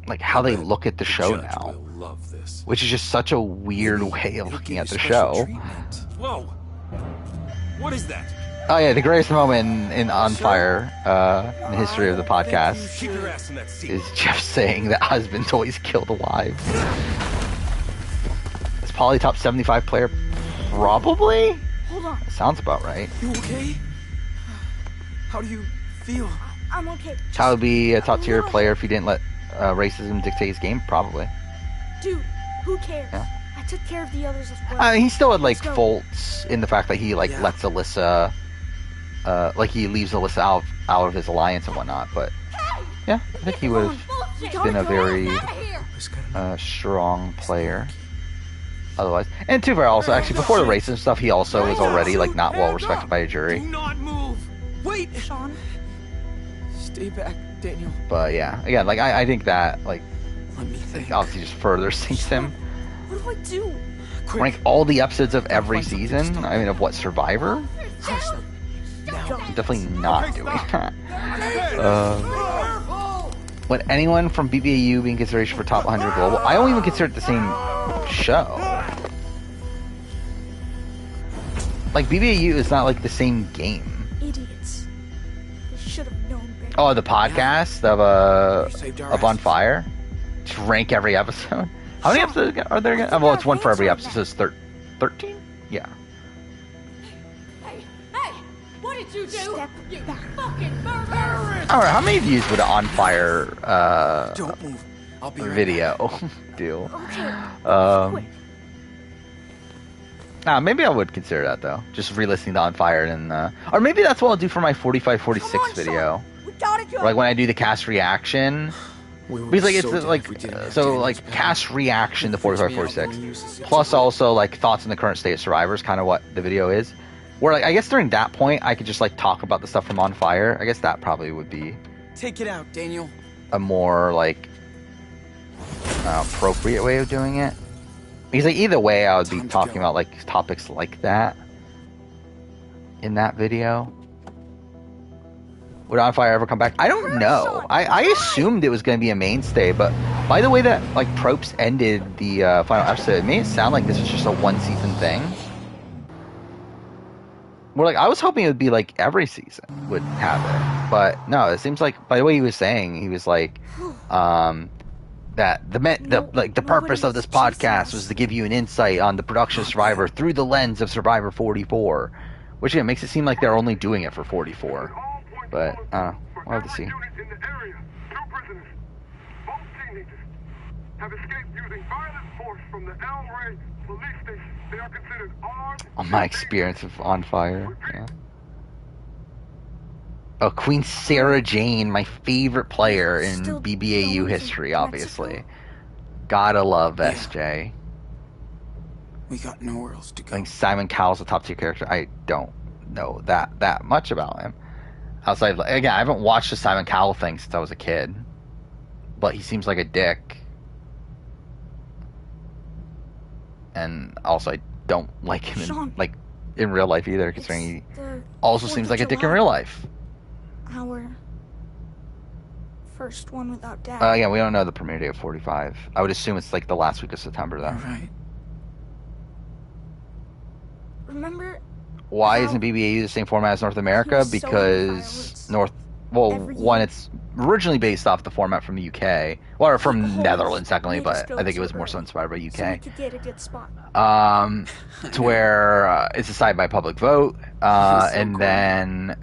like how they look at the show now, which is just such a weird way of looking at the show. Whoa! What is that? Oh yeah, the greatest moment in On Fire in the history of the podcast is Jeff saying that husbands always kill the wives. Is Paulie top 75 player? Probably. Hold on. Sounds about right. You okay? How do you feel? I'm okay. Kyle would be a top tier player if he didn't let racism dictate his game. Probably. Dude, who cares? Yeah. I took care of the others as well. He still had like faults in the fact that he like lets Alyssa. Like he leaves Alyssa out of his alliance and whatnot, but yeah, I think he would have been a very strong player. Otherwise, and too fair also actually before the racism stuff, he also was already like not well respected by a jury. Do not move. Wait, Sean. Stay back, Daniel. But yeah, again, like I think that like obviously just further sinks him. What do I do? Rank all the episodes of every season. I mean, of what Survivor. Definitely not doing that. Would anyone from BBAU be in consideration for top 100 global? I don't even consider it the same show. Like, BBAU is not like the same game. Idiots. They should have known better. Oh, the podcast of On Fire? Just rank every episode? How many episodes are there again? Oh, well, it's one for every episode, so it's 13? Yeah. What did you do? You fucking murderer! Alright, how many views would an On Fire video do? Maybe I would consider that though. Just re-listening to On Fire and or maybe that's what I'll do for my 45-46 video. Like when I do the cast reaction. Because like it's like so like cast reaction to 45-46 plus also like thoughts on the current state of Survivor is kind of what the video is. Where like I guess during that point I could just like talk about the stuff from On Fire. I guess that probably would be take it out, Daniel. A more like appropriate way of doing it. Because like either way I would be talking about like topics like that in that video. Would On Fire ever come back? I don't know. I assumed it was going to be a mainstay, but by the way that like Probst ended the final episode, it made it sound like this was just a one-season thing. Well, like I was hoping it would be like every season would have it, but no. It seems like by the way he was saying, he was like, that the purpose of this podcast was to give you an insight on the production of Survivor through the lens of Survivor 44, which again makes it seem like they're only doing it for 44. But we'll have to see. Have escaped using violent force from the El Rey police station. They are considered armed. On my experience of On Fire, yeah. Oh, Queen Sarah Jane, my favorite player in BBAU history, obviously. Gotta love SJ. We got nowhere else to go. I think Simon Cowell's a top tier character. I don't know that much about him. Outside, again, I haven't watched the Simon Cowell thing since I was a kid, but he seems like a dick. And also, I don't like him in real life either, considering he also seems like a dick in real life. Our first one without Dad. Yeah, we don't know the premiere date of 45. I would assume it's like the last week of September, though. Right. Remember? Why isn't BBAU the same format as North America? Because one, it's originally based off the format from the UK, or from Netherlands, technically, but I think it was more so inspired by UK. So we could get a good spot. To where it's decided by public vote, and then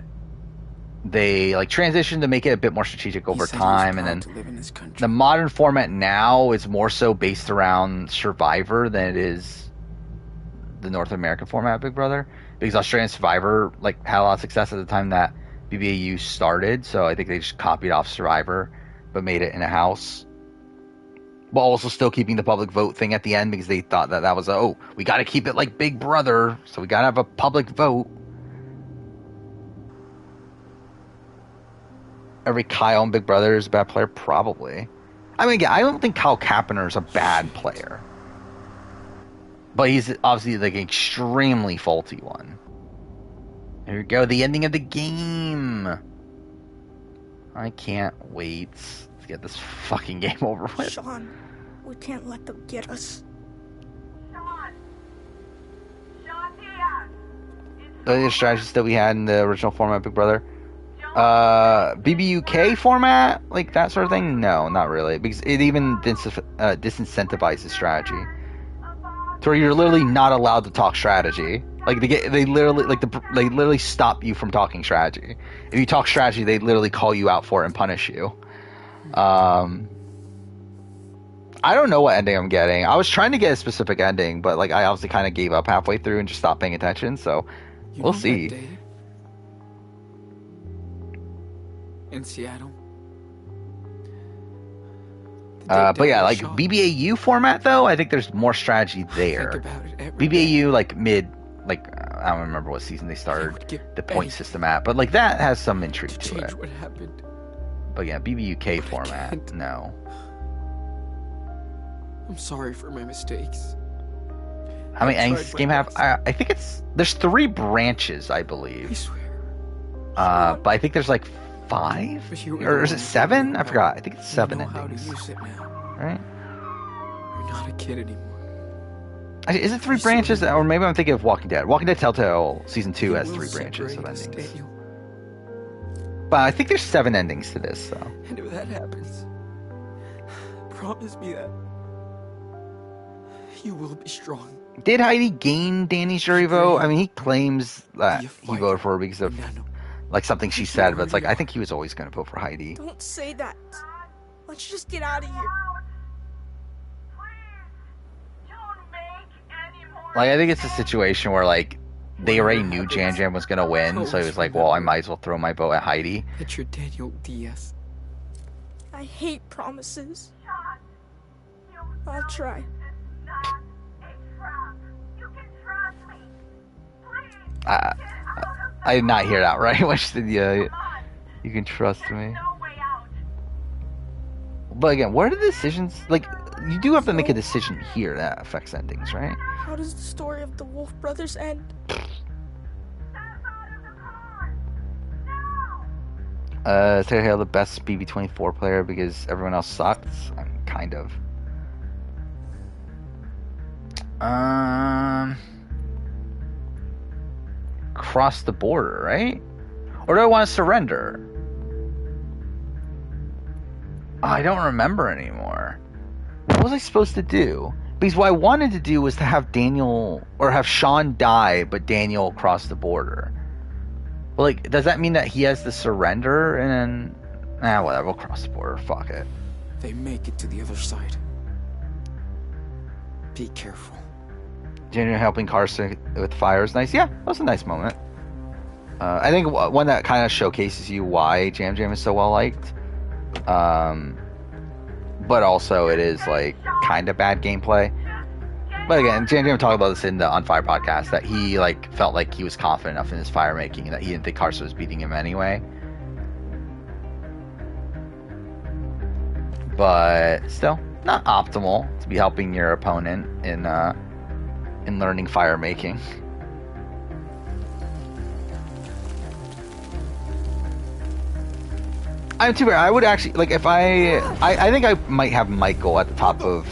they like transition to make it a bit more strategic over time, and then the modern format now is more so based around Survivor than it is the North American format of Big Brother, because Australian Survivor like had a lot of success at the time that BBAU started, so I think they just copied off Survivor but made it in a house, while also still keeping the public vote thing at the end, because they thought that was we got to keep it like Big Brother, so we got to have a public vote. Every Kyle in Big Brother is a bad player? Probably. I mean, again, I don't think Kyle Kapaner is a bad player, but he's obviously like an extremely faulty one. Here we go, the ending of the game. I can't wait to get this fucking game over with. Sean, we can't let them get us. The strategies that we had in the original format of Big Brother. BBUK format, like that sort of thing? No, not really, because it even disincentivizes strategy. To where you're literally not allowed to talk strategy. Like they literally stop you from talking strategy. If you talk strategy, they literally call you out for it and punish you. I don't know what ending I'm getting. I was trying to get a specific ending, but like I obviously kind of gave up halfway through and just stopped paying attention. So we'll see. In Seattle. But yeah, like BBAU format though, I think there's more strategy there. BBAU like mid, like I don't remember what season they started the point system at, but like that has some intrigue to it. What happened. But yeah, BBUK format, no. I'm sorry for my mistakes. How many endings does this game have? I think there's 3 branches, I believe. I swear. But I think there's like 5? Or is it 7? I forgot. I think it's 7 endings. Right? You're not a kid anymore. Is it 3 branches? Or maybe I'm thinking of Walking Dead. Walking Dead Telltale Season 2 has 3 branches of endings. But I think there's 7 endings to this, so. And if that happens, promise me that you will be strong. Did Heidi gain Danny's jury vote? I mean, he claims that he voted for her because of like something she said, but it's like I think he was always going to vote for Heidi. Don't say that. Let's just get out of here. Like I think it's a situation where like they already knew Jan Jan was going to win, so he was like, well, I might as well throw my vote at Heidi. It's your Daniel Diaz. I hate promises. I'll try. I did not hear that, right? When she said, yeah, you can trust me. But again, what are the decisions? Like, you do have to make a decision here that affects endings, right? How does the story of the Wolf Brothers end? Say Hale the best BB-24 player because everyone else sucks. I mean, kind of. Cross the border, right? Or do I want to surrender? Oh, I don't remember anymore. What was I supposed to do? Because what I wanted to do was to have Daniel, or have Sean die, but Daniel cross the border. Well, like, does that mean that he has to surrender and then... whatever, we'll cross the border, fuck it. They make it to the other side. Be careful. Daniel helping Carson with fire is nice. Yeah, that was a nice moment. I think one that kind of showcases you why Jam Jam is so well liked. But also it is, like, kind of bad gameplay. But again, Jam Jam talked about this in the On Fire podcast, that he, like, felt like he was confident enough in his fire making and that he didn't think Carson was beating him anyway. But still, not optimal to be helping your opponent in learning fire making. I'm too bad. I would actually, like, if I think I might have Michael at the top of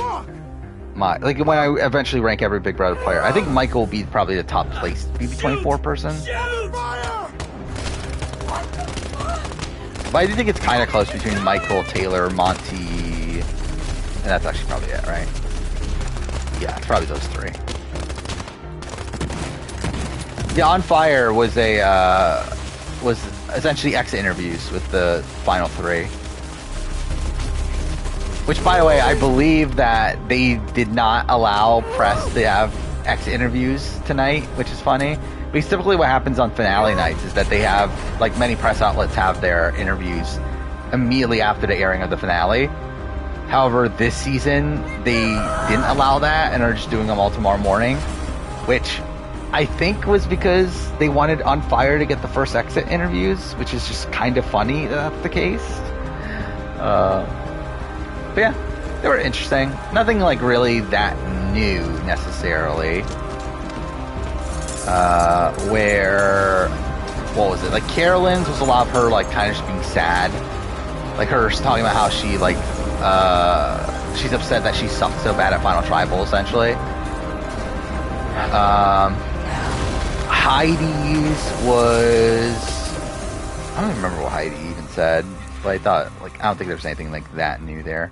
my, like, when I eventually rank every Big Brother player, I think Michael will be probably the top placed BB-24 person. But I do think it's kind of close between Michael, Taylor, Monty, and that's actually probably it, right? Yeah, it's probably those three. Yeah, On Fire was was essentially exit interviews with the final three. Which, by the way, I believe that they did not allow press to have exit interviews tonight, which is funny. Because typically what happens on finale nights is that they have, like, many press outlets have their interviews immediately after the airing of the finale. However, this season, they didn't allow that and are just doing them all tomorrow morning. Which I think was because they wanted On Fire to get the first exit interviews, which is just kind of funny that that's the case. But yeah, they were interesting. Nothing, like, really that new, necessarily. What was it? Like, Carolyn's was a lot of her, like, kind of just being sad. Like, her talking about how she, like, she's upset that she sucked so bad at Final Tribal, essentially. Heidi's was... I don't even remember what Heidi even said, but I thought, like, I don't think there's anything, like, that new there.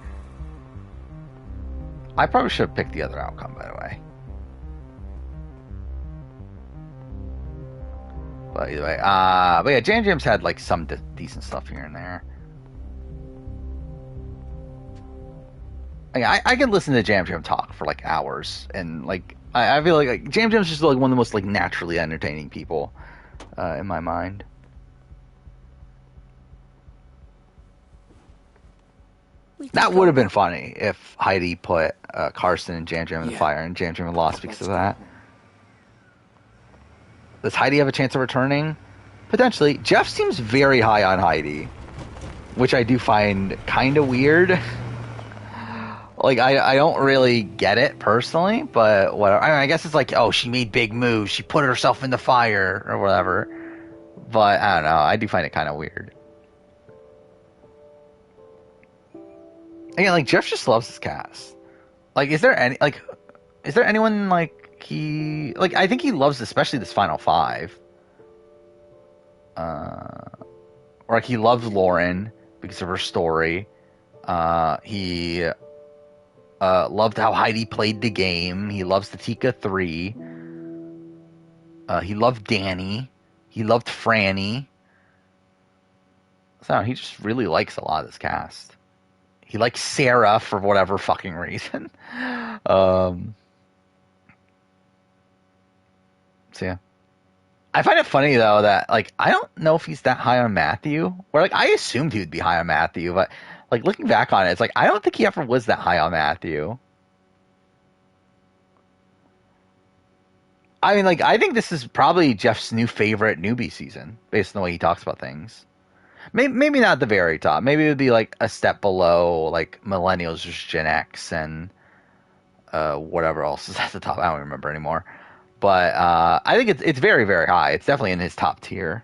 I probably should have picked the other outcome, by the way. But either way, but yeah, Jam Jam's had, like, some decent stuff here and there. I can listen to Jam Jam talk for, like, hours, and, like, I feel like Jam Jam's just, like, one of the most, like, naturally entertaining people in my mind. That would have been funny if Heidi put Carson and Jam Jam in the fire and Jam Jam had lost because of that. Does Heidi have a chance of returning? Potentially. Jeff seems very high on Heidi, which I do find kind of weird. Like, I don't really get it personally, but whatever. I mean, I guess it's like, oh, she made big moves. She put herself in the fire or whatever. But I don't know. I do find it kind of weird. Again, like, Jeff just loves his cast. Like, is there anyone, like, I think he loves especially this final five. Or, like, he loves Lauren because of her story. He loved how Heidi played the game. He loves the Tika 3. He loved Danny. He loved Franny. So he just really likes a lot of this cast. He likes Sarah for whatever fucking reason. So yeah. I find it funny though that, like, I don't know if he's that high on Matthew. Or, like, I assumed he would be high on Matthew, but, like, looking back on it, it's like I don't think he ever was that high on Matthew. I mean, like, I think this is probably Jeff's new favorite newbie season, based on the way he talks about things. Maybe not at the very top. Maybe it would be, like, a step below, like, Millennials or Gen X and whatever else is at the top. I don't remember anymore. But I think it's very, very high. It's definitely in his top tier.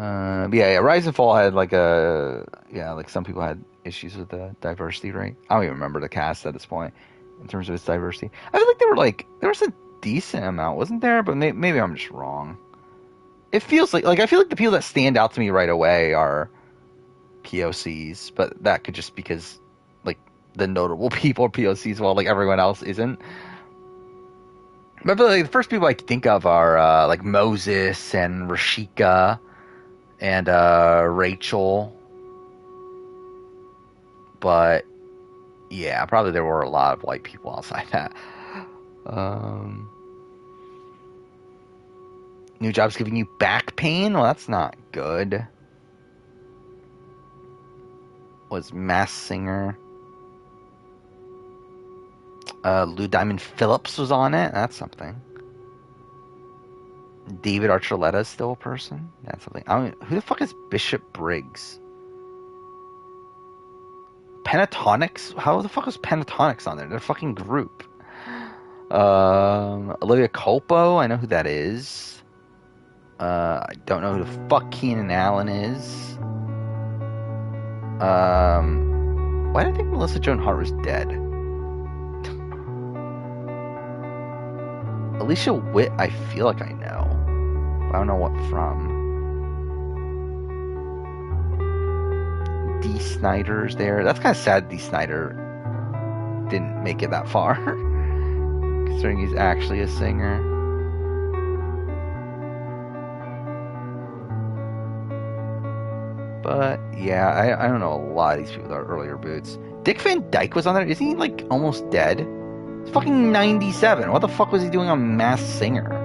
Yeah, Rise and Fall had like some people had issues with the diversity rate. I don't even remember the cast at this point in terms of its diversity. I feel like there was a decent amount, wasn't there? But maybe I'm just wrong. It feels like I feel like the people that stand out to me right away are POCs, but that could just because like the notable people are POCs while like everyone else isn't. But like, the first people I think of are like Moses and Rashika and Rachel. But yeah, probably there were a lot of white people outside that. New job's giving you back pain? Well, that's not good. Was Masked Singer. Lou Diamond Phillips was on it. That's something. David Archuleta is still a person. That's something. Who the fuck is Bishop Briggs? Pentatonics? How the fuck was Pentatonics on there? They're a fucking group. Olivia Culpo. I know who that is. I don't know who the fuck Keenan Allen is. Why did I think Melissa Joan Hart was dead? Alicia Witt, I feel like I know. But I don't know what from. Dee Snider's there. That's kind of sad Dee Snider didn't make it that far. Considering he's actually a singer. But yeah, I don't know a lot of these people that are earlier boots. Dick Van Dyke was on there. Isn't he like almost dead? He's fucking 97. What the fuck was he doing on Masked Singer?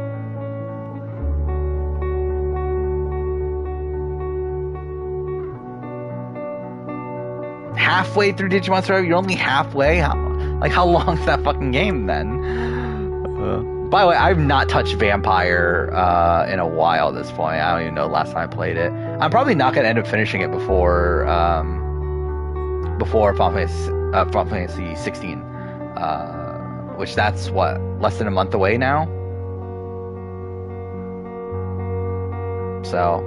Halfway through Digimon Survivor? You're only halfway? How long is that fucking game then? By the way, I've not touched Vampire in a while at this point. I don't even know the last time I played it. I'm probably not going to end up finishing it before Final Fantasy 16. Which that's, what, less than a month away now? So,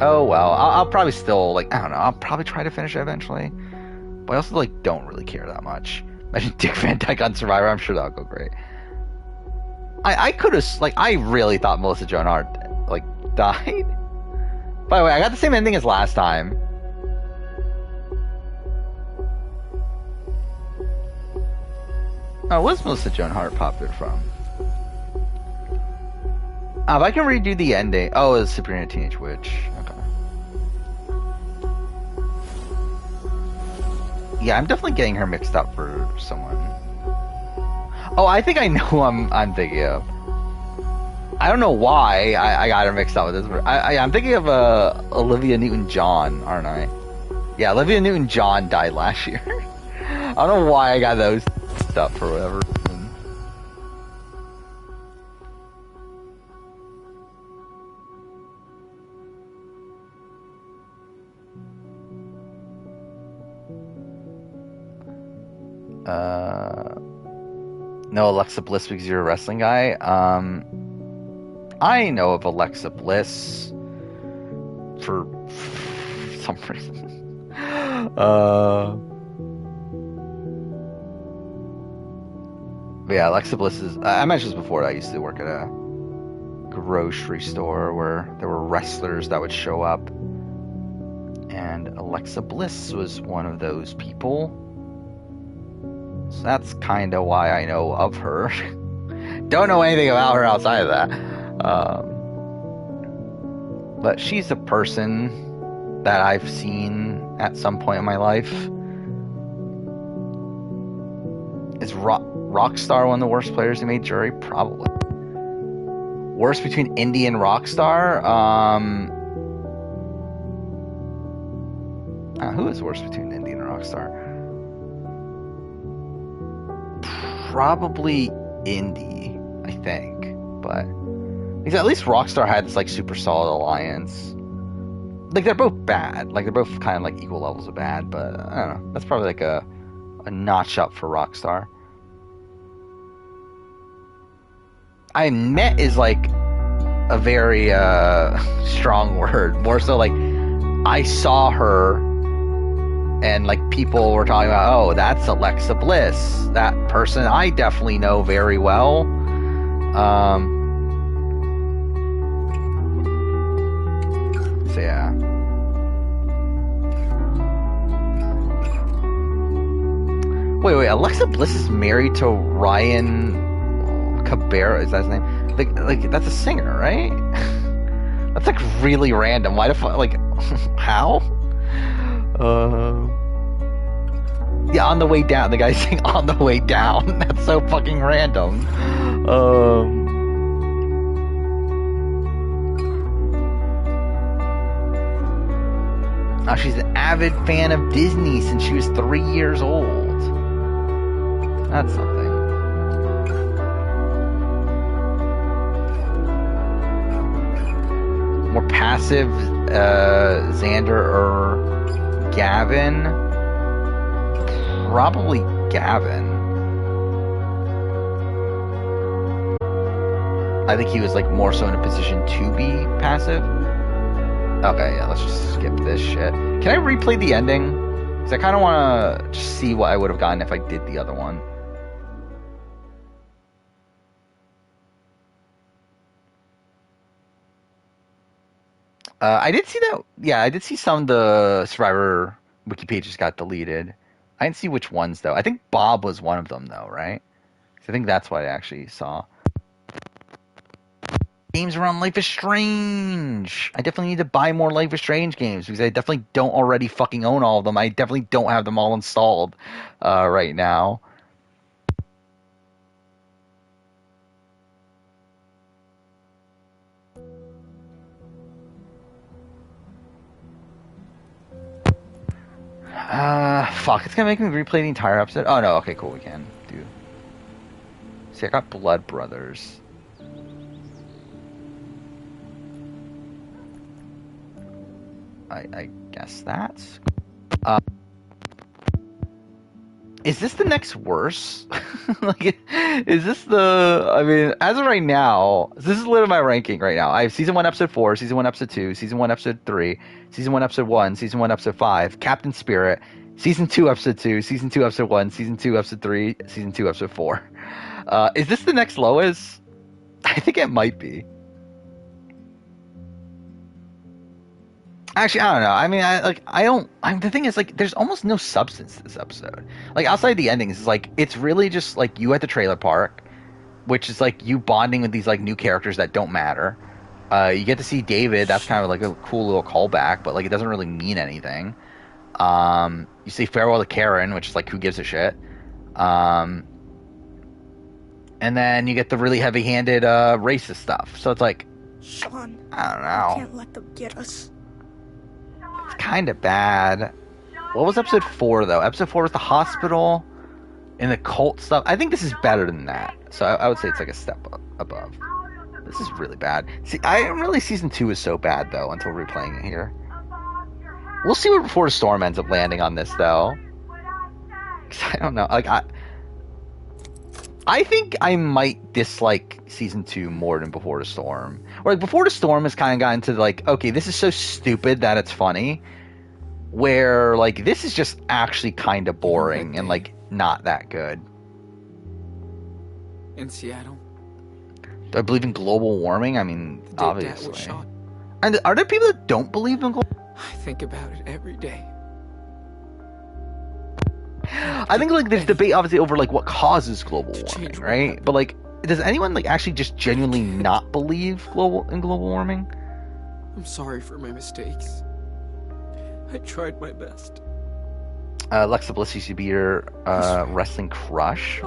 oh well. I'll probably still, like, I don't know. I'll probably try to finish it eventually. But I also, like, don't really care that much. Imagine Dick Van Dyke on Survivor. I'm sure that'll go great. I could have, like, I really thought Melissa Joan Hart, like, died. By the way, I got the same ending as last time. Oh, what's Melissa Joan Hart popular from? If I can redo the ending. Oh, it's Sabrina Teenage Witch. Okay. Yeah, I'm definitely getting her mixed up for someone. Oh, I think I know who I'm thinking of. I don't know why I got her mixed up with this. But I'm thinking of Olivia Newton-John, aren't I? Yeah, Olivia Newton-John died last year. I don't know why I got those stuff for whatever reason. No Alexa Bliss because you're a wrestling guy. I know of Alexa Bliss for some reason. But yeah, Alexa Bliss is... I mentioned this before. I used to work at a grocery store where there were wrestlers that would show up. And Alexa Bliss was one of those people. So that's kind of why I know of her. Don't know anything about her outside of that. But she's a person that I've seen at some point in my life. Is Rockstar one of the worst players who made Jury? Probably. Worst between Indy and Rockstar? Who is worse between Indy and Rockstar? Probably Indy, I think. But because at least Rockstar had this like super solid alliance. Like they're both bad. Like they're both kind of like equal levels of bad. But I don't know. That's probably like a notch up for Rockstar. I admit is like a very strong word. More so like I saw her and like people were talking about, oh, that's Alexa Bliss. That person I definitely know very well. So yeah. Wait, Alexa Bliss is married to Ryan Cabrera, is that his name? Like that's a singer, right? That's like really random. Why the fuck? Like, how? Yeah, On the Way Down. The guy's saying On the Way Down. That's so fucking random. Oh, she's an avid fan of Disney since she was 3 years old. That's something. More passive, Xander or Gavin? Probably Gavin. I think he was like more so in a position to be passive. Okay, yeah, let's just skip this shit. Can I replay the ending? Because I kind of want to just see what I would have gotten if I did the other one. I did see that. Yeah, I did see some of the Survivor wiki pages got deleted. I didn't see which ones, though. I think Bob was one of them, though, right? I think that's what I actually saw. Games around Life is Strange. I definitely need to buy more Life is Strange games because I definitely don't already fucking own all of them. I definitely don't have them all installed right now. Fuck, it's gonna make me replay the entire episode? Oh no, okay, cool, we can do. See, I got Blood Brothers. I guess that's... is this the next worst? Like, is this the... I mean, as of right now, this is literally my ranking right now. I have Season 1, Episode 4, Season 1, Episode 2, Season 1, Episode 3, Season 1, Episode 1, Season 1, Episode 5, Captain Spirit, Season 2, Episode 2, Season 2, Episode 1, Season 2, Episode 3, Season 2, Episode 4. Is this the next lowest? I think it might be. Actually, I don't know. I mean, the thing is, like, there's almost no substance to this episode. Like, outside the endings, it's like, it's really just, like, you at the trailer park, which is, like, you bonding with these, like, new characters that don't matter. You get to see David. That's kind of, like, a cool little callback, but, like, it doesn't really mean anything. You say farewell to Karen, which is, like, who gives a shit. And then you get the really heavy-handed, racist stuff. So it's like, Sean, I don't know. I can't let them get us. It's kind of bad. What was episode 4, though? Episode 4 was the hospital and the cult stuff. I think this is better than that. So I would say it's like a step above. This is really bad. See, Season 2 is so bad, though, until replaying it here. We'll see what Before the Storm ends up landing on this, though. 'Cause I don't know. Like, I think I might dislike Season 2 more than Before the Storm. Or, like, Before the Storm has kind of gotten to, like, okay, this is so stupid that it's funny. Where, like, this is just actually kind of boring and, like, not that good. In Seattle. Do I believe in global warming? I mean, obviously. And are there people that don't believe in global warming? I think about it every day. I think, like, there's debate, obviously, over, like, what causes global warming, right? But, like, does anyone, like, actually just genuinely not believe in global warming? I'm sorry for my mistakes. I tried my best. Alexa Bliss used to be your wrestling crush.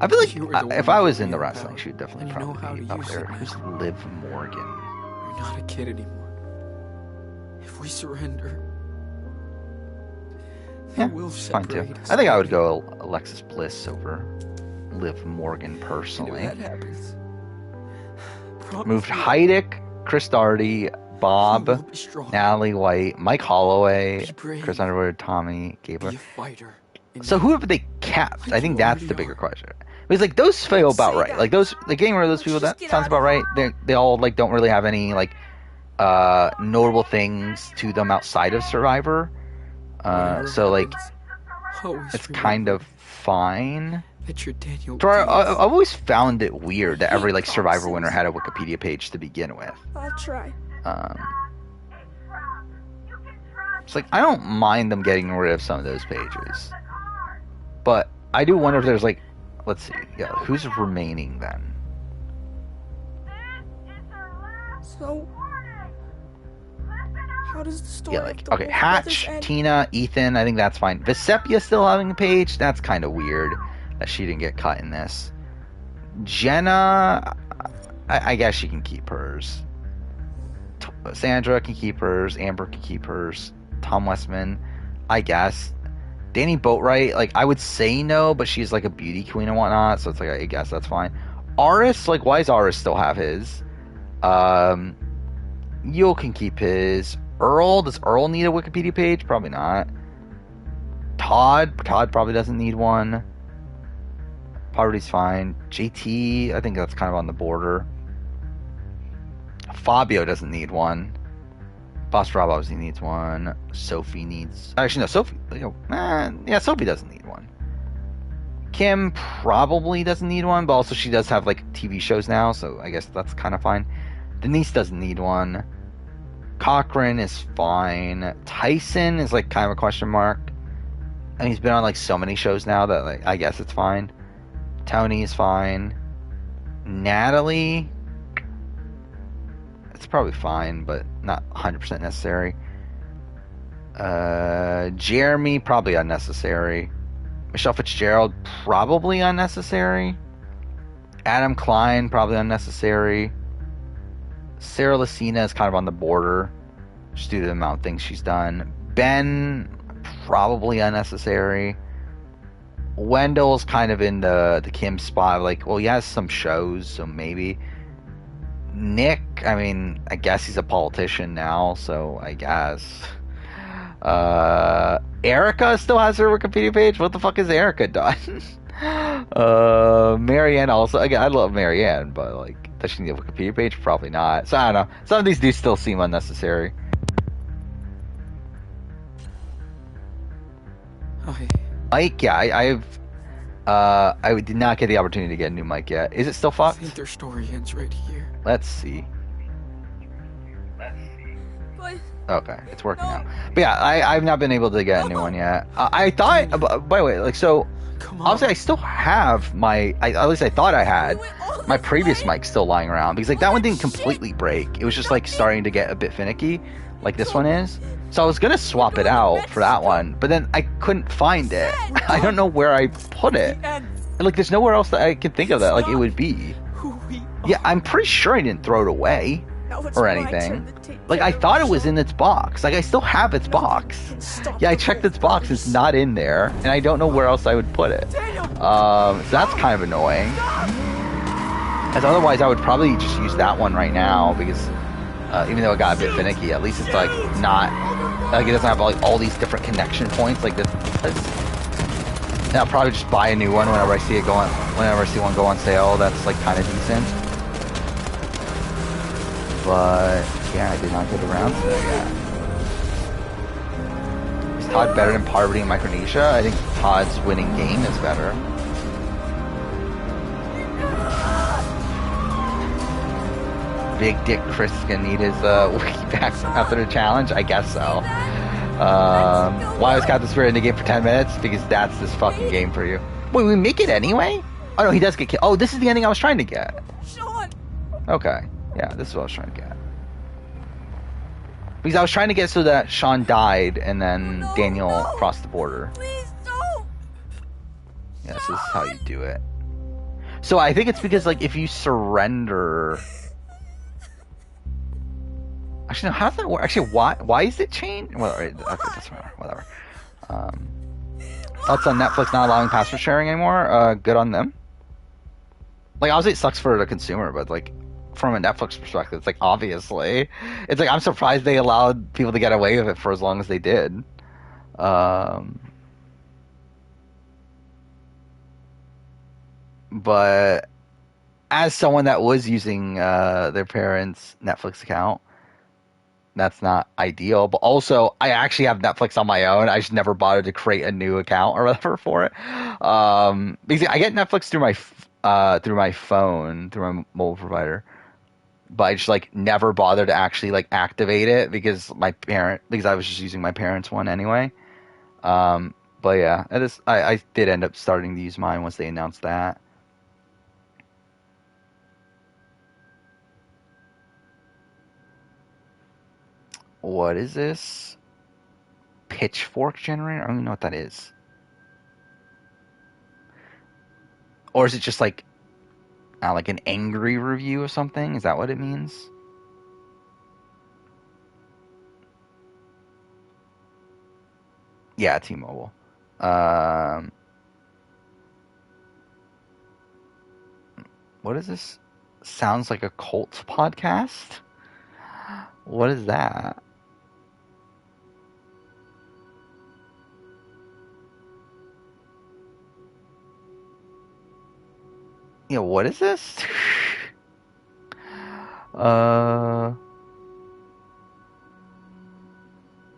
I feel like if I was in the wrestling, she would definitely probably be up there. Who's Liv Morgan? You're not a kid anymore. If we surrender, yeah, it's fine too. I think I would go Alexis Bliss over Liv Morgan personally. You know, that happens. Moved Heidick, Chris Daugherty, Bob, Natalie White, Mike Holloway, Chris Underwood, Tommy Gabler. So who have they kept? I think that's the bigger question. It's like those feel about right. Like those, the getting rid of those people, that sounds about right. They all like don't really have any like notable things to them outside of Survivor. So like it's kind of fine. I've always found it weird that every like Survivor winner had a Wikipedia page to begin with. I'll try. It's like I don't mind them getting rid of some of those pages, but I do wonder if there's like, let's see, yeah, who's remaining then? So, how does the story? Yeah, like okay, Hatch, Tina, Ethan. I think that's fine. Vesepia still having a page. That's kind of weird that she didn't get cut in this. Jenna, I guess she can keep hers. Sandra can keep hers. Amber can keep hers. Tom Westman, I guess. Danny Boatwright, like I would say no, but she's like a beauty queen and whatnot, so it's like I guess that's fine. Aris, like why does Aris still have his? Yule can keep his. Earl, does Earl need a Wikipedia page? Probably not. Todd probably doesn't need one. Poverty's fine. JT, I think that's kind of on the border. Fabio doesn't need one. Boss Rob obviously needs one. Sophie needs... Actually, no, Sophie... yeah, Sophie doesn't need one. Kim probably doesn't need one, but also she does have, like, TV shows now, so I guess that's kind of fine. Denise doesn't need one. Cochran is fine. Tyson is, like, kind of a question mark. And he's been on, like, so many shows now that, like, I guess it's fine. Tony is fine. Natalie... It's probably fine, but not 100% necessary. Jeremy, probably unnecessary. Michelle Fitzgerald, probably unnecessary. Adam Klein, probably unnecessary. Sarah Lucina is kind of on the border, just due to the amount of things she's done. Ben, probably unnecessary. Wendell's kind of in the Kim spot. Like, well, he has some shows, so maybe. Nick, I mean, I guess he's a politician now, so I guess. Erica still has her Wikipedia page. What the fuck has Erica done? Marianne also. Again, I love Marianne, but like, does she need a Wikipedia page? Probably not. So I don't know. Some of these do still seem unnecessary. Okay. Mike, yeah, I did not get the opportunity to get a new mic yet. Is it still fucked? I think their story ends right here. Let's see. Okay, it's working now. But yeah, I've not been able to get a new one yet. I thought, by the way, like, so, obviously I still have my, at least I thought I had, my previous mic still lying around, because, like, that one didn't completely break. It was just, like, starting to get a bit finicky, like this one is. So I was going to swap it out for that one, but then I couldn't find it. I don't know where I put it. Like, there's nowhere else that I can think of that, like, it would be. Yeah, I'm pretty sure I didn't throw it away or anything. Like, I thought it was in its box. Like, I still have its box. Yeah, I checked its box. It's not in there, and I don't know where else I would put it. So that's kind of annoying. As otherwise, I would probably just use that one right now, because even though it got a bit finicky, at least it's, like, not... Like, it doesn't have, like, all these different connection points. Like, this... And I'll probably just buy a new one whenever I see it going... Whenever I see one go on sale, that's, like, kind of decent. But, yeah, I did not get around to it yet. Is Todd better than Parvati in Micronesia? I think Todd's winning game is better. Big Dick Chris can need his wiki back after the challenge? I guess so. Why was Captain Spirit in the game for 10 minutes? Because that's this fucking game for you. Wait, we make it anyway? Oh no, he does get killed. Oh, this is the ending I was trying to get. Okay. Yeah, this is what I was trying to get. Because I was trying to get so that Sean died and then Daniel crossed the border. Please don't. Yeah, this is how you do it. So I think it's because, like, if you surrender... Actually, no, how does that work? Actually, why is it changed? Well, okay, that's whatever. Thoughts on Netflix not allowing password sharing anymore? Good on them. Like, obviously it sucks for the consumer, but, like, from a Netflix perspective, it's like, obviously. It's like, I'm surprised they allowed people to get away with it for as long as they did. But but as someone that was using their parents' Netflix account, that's not ideal. But also, I actually have Netflix on my own. I just never bothered to create a new account or whatever for it. Because I get Netflix through my phone, through my mobile provider. But I just like never bothered to actually like activate it because I was just using my parents' one anyway. But yeah, I did end up starting to use mine once they announced that. What is this? Pitchfork generator? I don't even know what that is. Or is it just like an angry review of something? Is that what it means? Yeah, T-Mobile. What is this? Sounds like a cult podcast? What is that? Yeah, what is this?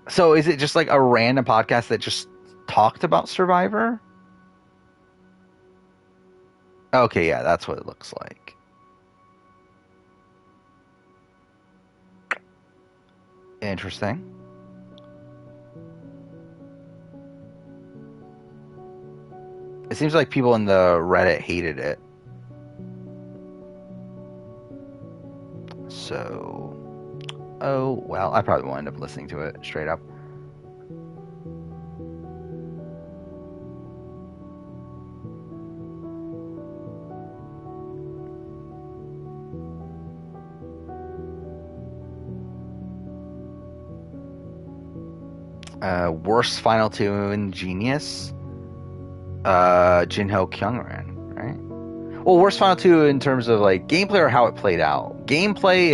So is it just like a random podcast that just talked about Survivor? Okay, yeah, that's what it looks like. Interesting. It seems like people in the Reddit hated it. So, oh, well, I probably won't end up listening to it straight up. Worst final two in Genius? Jinho Kyungran, right? Well, worst final two in terms of like gameplay or how it played out. Gameplay,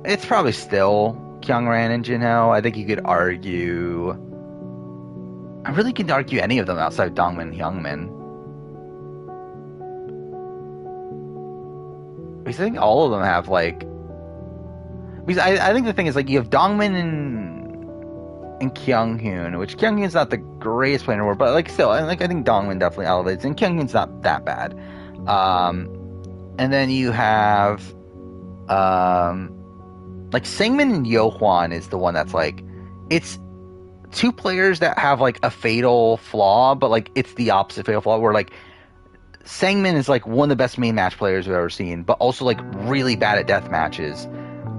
it's probably still Kyungran and Jinho. I think you could argue. I really couldn't argue any of them outside of Dongmin and Hyungmin. Because I think all of them have like. Because I think the thing is like you have Dongmin and Kyunghoon, which Kyunghoon's not the greatest player in the world, but like still, I think Dongmin definitely elevates, and Kyunghoon's not that bad. And then you have like Sangmin and Yohwan is the one that's like it's two players that have like a fatal flaw, but like it's the opposite fatal flaw where like Sangmin is like one of the best main match players we've ever seen, but also like really bad at death matches,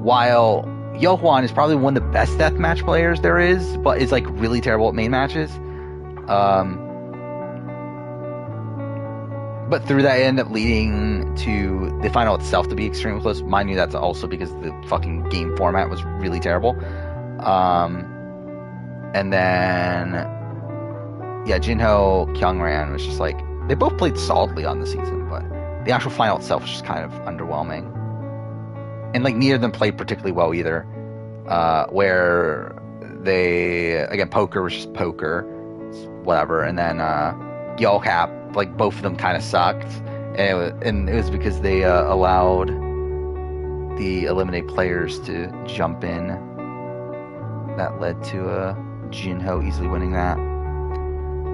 while Yohwan is probably one of the best deathmatch players there is, but is like really terrible at main matches. But through that, it ended up leading to the final itself to be extremely close. Mind you, that's also because the fucking game format was really terrible. And then, yeah, Jinho Kyungran was just like, they both played solidly on the season, but the actual final itself was just kind of underwhelming. And like neither of them played particularly well either. Where they again poker was just poker, whatever, and then YoCap, like both of them kind of sucked, and it was because they allowed the eliminate players to jump in. That led to Jinho easily winning that.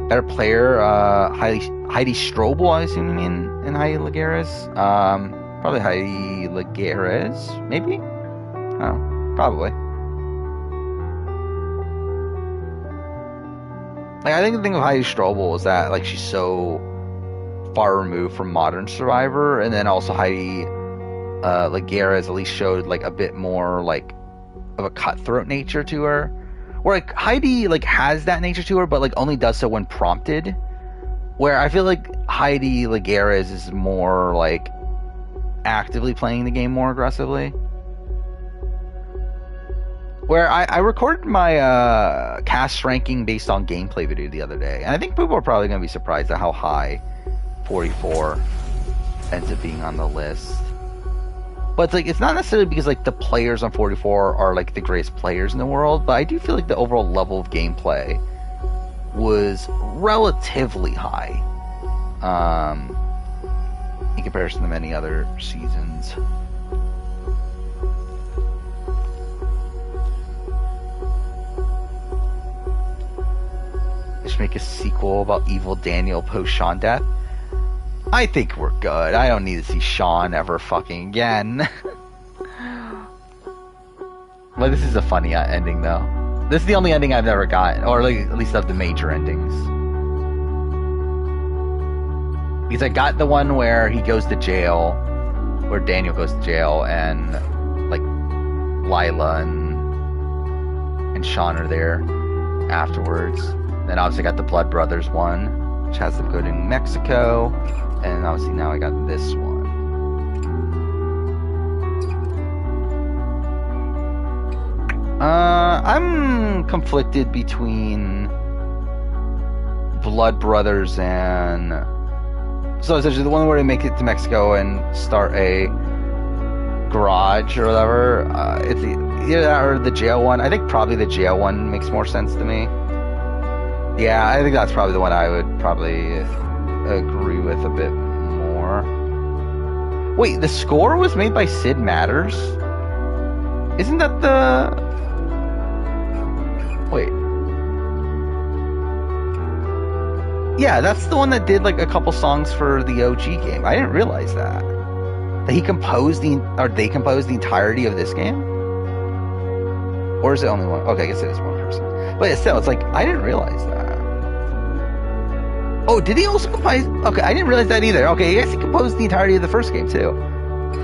Better player, Heidi Strobel, I assume you mean, and Heidi Lagares. Probably Heidi Lagares, maybe? Oh, probably. Like, I think the thing with Heidi Strobel is that, like, she's so far removed from modern Survivor, and then also Heidi Lagares at least showed, like, a bit more, like, of a cutthroat nature to her. Where, like, Heidi, like, has that nature to her, but, like, only does so when prompted. Where I feel like Heidi Lagares is more, like, actively playing the game more aggressively. Where I recorded my cast ranking based on gameplay video the other day, and I think people are probably going to be surprised at how high 44 ends up being on the list. But it's like, it's not necessarily because like the players on 44 are like the greatest players in the world, but I do feel like the overall level of gameplay was relatively high. in comparison to many other seasons. Just make a sequel about evil Daniel post Sean death. I think we're good. I don't need to see Sean ever fucking again. Well, this is a funny ending, though. This is the only ending I've ever gotten, or like, at least of the major endings. Because I got the one where he goes to jail, where Daniel goes to jail, and like Lila and Sean are there afterwards. Then obviously I got the Blood Brothers one, which has them go to New Mexico, and obviously now I got this one. I'm conflicted between Blood Brothers and... So essentially the one where they make it to Mexico and start a garage or whatever. It's either that or the jail one. I think probably the jail one makes more sense to me. Yeah, I think that's probably the one I would probably agree with a bit more. Wait, the score was made by Sid Matters? Isn't that the... Wait. Yeah, that's the one that did like a couple songs for the OG game. I didn't realize that. That he composed they composed the entirety of this game? Or is it only one? Okay, I guess it is one person. But still, it's like, I didn't realize that. Oh, did he also compose? Okay, I didn't realize that either. Okay, I guess he composed the entirety of the first game too.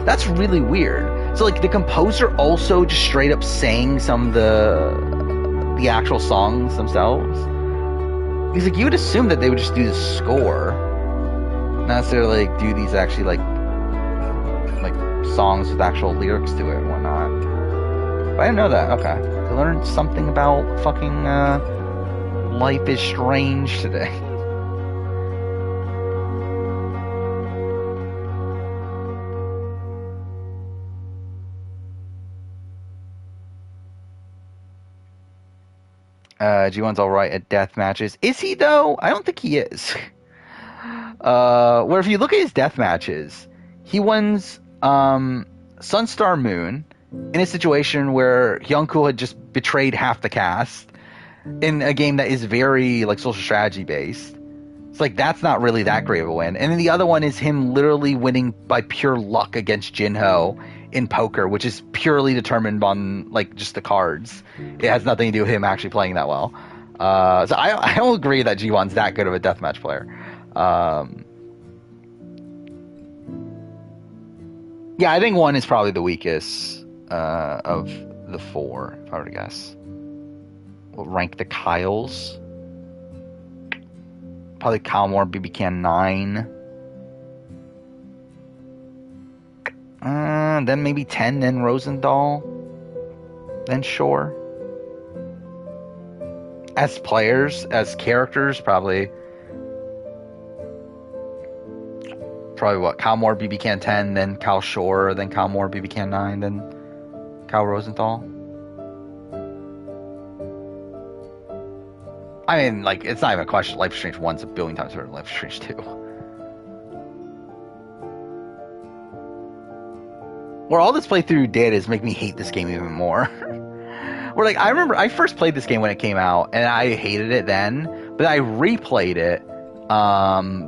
That's really weird. So like the composer also just straight up sang some of the actual songs themselves. Because like you would assume that they would just do the score, not necessarily like do these actually like songs with actual lyrics to it and whatnot. But I didn't know that. Okay, I learned something about fucking Life is Strange today. G1's alright at death matches. Is he though? I don't think he is. Where if you look at his death matches, he wins Sunstar Moon in a situation where Hyunkul had just betrayed half the cast in a game that is very like social strategy based. It's like that's not really that great of a win. And then the other one is him literally winning by pure luck against Jinho in poker, which is purely determined on like just the cards. It has nothing to do with him actually playing that well. So I don't agree that G1's that good of a deathmatch player. Yeah, I think 1 is probably the weakest of the 4, if I were to guess. We'll rank the Kyles. Probably Kyle Moore, BB Can 9. Then maybe 10, then Rosendahl, then Shore. As players, as characters, probably what? Kyle Moore, BB Can 10, then Kyle Shore, then Kyle Moore, BB Can 9, then Kyle Rosenthal. I mean, like, it's not even a question. Life is Strange 1's a billion times better than Life is Strange 2. Where all this playthrough did is make me hate this game even more. Where, like, I remember I first played this game when it came out, and I hated it then, but I replayed it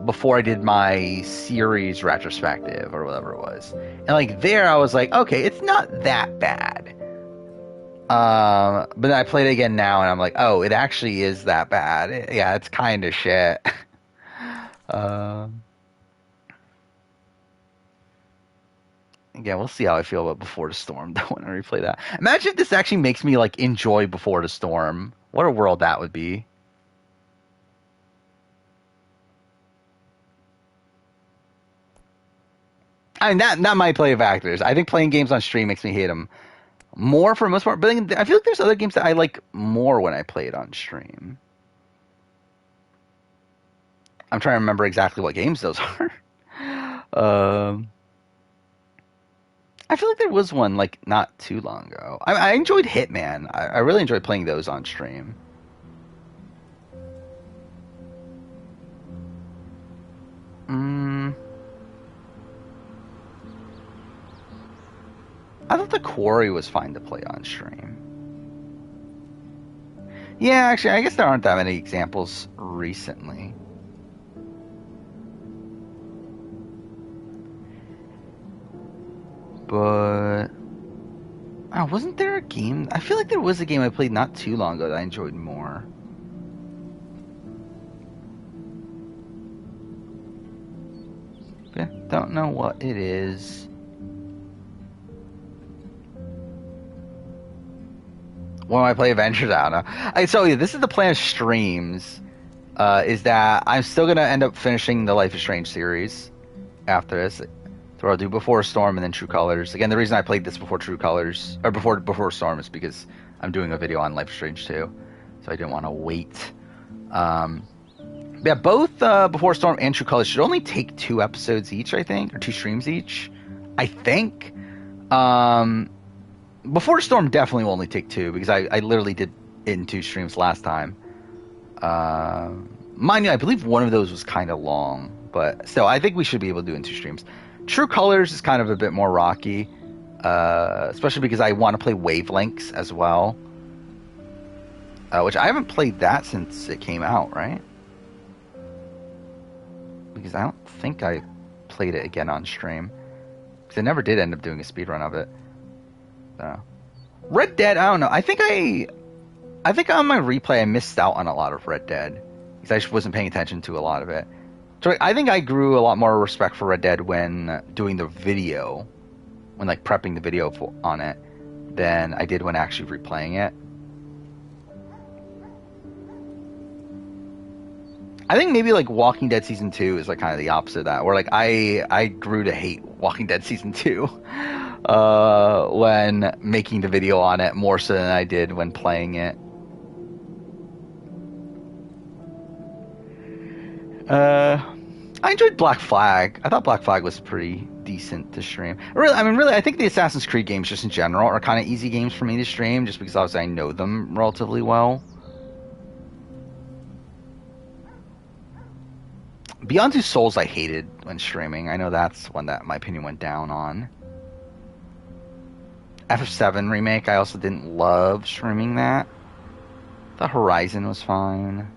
before I did my series retrospective or whatever it was. And, like, there I was like, okay, it's not that bad. But then I played it again now, and I'm like, oh, it actually is that bad. Yeah, it's kind of shit. Again, we'll see how I feel about Before the Storm though when I replay that. Imagine if this actually makes me like enjoy Before the Storm. What a world that would be. I mean, that might play factors. I think playing games on stream makes me hate them more for the most part. But I feel like there's other games that I like more when I play it on stream. I'm trying to remember exactly what games those are. I feel like there was one, like, not too long ago. I enjoyed Hitman. I really enjoyed playing those on stream. I thought The Quarry was fine to play on stream. Yeah, actually, I guess there aren't that many examples recently. But wasn't there a game? I feel like there was a game I played not too long ago that I enjoyed more. Yeah, don't know what it is. When I play Avengers, I don't know. So yeah, this is the plan of streams. Is that I'm still gonna end up finishing the Life is Strange series after this. So I'll do Before Storm and then True Colors. Again, the reason I played this before True Colors or before Storm is because I'm doing a video on Life is Strange 2, so I didn't want to wait. Yeah, both Before Storm and True Colors should only take 2 episodes each, I think, or 2 streams each. I think. Before Storm definitely will only take 2 because I literally did it in 2 streams last time. Mind you, I believe one of those was kind of long, but still, I think we should be able to do it in 2 streams. True Colors is kind of a bit more rocky, especially because I want to play Wavelengths as well, which I haven't played that since it came out, right? Because I don't think I played it again on stream, because I never did end up doing a speedrun of it. Red Dead, I don't know. I think on my replay I missed out on a lot of Red Dead because I just wasn't paying attention to a lot of it. So I think I grew a lot more respect for Red Dead when doing the video, when like prepping the video on it, than I did when actually replaying it. I think maybe like Walking Dead Season 2 is like kind of the opposite of that, where like I grew to hate Walking Dead Season 2 when making the video on it more so than I did when playing it. I enjoyed Black Flag. I thought Black Flag was pretty decent to stream. Really, I think the Assassin's Creed games just in general are kind of easy games for me to stream just because obviously I know them relatively well. Beyond Two Souls I hated when streaming. I know that's one that my opinion went down on. FF7 Remake, I also didn't love streaming that. The Horizon was fine.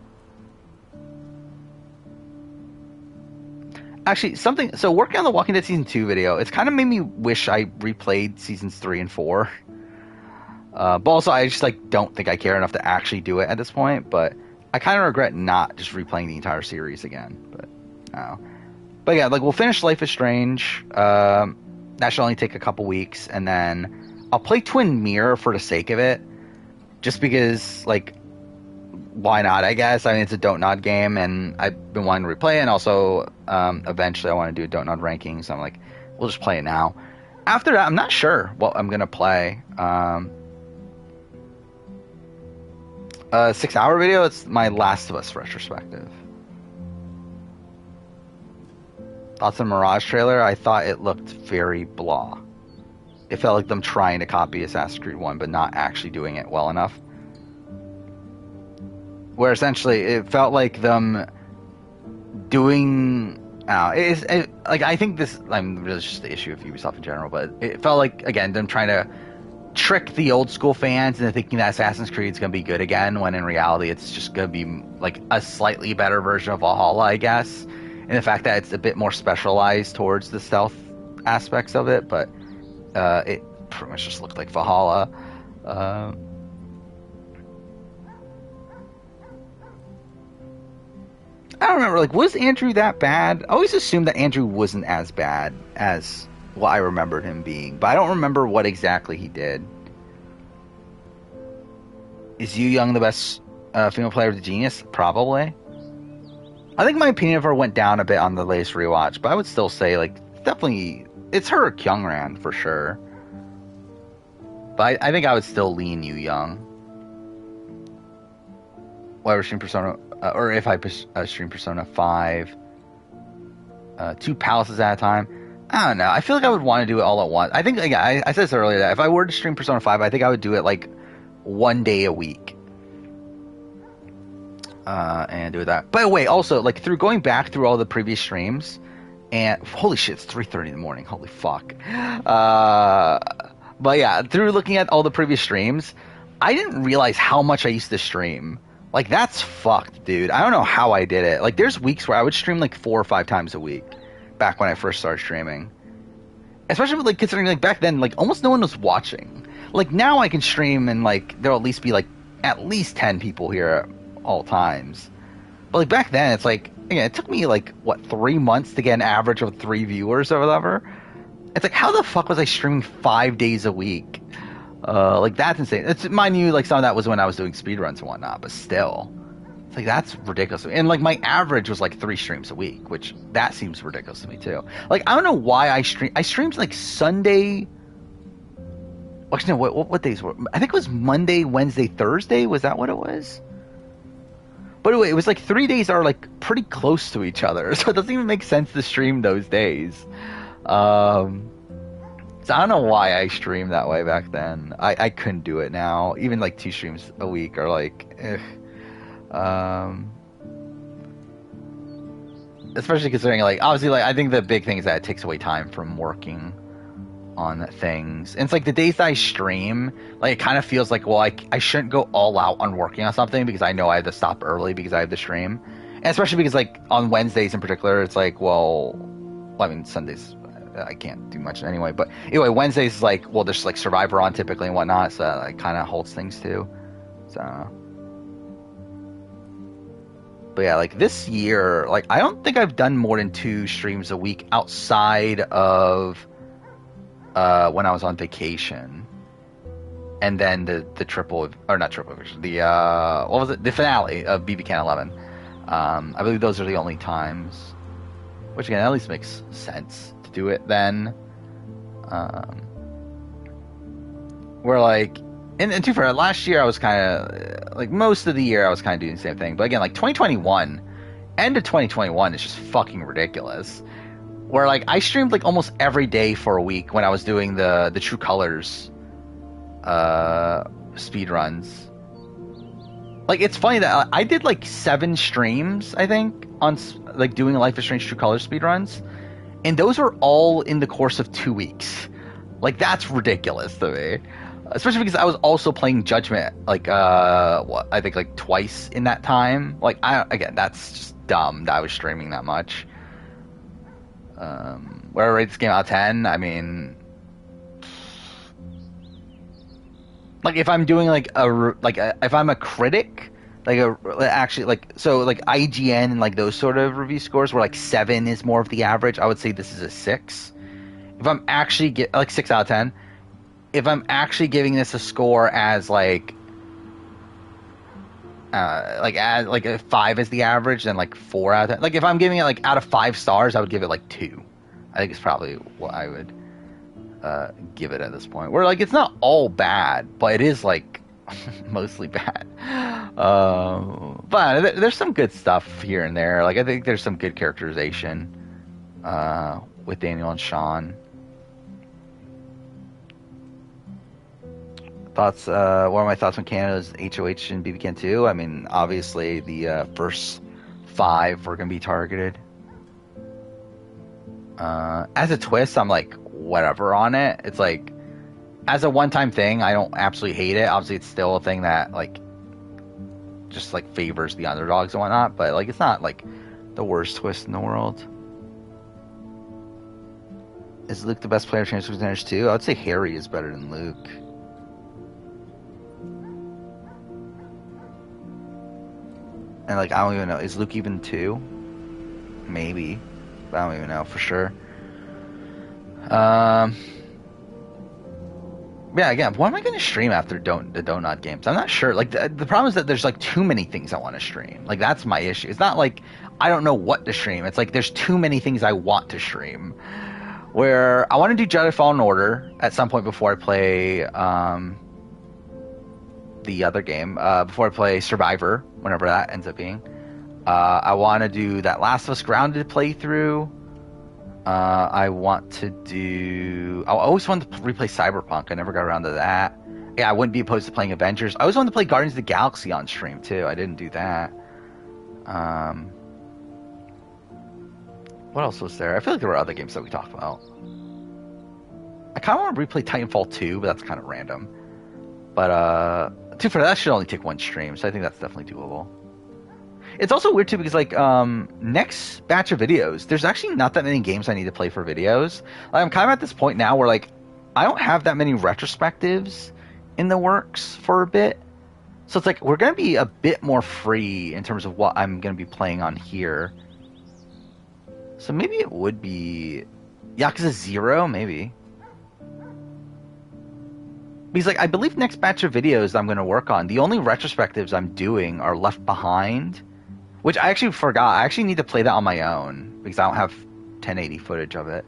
Actually, so working on the Walking Dead Season 2 video, it's kind of made me wish I replayed Seasons 3 and 4. But also, I just don't think I care enough to actually do it at this point, but I kind of regret not just replaying the entire series again. But yeah, we'll finish Life is Strange. That should only take a couple weeks, and then I'll play Twin Mirror for the sake of it. Just because, why not, I guess? I mean, it's a Don't Nod game, and I've been wanting to replay it, and also, eventually I want to do a Don't Nod ranking, so I'm like, we'll just play it now. After that, I'm not sure what I'm going to play. 6-hour video, it's my Last of Us retrospective. Thoughts on Mirage trailer? I thought it looked very blah. It felt like them trying to copy Assassin's Creed 1, but not actually doing it well enough. Where essentially it felt like them doing... I think this... really just the issue of Ubisoft in general, but it felt like, again, them trying to trick the old school fans into thinking that Assassin's Creed is going to be good again, when in reality it's just going to be a slightly better version of Valhalla, I guess. And the fact that it's a bit more specialized towards the stealth aspects of it, but it pretty much just looked like Valhalla. I don't remember, was Andrew that bad? I always assumed that Andrew wasn't as bad as what I remembered him being, but I don't remember what exactly he did. Is Yu Young the best female player of the Genius? Probably. I think my opinion of her went down a bit on the latest rewatch, but I would still say, definitely, it's her or Kyungran for sure. But I think I would still lean Yu Young. Whatever stream Persona, or if I stream Persona 5, 2 palaces at a time. I don't know. I feel like I would want to do it all at once. I think, I said this earlier, that if I were to stream Persona 5, I think I would do it 1 day a week. And do that. By the way, also, through going back through all the previous streams, and holy shit, it's 3:30 in the morning. Holy fuck. But But yeah, through looking at all the previous streams, I didn't realize how much I used to stream. Like, that's fucked, dude. I don't know how I did it. Like, there's weeks where I would stream like 4 or 5 times a week back when I first started streaming. Especially with, like, considering, like, back then, like, almost no one was watching. Like, now I can stream and, like, there'll at least be, like, at least 10 people here at all times. But, like, back then, it's like, again, it took me, like, 3 months to get an average of 3 viewers or whatever. It's like, how the fuck was I streaming 5 days a week? Like, that's insane. It's, mind you, like, some of that was when I was doing speedruns and whatnot, but still. It's like, that's ridiculous. And, like, my average was, like, 3 streams a week, which, that seems ridiculous to me, too. Like, I don't know why I streamed, like, Sunday... Actually, no, what days were... I think it was Monday, Wednesday, Thursday? Was that what it was? But anyway, it was, like, 3 days that are, like, pretty close to each other, so it doesn't even make sense to stream those days. So I don't know why I streamed that way back then. I couldn't do it now. Even like 2 streams a week are like, especially considering, like, obviously, like, I think the big thing is that it takes away time from working on things. And it's like the days that I stream, like, it kind of feels like, well, I shouldn't go all out on working on something because I know I have to stop early because I have to stream. And especially because, like, on Wednesdays in particular, it's like, well, I mean, Sundays I can't do much anyway. But anyway, Wednesdays is like, well, there's like Survivor on typically and whatnot, so that like, kind of holds things too. So, but yeah, like this year, like I don't think I've done more than 2 streams a week outside of when I was on vacation, and then the triple, or not triple, the what was it? The finale of BB Can 11. I believe those are the only times, which again at least makes sense do it then. Where like and to be fair, last year I was kind of like most of the year I was kind of doing the same thing, but again, like 2021, end of 2021 is just fucking ridiculous, where like I streamed like almost every day for a week when I was doing the True Colors speed runs. Like, it's funny that I did like 7 streams, I think, on like doing Life is Strange True Colors speed runs. And those were all in the course of 2 weeks. Like, that's ridiculous to me. Especially because I was also playing Judgment, like, I think, like, twice in that time. Like, again, that's just dumb that I was streaming that much. Where I rate this game out of 10, I mean... Like, if I'm doing, like, if I'm a critic... actually, like, so, like, IGN and, like, those sort of review scores where, like, 7 is more of the average, I would say this is a 6. If I'm actually, like, 6 out of 10, if I'm actually giving this a score as, like, as, like, a 5 is the average, then, like, 4 out of 10. Like, if I'm giving it, like, out of 5 stars, I would give it, like, 2. I think it's probably what I would, give it at this point. Where, like, it's not all bad, but it is, like, mostly bad. But there's some good stuff here and there. Like, I think there's some good characterization with Daniel and Sean. Thoughts? What are my thoughts on Canada's HOH and BB Can 2? I mean, obviously the first 5 were going to be targeted. As a twist, I'm like, whatever on it. It's like, as a one-time thing, I don't absolutely hate it. Obviously, it's still a thing that, like, just, like, favors the underdogs and whatnot. But, like, it's not, like, the worst twist in the world. Is Luke the best player of Transfer Contenders 2? I would say Harry is better than Luke. And, like, I don't even know. Is Luke even 2? Maybe. But I don't even know for sure. Yeah, again, what am I going to stream after the Donut games? I'm not sure. Like, the problem is that there's, like, too many things I want to stream. Like, that's my issue. It's not like I don't know what to stream. It's like there's too many things I want to stream. Where I want to do Jedi Fallen Order at some point before I play the other game. Before I play Survivor, whenever that ends up being. I want to do that Last of Us Grounded playthrough. I want to do... I always wanted to replay Cyberpunk. I never got around to that. Yeah, I wouldn't be opposed to playing Avengers. I always wanted to play Guardians of the Galaxy on stream, too. I didn't do that. What else was there? I feel like there were other games that we talked about. I kind of want to replay Titanfall 2, but that's kind of random. But that should only take one stream, so I think that's definitely doable. It's also weird too because like next batch of videos, there's actually not that many games I need to play for videos. Like, I'm kind of at this point now where like I don't have that many retrospectives in the works for a bit. So it's like we're going to be a bit more free in terms of what I'm going to be playing on here. So maybe it would be Yakuza 0, maybe. Because like I believe next batch of videos I'm going to work on, the only retrospectives I'm doing are Left Behind, which I actually forgot. I actually need to play that on my own because I don't have 1080 footage of it.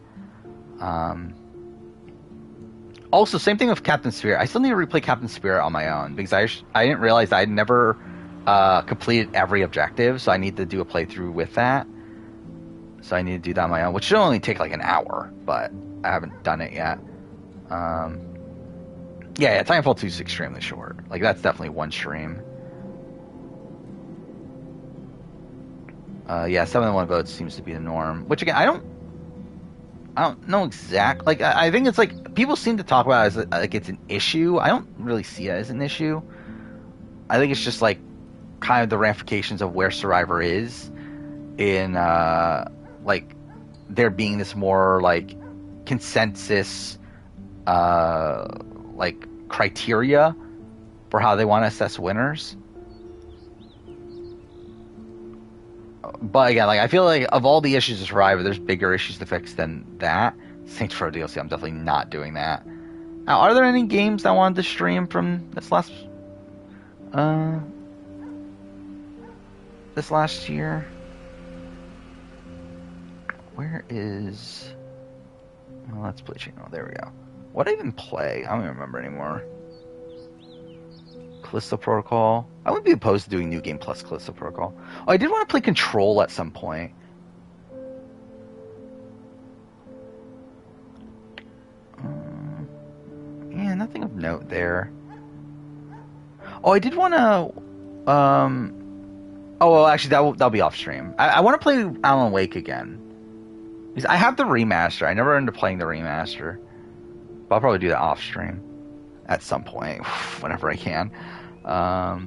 Also, same thing with Captain Spirit. I still need to replay Captain Spirit on my own because I didn't realize I'd never completed every objective, so I need to do a playthrough with that. So I need to do that on my own, which should only take like an hour, but I haven't done it yet. Yeah, Titanfall 2 is extremely short. Like, that's definitely one stream. 7-1 votes seems to be the norm. Which, again, I don't know exactly. Like, I think it's like, people seem to talk about it as like it's an issue. I don't really see it as an issue. I think it's just like kind of the ramifications of where Survivor is in like there being this more like consensus like criteria for how they want to assess winners. But again, like I feel like of all the issues to Survivor, there's bigger issues to fix than that. Saints Row DLC, I'm definitely not doing that. Now, are there any games that I wanted to stream from this last year? Where is? Well, let's play channel. There we go. What did I even play? I don't even remember anymore. Callisto Protocol. I wouldn't be opposed to doing New Game Plus Callisto Protocol. Oh, I did want to play Control at some point. Yeah, nothing of note there. Oh, I did want to. Oh, well, actually, that'll be off stream. I want to play Alan Wake again. Because I have the remaster. I never ended up playing the remaster. But I'll probably do that off stream at some point, whenever I can. I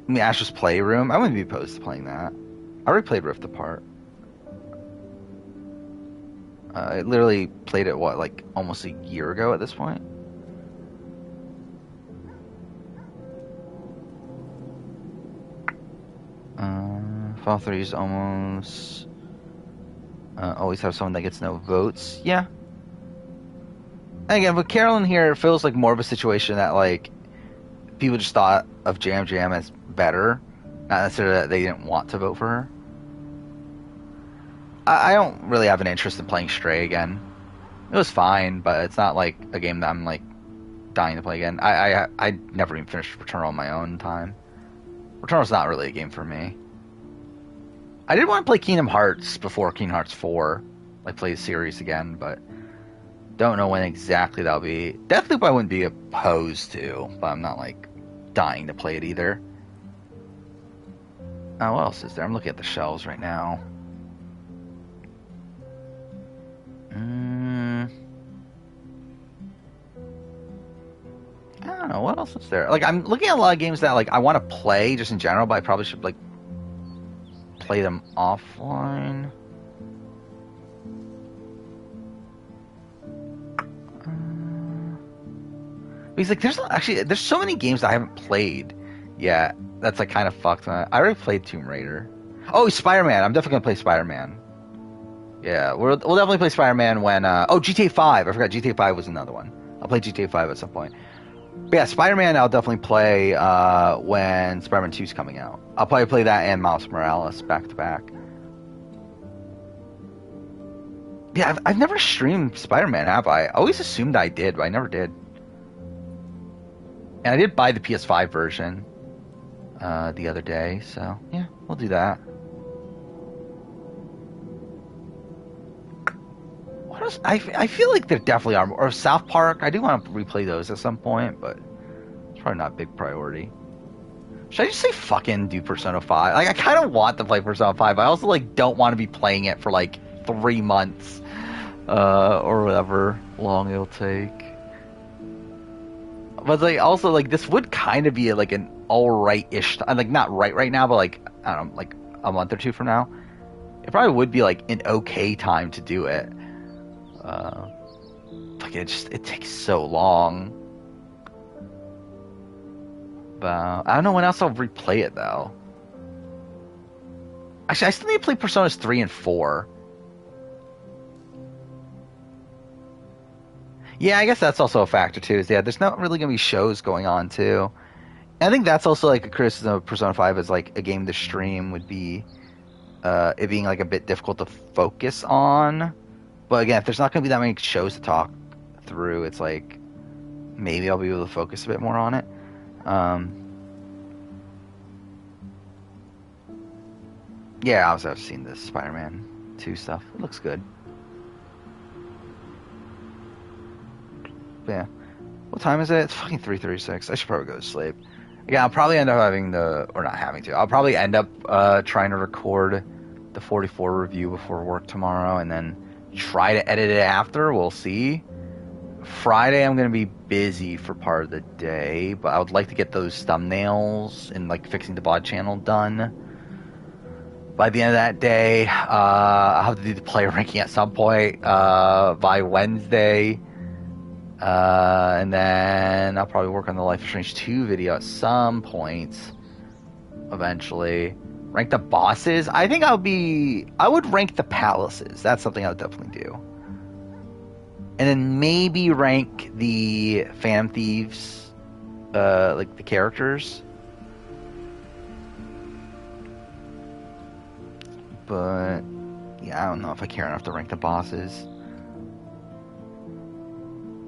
mean, Asher's Playroom. I wouldn't be opposed to playing that. I already played Rift Apart. I literally played it, like almost a year ago at this point? Fallout 3 is almost... always have someone that gets no votes. Yeah. And again, with Carolyn here, it feels like more of a situation that, like, people just thought of Jam Jam as better. Not necessarily that they didn't want to vote for her. I don't really have an interest in playing Stray again. It was fine, but it's not like a game that I'm like dying to play again. I never even finished Returnal on my own time. Returnal's not really a game for me. I did want to play Kingdom Hearts before Kingdom Hearts 4, like play the series again, but don't know when exactly that'll be. Deathloop I wouldn't be opposed to, but I'm not like dying to play it either. Oh, what else is there? I'm looking at the shelves right now. I don't know, what else is there? Like, I'm looking at a lot of games that like I want to play just in general, but I probably should like play them offline. Because like there's so many games that I haven't played yet. That's like kind of fucked. I already played Tomb Raider. Oh, Spider-Man. I'm definitely gonna play Spider-Man. Yeah, we'll definitely play Spider-Man when GTA 5. I forgot GTA 5 was another one. I'll play GTA 5 at some point. But yeah, Spider-Man I'll definitely play when Spider-Man 2 is coming out. I'll probably play that and Miles Morales back to back. Yeah, I've never streamed Spider-Man, have I? I always assumed I did, but I never did. And I did buy the PS5 version the other day, so yeah, we'll do that. What else? I feel like there definitely are. Or South Park, I do want to replay those at some point, but it's probably not a big priority. Should I just say fucking do Persona 5? Like, I kind of want to play Persona 5, but I also like don't want to be playing it for like 3 months. or whatever long it'll take. But like also like this would kind of be like an alright-ish, like not right now, but like I don't know, like a month or two from now, it probably would be like an okay time to do it. Like it takes so long. But I don't know when else I'll replay it though. Actually, I still need to play Personas 3 and 4. Yeah, I guess that's also a factor too. Is there's not really gonna be shows going on too. And I think that's also like a criticism of Persona 5 as like a game to stream would be it being like a bit difficult to focus on. But again, if there's not gonna be that many shows to talk through, it's like maybe I'll be able to focus a bit more on it. Yeah, I've seen this Spider-Man 2 stuff. It looks good. But yeah. What time is it? It's fucking 3:36. I should probably go to sleep. Again, I'll probably end up I'll probably end up trying to record the 44 review before work tomorrow and then try to edit it after. We'll see. Friday I'm going to be busy for part of the day, but I would like to get those thumbnails and like fixing the VOD channel done by the end of that day. I'll have to do the player ranking at some point by Wednesday. And then I'll probably work on the Life is Strange 2 video at some point eventually. Rank the bosses. I think I would rank the palaces. That's something I would definitely do. And then maybe rank the Phantom Thieves, like the characters. But yeah, I don't know if I care enough to rank the bosses.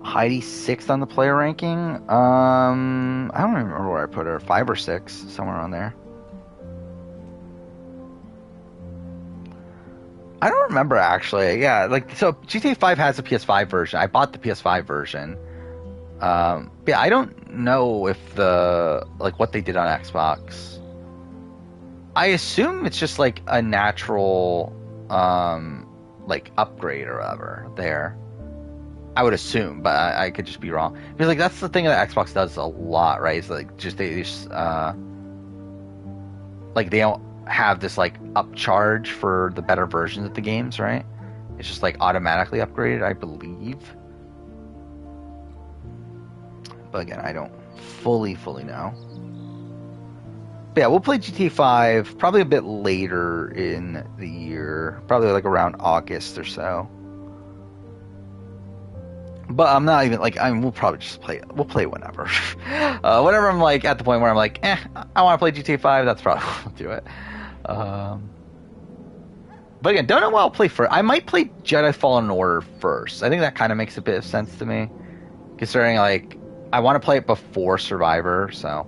Heidi 6th on the player ranking. I don't remember where I put her. 5 or 6, somewhere on there. I don't remember actually. Yeah, like so GTA 5 has a PS5 version. I bought the PS5 version. Yeah, I don't know if what they did on Xbox. I assume it's just like a natural like upgrade or whatever there. I would assume, but I could just be wrong. Because like that's the thing that Xbox does a lot, right? It's like they just like they don't have this like upcharge for the better versions of the games, right? It's just like automatically upgraded, I believe. But again, I don't fully know. But yeah, we'll play GTA 5 probably a bit later in the year, probably like around August or so. But I'm not even like, we'll probably just play it. We'll play it whenever. Whenever I'm like at the point where I'm like, I want to play GTA 5, that's probably when I'll do it. But again, don't know what I'll play first. I might play Jedi Fallen Order first. I think that kind of makes a bit of sense to me. Considering like, I want to play it before Survivor, so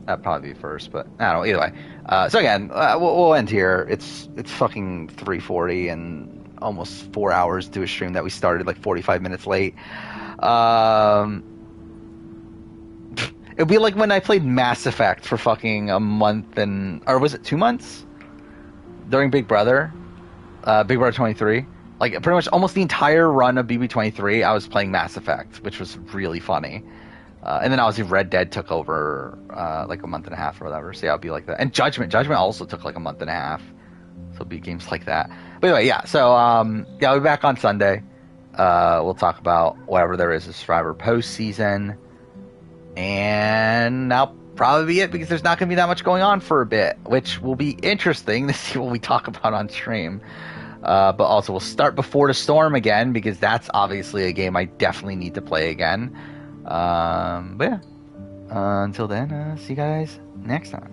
that'd probably be first. But I don't know, either way. So again, we'll end here. It's fucking 3:40 and almost 4 hours to a stream that we started like 45 minutes late. It'd be like when I played Mass Effect for fucking a month or was it 2 months? During Big Brother 23. Like pretty much almost the entire run of BB23, I was playing Mass Effect, which was really funny. And then obviously Red Dead took over like a month and a half or whatever. So yeah, it'll be like that. And Judgment also took like a month and a half. So it'll be games like that. But anyway, yeah. So yeah, I'll be back on Sunday. We'll talk about whatever there is of Survivor postseason. And that'll probably be it because there's not going to be that much going on for a bit, which will be interesting to see what we talk about on stream. But also we'll start Before the Storm again because that's obviously a game I definitely need to play again. But yeah, until then, see you guys next time.